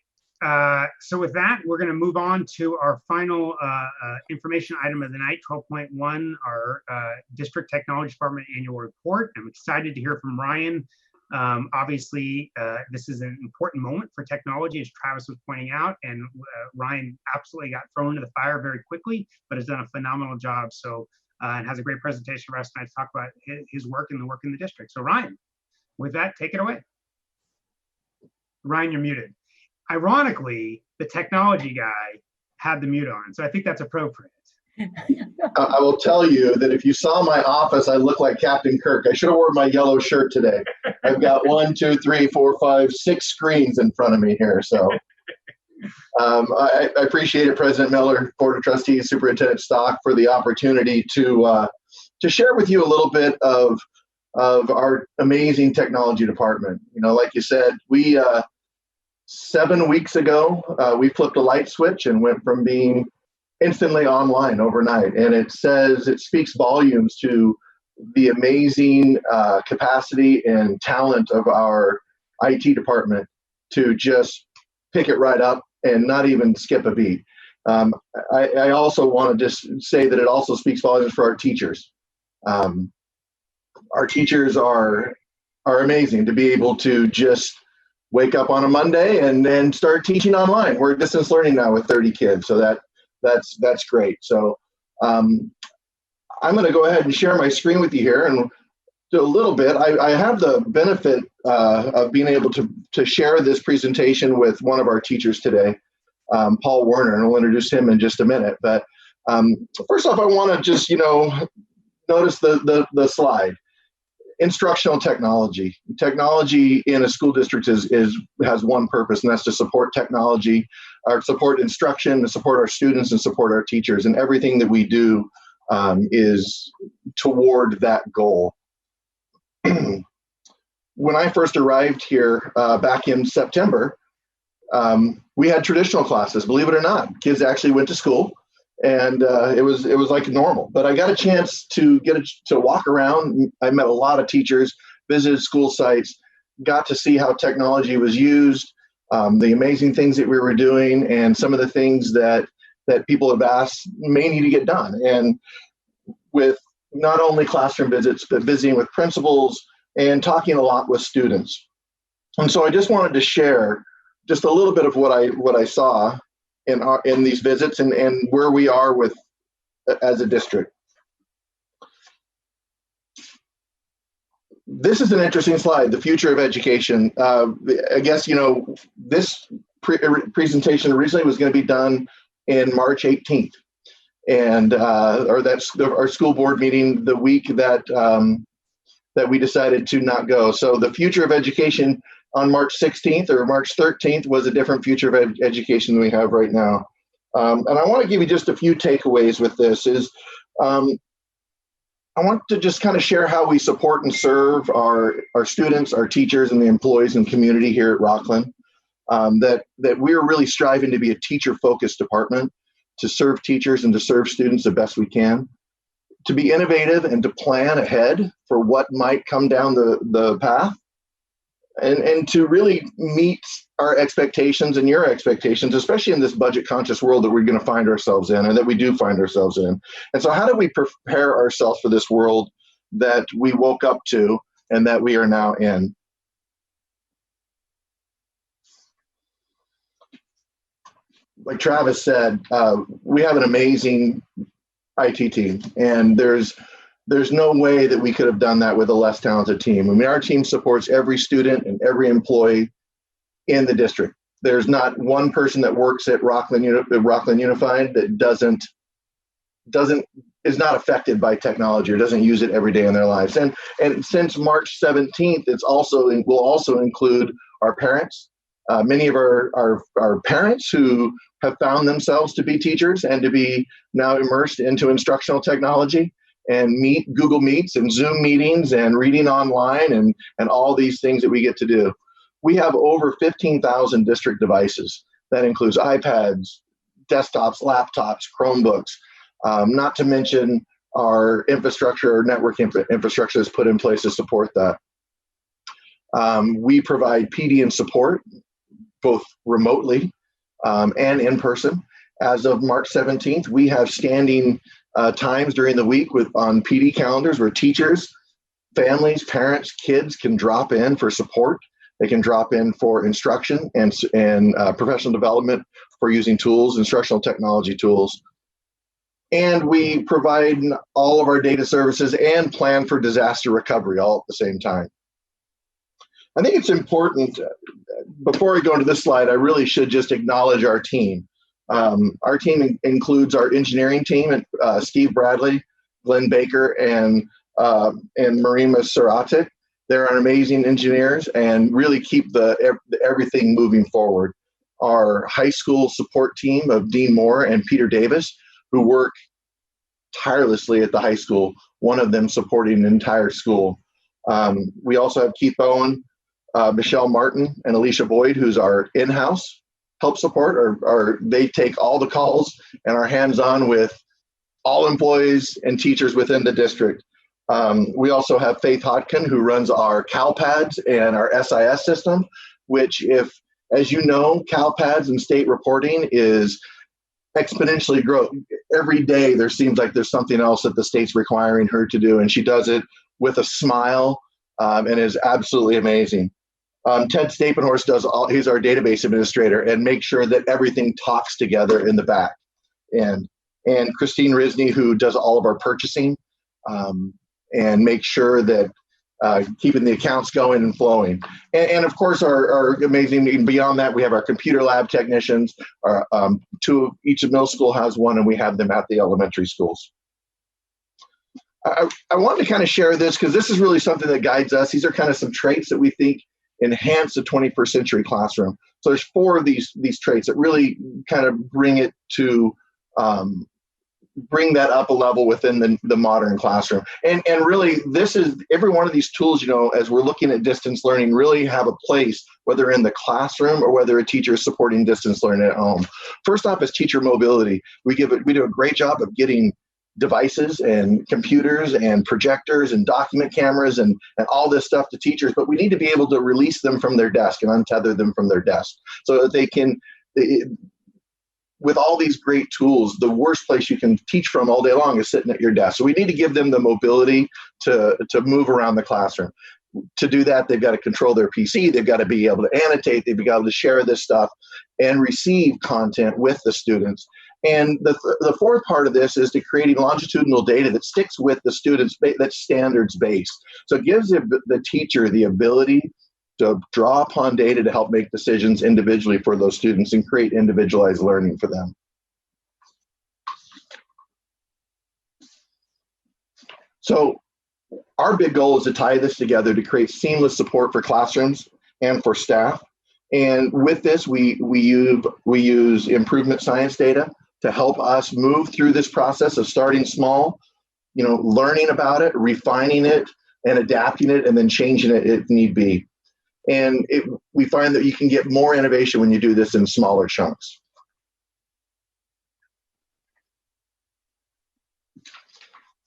So with that, we're going to move on to our final information item of the night, 12.1, our District Technology Department Annual Report. I'm excited to hear from Ryan. Obviously, this is an important moment for technology, as Travis was pointing out, and Ryan absolutely got thrown into the fire very quickly, but has done a phenomenal job. So, and has a great presentation for us tonight to talk about his work and the work in the district. So Ryan, with that, take it away. Ryan, you're muted. Ironically, the technology guy had the mute on, so I think that's appropriate. I will tell you that if you saw my office, I look like Captain Kirk. I should have worn my yellow shirt today. I've got 1, 2, 3, 4, 5, 6 screens in front of me here. So I appreciate it, President Miller, Board of Trustees, Superintendent Stock, for the opportunity to share with you a little bit of our amazing technology department. You know, like you said, we 7 weeks ago, we flipped a light switch and went from being instantly online overnight. And it speaks volumes to the amazing capacity and talent of our IT department to just pick it right up and not even skip a beat. I also want to just say that it also speaks volumes for our teachers. Our teachers are amazing to be able to just wake up on a Monday and then start teaching online. We're distance learning now with 30 kids, so that's great. So I'm going to go ahead and share my screen with you here and do a little bit. I have the benefit of being able to share this presentation with one of our teachers today, Paul Werner, and we'll introduce him in just a minute. But first off, I want to just, notice the slide. Instructional technology. Technology in a school district has one purpose, and that's to support technology, or support instruction, to support our students and support our teachers. And everything that we do is toward that goal. When I first arrived here back in September, we had traditional classes, believe it or not. Kids actually went to school, and it was like normal. But I got a chance to to walk around. I met a lot of teachers, visited school sites, got to see how technology was used, the amazing things that we were doing, and some of the things that people have asked may need to get done. And with not only classroom visits, but visiting with principals and talking a lot with students. And so I just wanted to share just a little bit of what I saw in these visits and where we are with as a district. This is an interesting slide, the future of education. I guess, this presentation originally was going to be done in March 18th. And or that's our school board meeting the week that we decided to not go. So the future of education on March 16th or March 13th was a different future of education than we have right now. And I want to give you just a few takeaways with this is I want to just kind of share how we support and serve our students, our teachers, and the employees and community here at Rocklin. That we're really striving to be a teacher-focused department, to serve teachers and to serve students the best we can, to be innovative and to plan ahead for what might come down the path, and to really meet our expectations and your expectations, especially in this budget-conscious world that we're going to find ourselves in and that we do find ourselves in. And so how do we prepare ourselves for this world that we woke up to and that we are now in? Like Travis said, we have an amazing IT team, and there's no way that we could have done that with a less talented team. I mean, our team supports every student and every employee in the district. There's not one person that works at Rocklin Unified that is not affected by technology or doesn't use it every day in their lives. And since March 17th, will also include our parents. Many of our parents who have found themselves to be teachers and to be now immersed into instructional technology and Google Meets and Zoom meetings and reading online and all these things that we get to do. We have over 15,000 district devices. That includes iPads, desktops, laptops, Chromebooks, not to mention our infrastructure, our network infrastructure is put in place to support that. We provide PD and support, both remotely and in person. As of March 17th, we have standing times during the week on PD calendars where teachers, families, parents, kids can drop in for support. They can drop in for instruction and professional development for using tools, instructional technology tools. And we provide all of our data services and plan for disaster recovery all at the same time. I think it's important, before I go into this slide, I really should just acknowledge our team. Our team includes our engineering team, Steve Bradley, Glenn Baker, and Marima Saratic. They're amazing engineers and really keep everything moving forward. Our high school support team of Dean Moore and Peter Davis, who work tirelessly at the high school, one of them supporting an entire school. We also have Keith Bowen, Michelle Martin, and Alicia Boyd, who's our in-house help support, or they take all the calls and are hands-on with all employees and teachers within the district. We also have Faith Hodkin, who runs our CalPads and our SIS system, which, as you know, CalPads and state reporting is exponentially growing. Every day there seems like there's something else that the state's requiring her to do, and she does it with a smile and is absolutely amazing. Ted Stapenhorst he's our database administrator and makes sure that everything talks together in the back. And Christine Risney, who does all of our purchasing and makes sure that keeping the accounts going and flowing. And of course, our amazing, and beyond that, we have our computer lab technicians. Each middle school has one, and we have them at the elementary schools. I wanted to kind of share this because this is really something that guides us. These are kind of some traits that we think enhance the 21st century classroom. So there's 4 of these traits that really kind of bring it to bring that up a level within the modern classroom. And really, this is every one of these tools, you know, as we're looking at distance learning, really have a place, whether in the classroom or whether a teacher is supporting distance learning at home. First off is teacher mobility. We do a great job of getting devices and computers and projectors and document cameras and all this stuff to teachers, but we need to be able to release them from their desk and untether them from their desk so that they can, with all these great tools, the worst place you can teach from all day long is sitting at your desk. So we need to give them the mobility to move around the classroom. To do that, they've got to control their PC, they've got to be able to annotate, they've got to be able to share this stuff and receive content with the students. And the fourth part of this is to creating longitudinal data that sticks with the students, that's standards-based. So it gives the teacher the ability to draw upon data to help make decisions individually for those students and create individualized learning for them. So our big goal is to tie this together to create seamless support for classrooms and for staff. And with this, we use improvement science data to help us move through this process of starting small, you know, learning about it, refining it, and adapting it, and then changing it if need be. And we find that you can get more innovation when you do this in smaller chunks.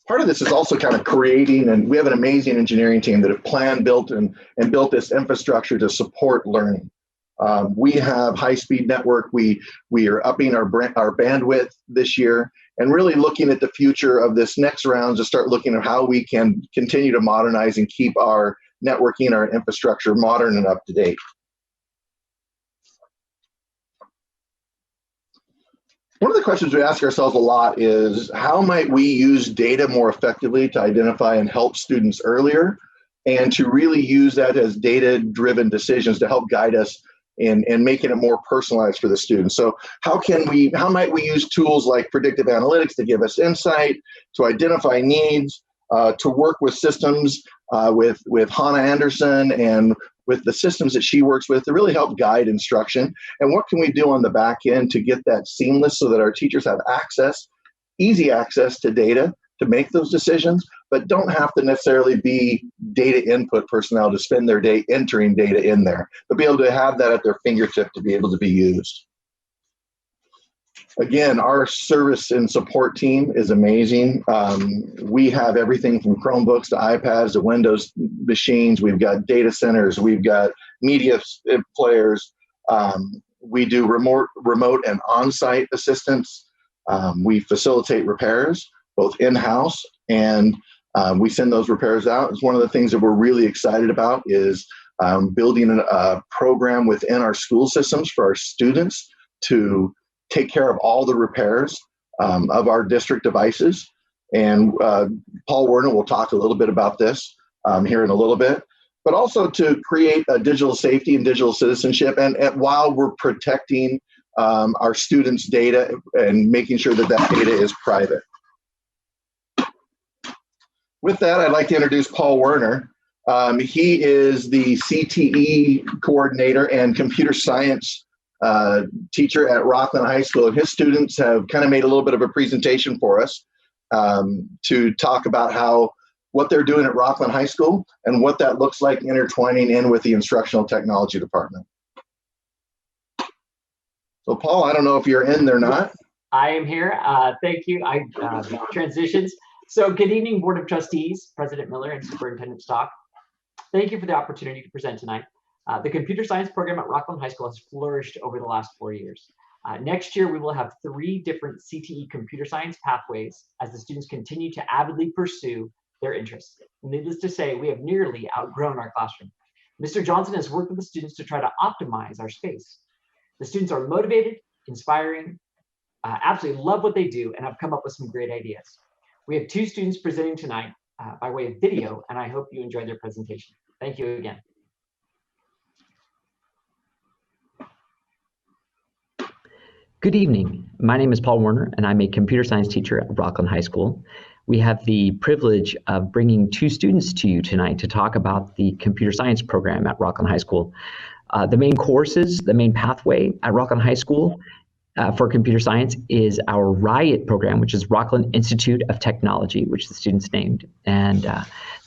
Part of this is also kind of creating, and we have an amazing engineering team that have planned, built, and built this infrastructure to support learning. We have high-speed network. We are upping our bandwidth this year and really looking at the future of this next round to start looking at how we can continue to modernize and keep our networking, our infrastructure modern and up to date. One of the questions we ask ourselves a lot is, how might we use data more effectively to identify and help students earlier, and to really use that as data-driven decisions to help guide us in making it more personalized for the students. So how might we use tools like predictive analytics to give us insight, to identify needs, to work with systems with Hannah Anderson and with the systems that she works with to really help guide instruction? And what can we do on the back end to get that seamless so that our teachers have easy access to data to make those decisions, but don't have to necessarily be data input personnel to spend their day entering data in there, but be able to have that at their fingertip to be able to be used. Again, our service and support team is amazing. We have everything from Chromebooks to iPads to Windows machines. We've got data centers. We've got media players. We do remote and on-site assistance. We facilitate repairs, both in-house and we send those repairs out. It's one of the things that we're really excited about is building a program within our school systems for our students to take care of all the repairs of our district devices. And Paul Werner will talk a little bit about this here in a little bit. but also to create a digital safety and digital citizenship, and while we're protecting our students' data and making sure that that data is private. With that, I'd like to introduce Paul Werner. He is the CTE coordinator and computer science teacher at Rocklin High School. And his students have kind of made a little bit of a presentation for us to talk about what they're doing at Rocklin High School and what that looks like intertwining in with the instructional technology department. So Paul, I don't know if you're in there or not. I am here. Thank you. I transitions. So good evening, Board of Trustees, President Miller and Superintendent Stock. Thank you for the opportunity to present tonight. The computer science program at Rocklin High School has flourished over the last 4 years. Next year, we will have 3 different CTE computer science pathways as the students continue to avidly pursue their interests. Needless to say, we have nearly outgrown our classroom. Mr. Johnson has worked with the students to try to optimize our space. The students are motivated, inspiring, absolutely love what they do, and have come up with some great ideas. We have 2 students presenting tonight by way of video, and I hope you enjoy their presentation. Thank you again. Good evening. My name is Paul Werner, and I'm a computer science teacher at Rocklin High School. We have the privilege of bringing 2 students to you tonight to talk about the computer science program at Rocklin High School. The main courses, the main pathway at Rocklin High School for computer science is our RIOT program, which is Rocklin Institute of Technology, which the students named. And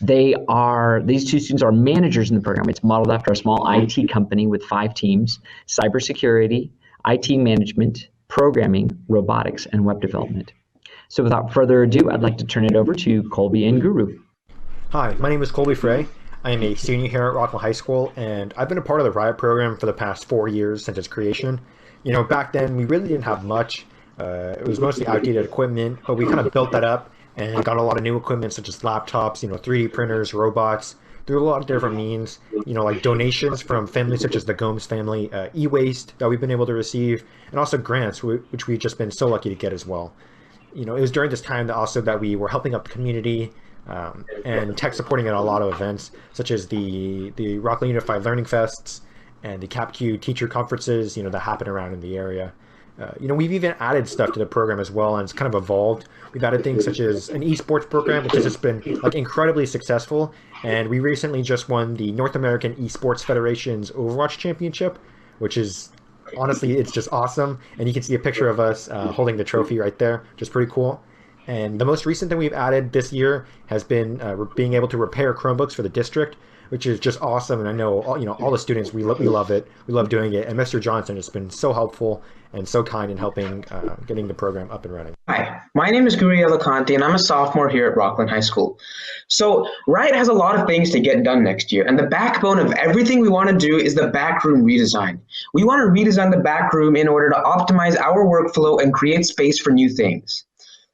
these 2 students are managers in the program. It's modeled after a small IT company with 5 teams: cybersecurity, IT management, programming, robotics, and web development. So without further ado, I'd like to turn it over to Colby and Guru. Hi, my name is Colby Frey. I am a senior here at Rocklin High School, and I've been a part of the RIOT program for the past 4 years since its creation. You know, back then we really didn't have much. It was mostly outdated equipment, but we kind of built that up and got a lot of new equipment such as laptops, 3D printers, robots, through a lot of different means, like donations from families such as the Gomes family, e-waste that we've been able to receive, and also grants, which we've just been so lucky to get as well. It was during this time that we were helping out the community and tech supporting at a lot of events, such as the Rocklin Unified Learning Fests and the CapQ teacher conferences, that happen around in the area. We've even added stuff to the program as well, and it's kind of evolved. We've added things such as an esports program, which has just been incredibly successful. And we recently just won the North American Esports Federation's Overwatch Championship, which is honestly, it's just awesome. And you can see a picture of us holding the trophy right there, which is pretty cool. And the most recent thing we've added this year has been being able to repair Chromebooks for the district, which is just awesome. And I know all the students, we love it. We love doing it. And Mr. Johnson has been so helpful and so kind in helping getting the program up and running. Hi, my name is Guru Yalakanti, and I'm a sophomore here at Rocklin High School. So RIOT has a lot of things to get done next year, and the backbone of everything we want to do is the backroom redesign. We want to redesign the backroom in order to optimize our workflow and create space for new things.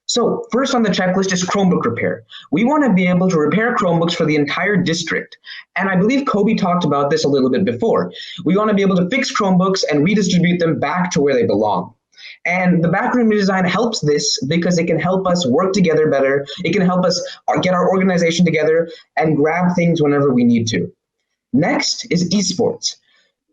So first on the checklist is Chromebook repair. We want to be able to repair Chromebooks for the entire district. And I believe Kobe talked about this a little bit before. We want to be able to fix Chromebooks and redistribute them back to where they belong. And the backroom redesign helps this because it can help us work together better. It can help us get our organization together and grab things whenever we need to. Next is esports.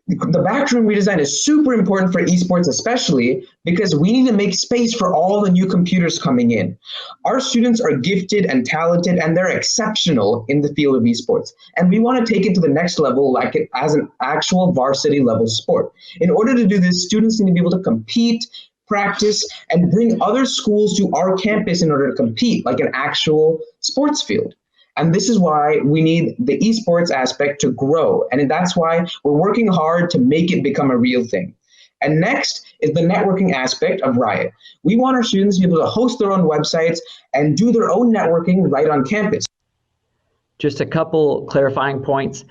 The backroom redesign is super important for esports, especially because we need to make space for all the new computers coming in. Our students are gifted and talented, and they're exceptional in the field of esports. And we want to take it to the next level, as an actual varsity level sport. In order to do this, students need to be able to compete, practice, and bring other schools to our campus in order to compete, like an actual sports field. And this is why we need the esports aspect to grow. And that's why we're working hard to make it become a real thing. And next is the networking aspect of RIOT. We want our students to be able to host their own websites and do their own networking right on campus. Just a couple clarifying points.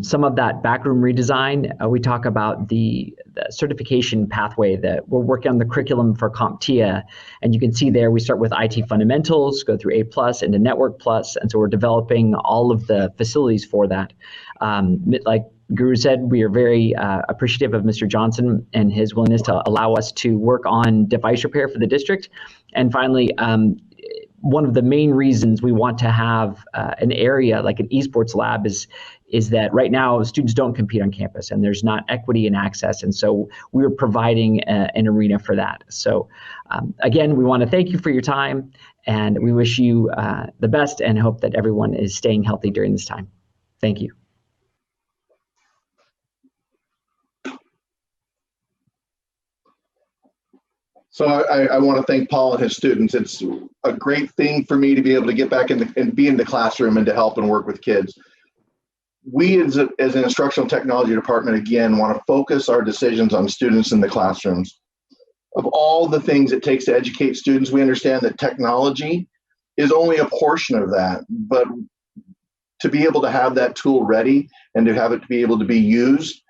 Some of that backroom redesign, we talk about the certification pathway that we're working on the curriculum for CompTIA. And you can see there we start with IT fundamentals, go through A+ into Network+. And so we're developing all of the facilities for that. Like Guru said, we are very appreciative of Mr. Johnson and his willingness to allow us to work on device repair for the district. And finally, one of the main reasons we want to have an area like an esports lab is that right now students don't compete on campus and there's not equity in access. And so we're providing an arena for that. So again, we want to thank you for your time, and we wish you the best and hope that everyone is staying healthy during this time. Thank you. So I want to thank Paul and his students. It's a great thing for me to be able to get back in and be in the classroom and to help and work with kids. We as an instructional technology department, again, want to focus our decisions on students in the classrooms. Of all the things it takes to educate students, we understand that technology is only a portion of that, but to be able to have that tool ready and to have it to be able to be used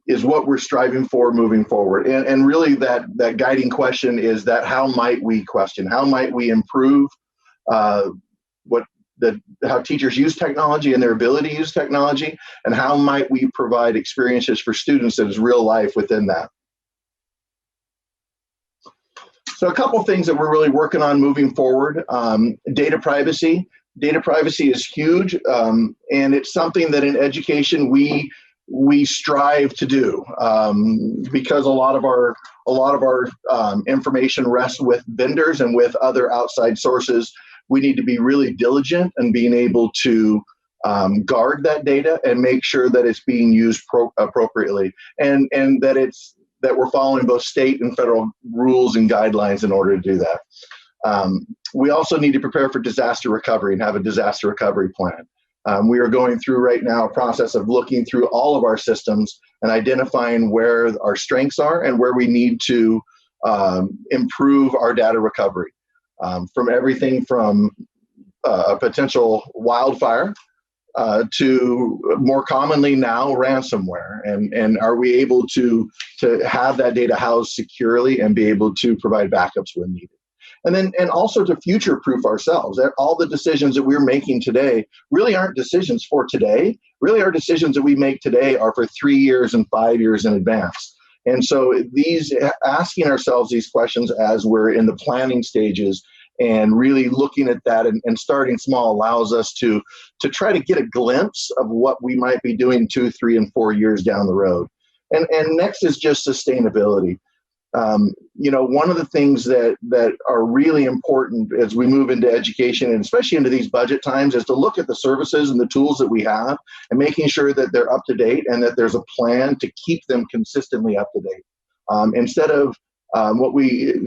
is what we're striving for moving forward. And really that guiding question is that how might we question? How might we improve how teachers use technology and their ability to use technology, and how might we provide experiences for students that is real life within that? So a couple of things that we're really working on moving forward. Data privacy. Data privacy is huge, and it's something that in education we strive to do because a lot of our information rests with vendors and with other outside sources. We need to be really diligent in being able to guard that data and make sure that it's being used appropriately, and that we're following both state and federal rules and guidelines in order to do that. We also need to prepare for disaster recovery and have a disaster recovery plan. We are going through right now a process of looking through all of our systems and identifying where our strengths are and where we need to improve our data recovery. From everything from a potential wildfire to more commonly now ransomware, and are we able to have that data housed securely and be able to provide backups when needed. And also to future-proof ourselves. All the decisions that we're making today really aren't decisions for today. Really, our decisions that we make today are for 3 years and 5 years in advance. And so asking ourselves these questions as we're in the planning stages and really looking at that and starting small allows us to try to get a glimpse of what we might be doing 2, 3, and 4 years down the road. And next is just sustainability. One of the things that are really important as we move into education, and especially into these budget times, is to look at the services and the tools that we have and making sure that they're up to date and that there's a plan to keep them consistently up to date. Instead of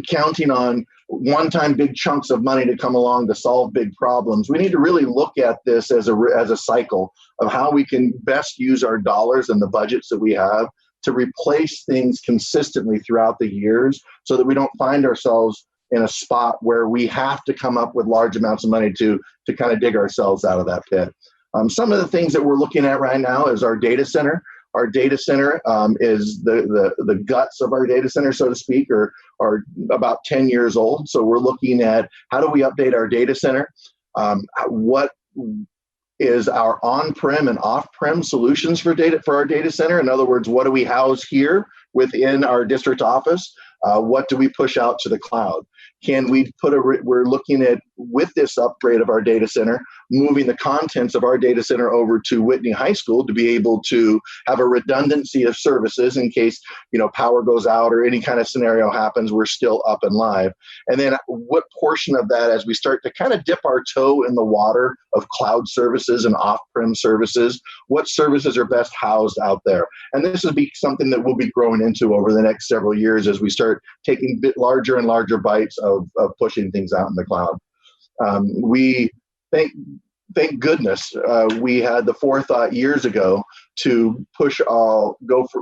counting on one-time big chunks of money to come along to solve big problems, we need to really look at this as a cycle of how we can best use our dollars and the budgets that we have to replace things consistently throughout the years so that we don't find ourselves in a spot where we have to come up with large amounts of money to kind of dig ourselves out of that pit. Some of the things that we're looking at right now is our data center. Our data center is the guts of our data center, so to speak, are about 10 years old. So we're looking at how do we update our data center? What is our on-prem and off-prem solutions for our data center? In other words, what do we house here within our district office? What do we push out to the cloud? Can we we're looking at, with this upgrade of our data center, moving the contents of our data center over to Whitney High School to be able to have a redundancy of services in case, power goes out or any kind of scenario happens, we're still up and live. And then what portion of that, as we start to kind of dip our toe in the water of cloud services and off-prem services, what services are best housed out there? And this will be something that we'll be growing into over the next several years as we start taking a bit larger and larger bites of pushing things out in the cloud. We thank goodness we had the forethought years ago to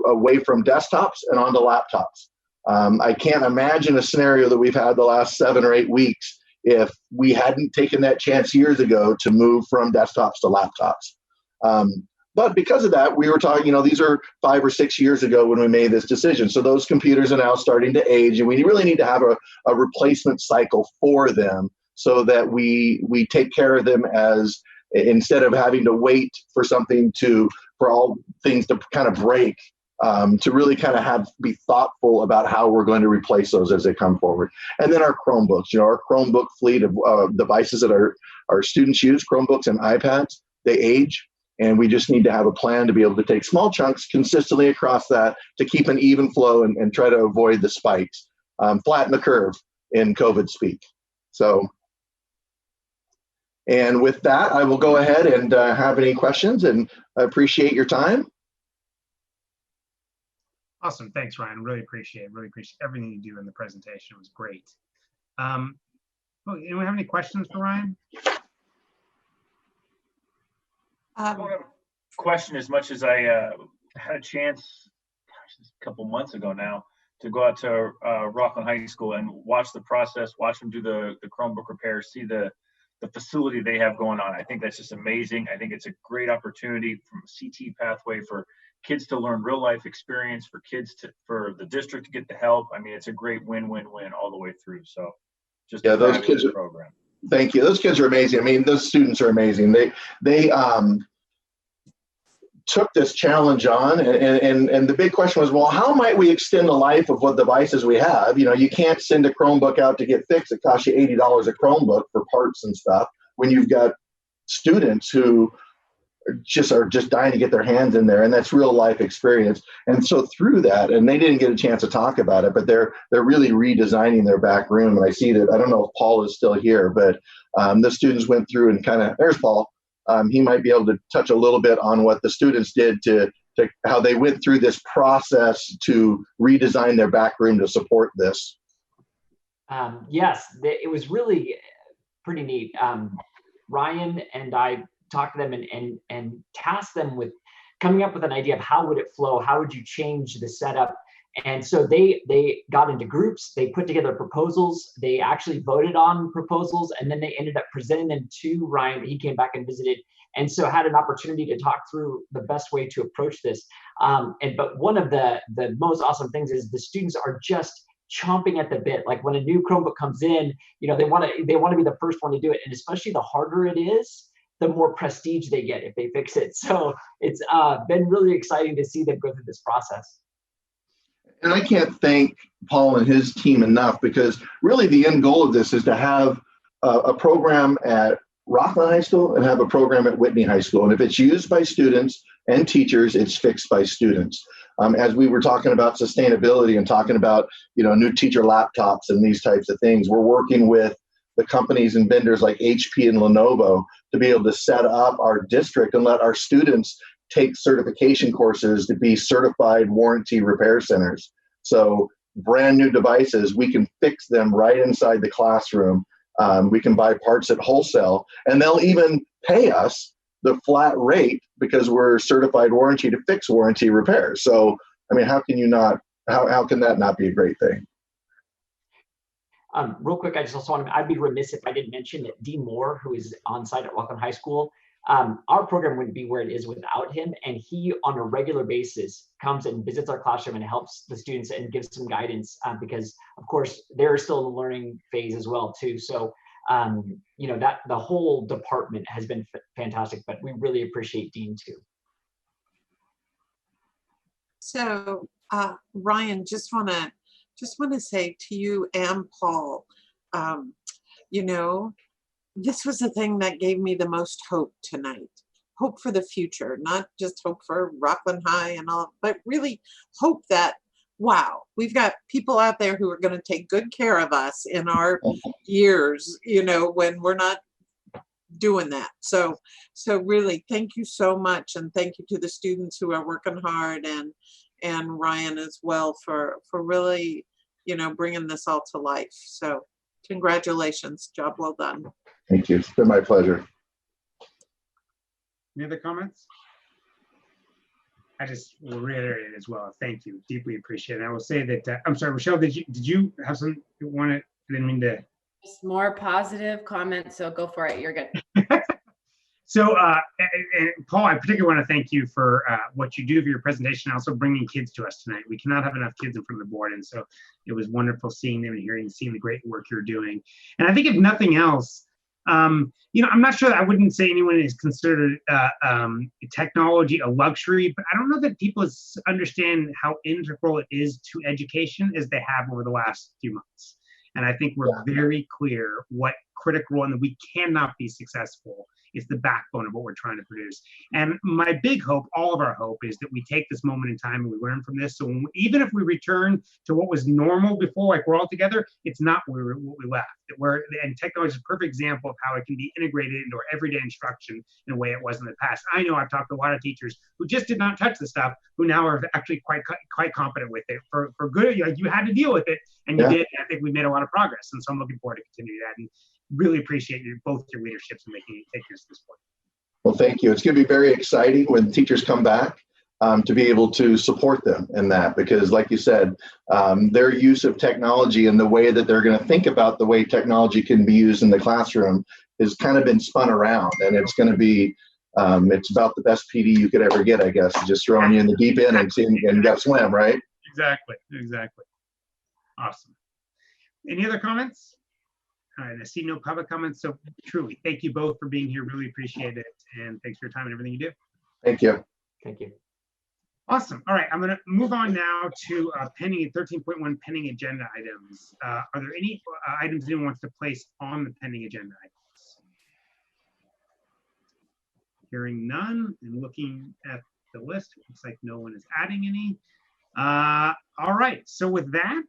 away from desktops and onto laptops. I can't imagine a scenario that we've had the last 7 or 8 weeks if we hadn't taken that chance years ago to move from desktops to laptops. But because of that, we were talking, these are 5 or 6 years ago when we made this decision. So those computers are now starting to age, and we really need to have a replacement cycle for them so that we take care of them as, instead of having to wait for all things to kind of break to really kind of be thoughtful about how we're going to replace those as they come forward. And then our Chromebooks, our Chromebook fleet of devices that our students use, Chromebooks and iPads, they age. And we just need to have a plan to be able to take small chunks consistently across that to keep an even flow and try to avoid the spikes, flatten the curve in COVID speak. So, and with that, I will go ahead and have any questions, and I appreciate your time. Awesome. Thanks, Ryan. Really appreciate everything you do in the presentation. It was great. Anyone have any questions for Ryan? I don't have a question as much as I had a chance a couple months ago now to go out to Rocklin High School and watch the process, watch them do the Chromebook repairs, see the facility they have going on. I think that's just amazing. I think it's a great opportunity from a CT pathway for kids to learn real life experience, for the district to get the help. I mean, it's a great win-win-win all the way through. So just yeah, a those kids are, program. Thank you. Those kids are amazing. I mean, those students are amazing. They took this challenge on, and the big question was, well, how might we extend the life of what devices we have? You can't send a Chromebook out to get fixed. It costs you $80 a Chromebook for parts and stuff when you've got students who are just dying to get their hands in there, and that's real life experience. And so through that, and they didn't get a chance to talk about it, but they're really redesigning their back room. And I see that, I don't know if Paul is still here, but the students went through and there's Paul. He might be able to touch a little bit on what the students did to how they went through this process to redesign their back room to support this. Yes, it was really pretty neat. Ryan and I talked to them and tasked them with coming up with an idea of how would it flow, how would you change the setup. And so they got into groups, they put together proposals, they actually voted on proposals, and then they ended up presenting them to Ryan. He came back and visited, and so had an opportunity to talk through the best way to approach this. But one of the most awesome things is the students are just chomping at the bit. Like when a new Chromebook comes in, they want to be the first one to do it, and especially the harder it is, the more prestige they get if they fix it. So it's been really exciting to see them go through this process. And I can't thank Paul and his team enough, because really the end goal of this is to have a program at Rocklin High School and have a program at Whitney High School. And if it's used by students and teachers, it's fixed by students. As we were talking about sustainability and talking about, new teacher laptops and these types of things, we're working with the companies and vendors like HP and Lenovo to be able to set up our district and let our students take certification courses to be certified warranty repair centers. So brand new devices, we can fix them right inside the classroom. We can buy parts at wholesale, and they'll even pay us the flat rate because we're certified warranty to fix warranty repairs. So, I mean, how can that not be a great thing? Real quick, I just also I'd be remiss if I didn't mention that Dean Moore, who is on site at Rocklin High School, our program wouldn't be where it is without him. And he, on a regular basis, comes and visits our classroom and helps the students and gives some guidance because, of course, they're still in the learning phase as well, too. So, that the whole department has been fantastic, but we really appreciate Dean, too. So, Ryan, just want to say to you and Paul, this was the thing that gave me the most hope tonight. Hope for the future, not just hope for Rocklin High and all, but really hope that, wow, we've got people out there who are going to take good care of us in our years, when we're not doing that. So really, thank you so much. And thank you to the students who are working hard and Ryan as well for really, bringing this all to life. So congratulations, job well done. Thank you. It's been my pleasure. Any other comments? I just will reiterate as well. Thank you. Deeply appreciate it. I will say that, I'm sorry, Rochelle, did you have something you wanted? I didn't mean to. Just more positive comments. So go for it. You're good. So, and Paul, I particularly want to thank you for what you do for your presentation, also bringing kids to us tonight. We cannot have enough kids in front of the board. And so it was wonderful seeing them and seeing the great work you're doing. And I think if nothing else, I'm not sure that I wouldn't say anyone is considered technology a luxury, but I don't know that people understand how integral it is to education as they have over the last few months. And I think we're very clear what critical and that we cannot be successful. It's the backbone of what we're trying to produce. And my big hope, all of our hope, is that we take this moment in time and we learn from this. So even if we return to what was normal before, like we're all together, it's not what we left. And technology is a perfect example of how it can be integrated into our everyday instruction in a way it was in the past. I know I've talked to a lot of teachers who just did not touch the stuff, who now are actually quite competent with it. For good, like you had to deal with it, and you did. I think we made a lot of progress, and so I'm looking forward to continue that. And really appreciate both your leaderships in taking us to this point. Well, thank you. It's going to be very exciting when teachers come back to be able to support them in that, because like you said, their use of technology and the way that they're going to think about the way technology can be used in the classroom has kind of been spun around, and it's going to be, it's about the best PD you could ever get, I guess, just throwing you in the deep end and seeing and you got to swim, right? Exactly. Awesome. Any other comments? All right, I see no public comments, so truly, thank you both for being here. Really appreciate it, and thanks for your time and everything you do. Thank you. Thank you. Awesome. All right, I'm going to move on now to pending 13.1 pending agenda items. Are there any items anyone wants to place on the pending agenda items? Hearing none and looking at the list, it looks like no one is adding any. All right, so with that,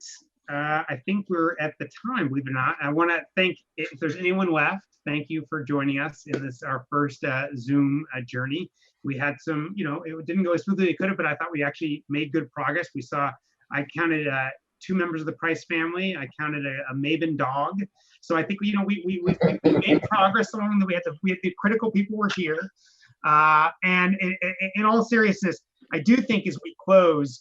I think we're at the time, believe it or not. I want to thank, if there's anyone left, thank you for joining us in this, our first Zoom journey. We had some, it didn't go as smoothly as it could have, but I thought we actually made good progress. I counted 2 members of the Price family. I counted a Maven dog. So I think, we made progress along that. We had the critical people were here. And in all seriousness, I do think as we close,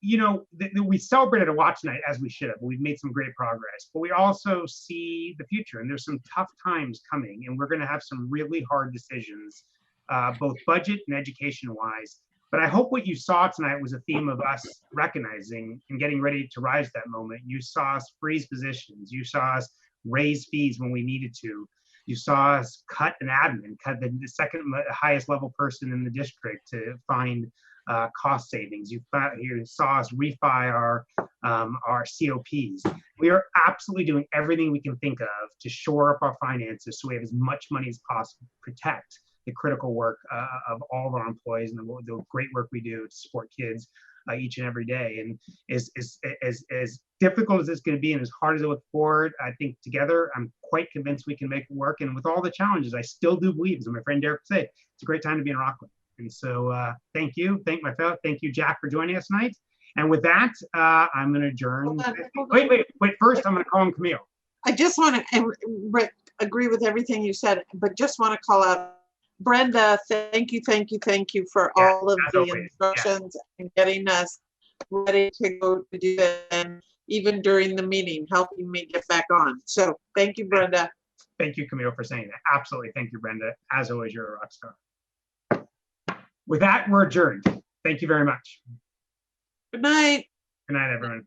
we celebrated a watch night as we should have. We've made some great progress, but we also see the future, and there's some tough times coming, and we're going to have some really hard decisions, both budget and education wise. But I hope what you saw tonight was a theme of us recognizing and getting ready to rise to that moment. You saw us freeze positions. You saw us raise fees when we needed to. You saw us cut an admin, cut the second highest level person in the district to find cost savings. You saw us refi our COPs. We are absolutely doing everything we can think of to shore up our finances so we have as much money as possible to protect the critical work of all of our employees and the great work we do to support kids each and every day. And as difficult as it's going to be and as hard as I look forward, I think together I'm quite convinced we can make it work. And with all the challenges, I still do believe, as my friend Derek said, it's a great time to be in Rocklin. And so thank you. Thank you, Jack, for joining us tonight. And with that, I'm going to adjourn. Wait. First, I'm going to call on Camille. I just want to agree with everything you said, but just want to call out Brenda. Thank you for all of the instructions and getting us ready to go to do it, and even during the meeting, helping me get back on. So thank you, Brenda. Thank you, Camille, for saying that. Absolutely. Thank you, Brenda. As always, you're a rock star. With that, we're adjourned. Thank you very much. Good night. Good night, everyone.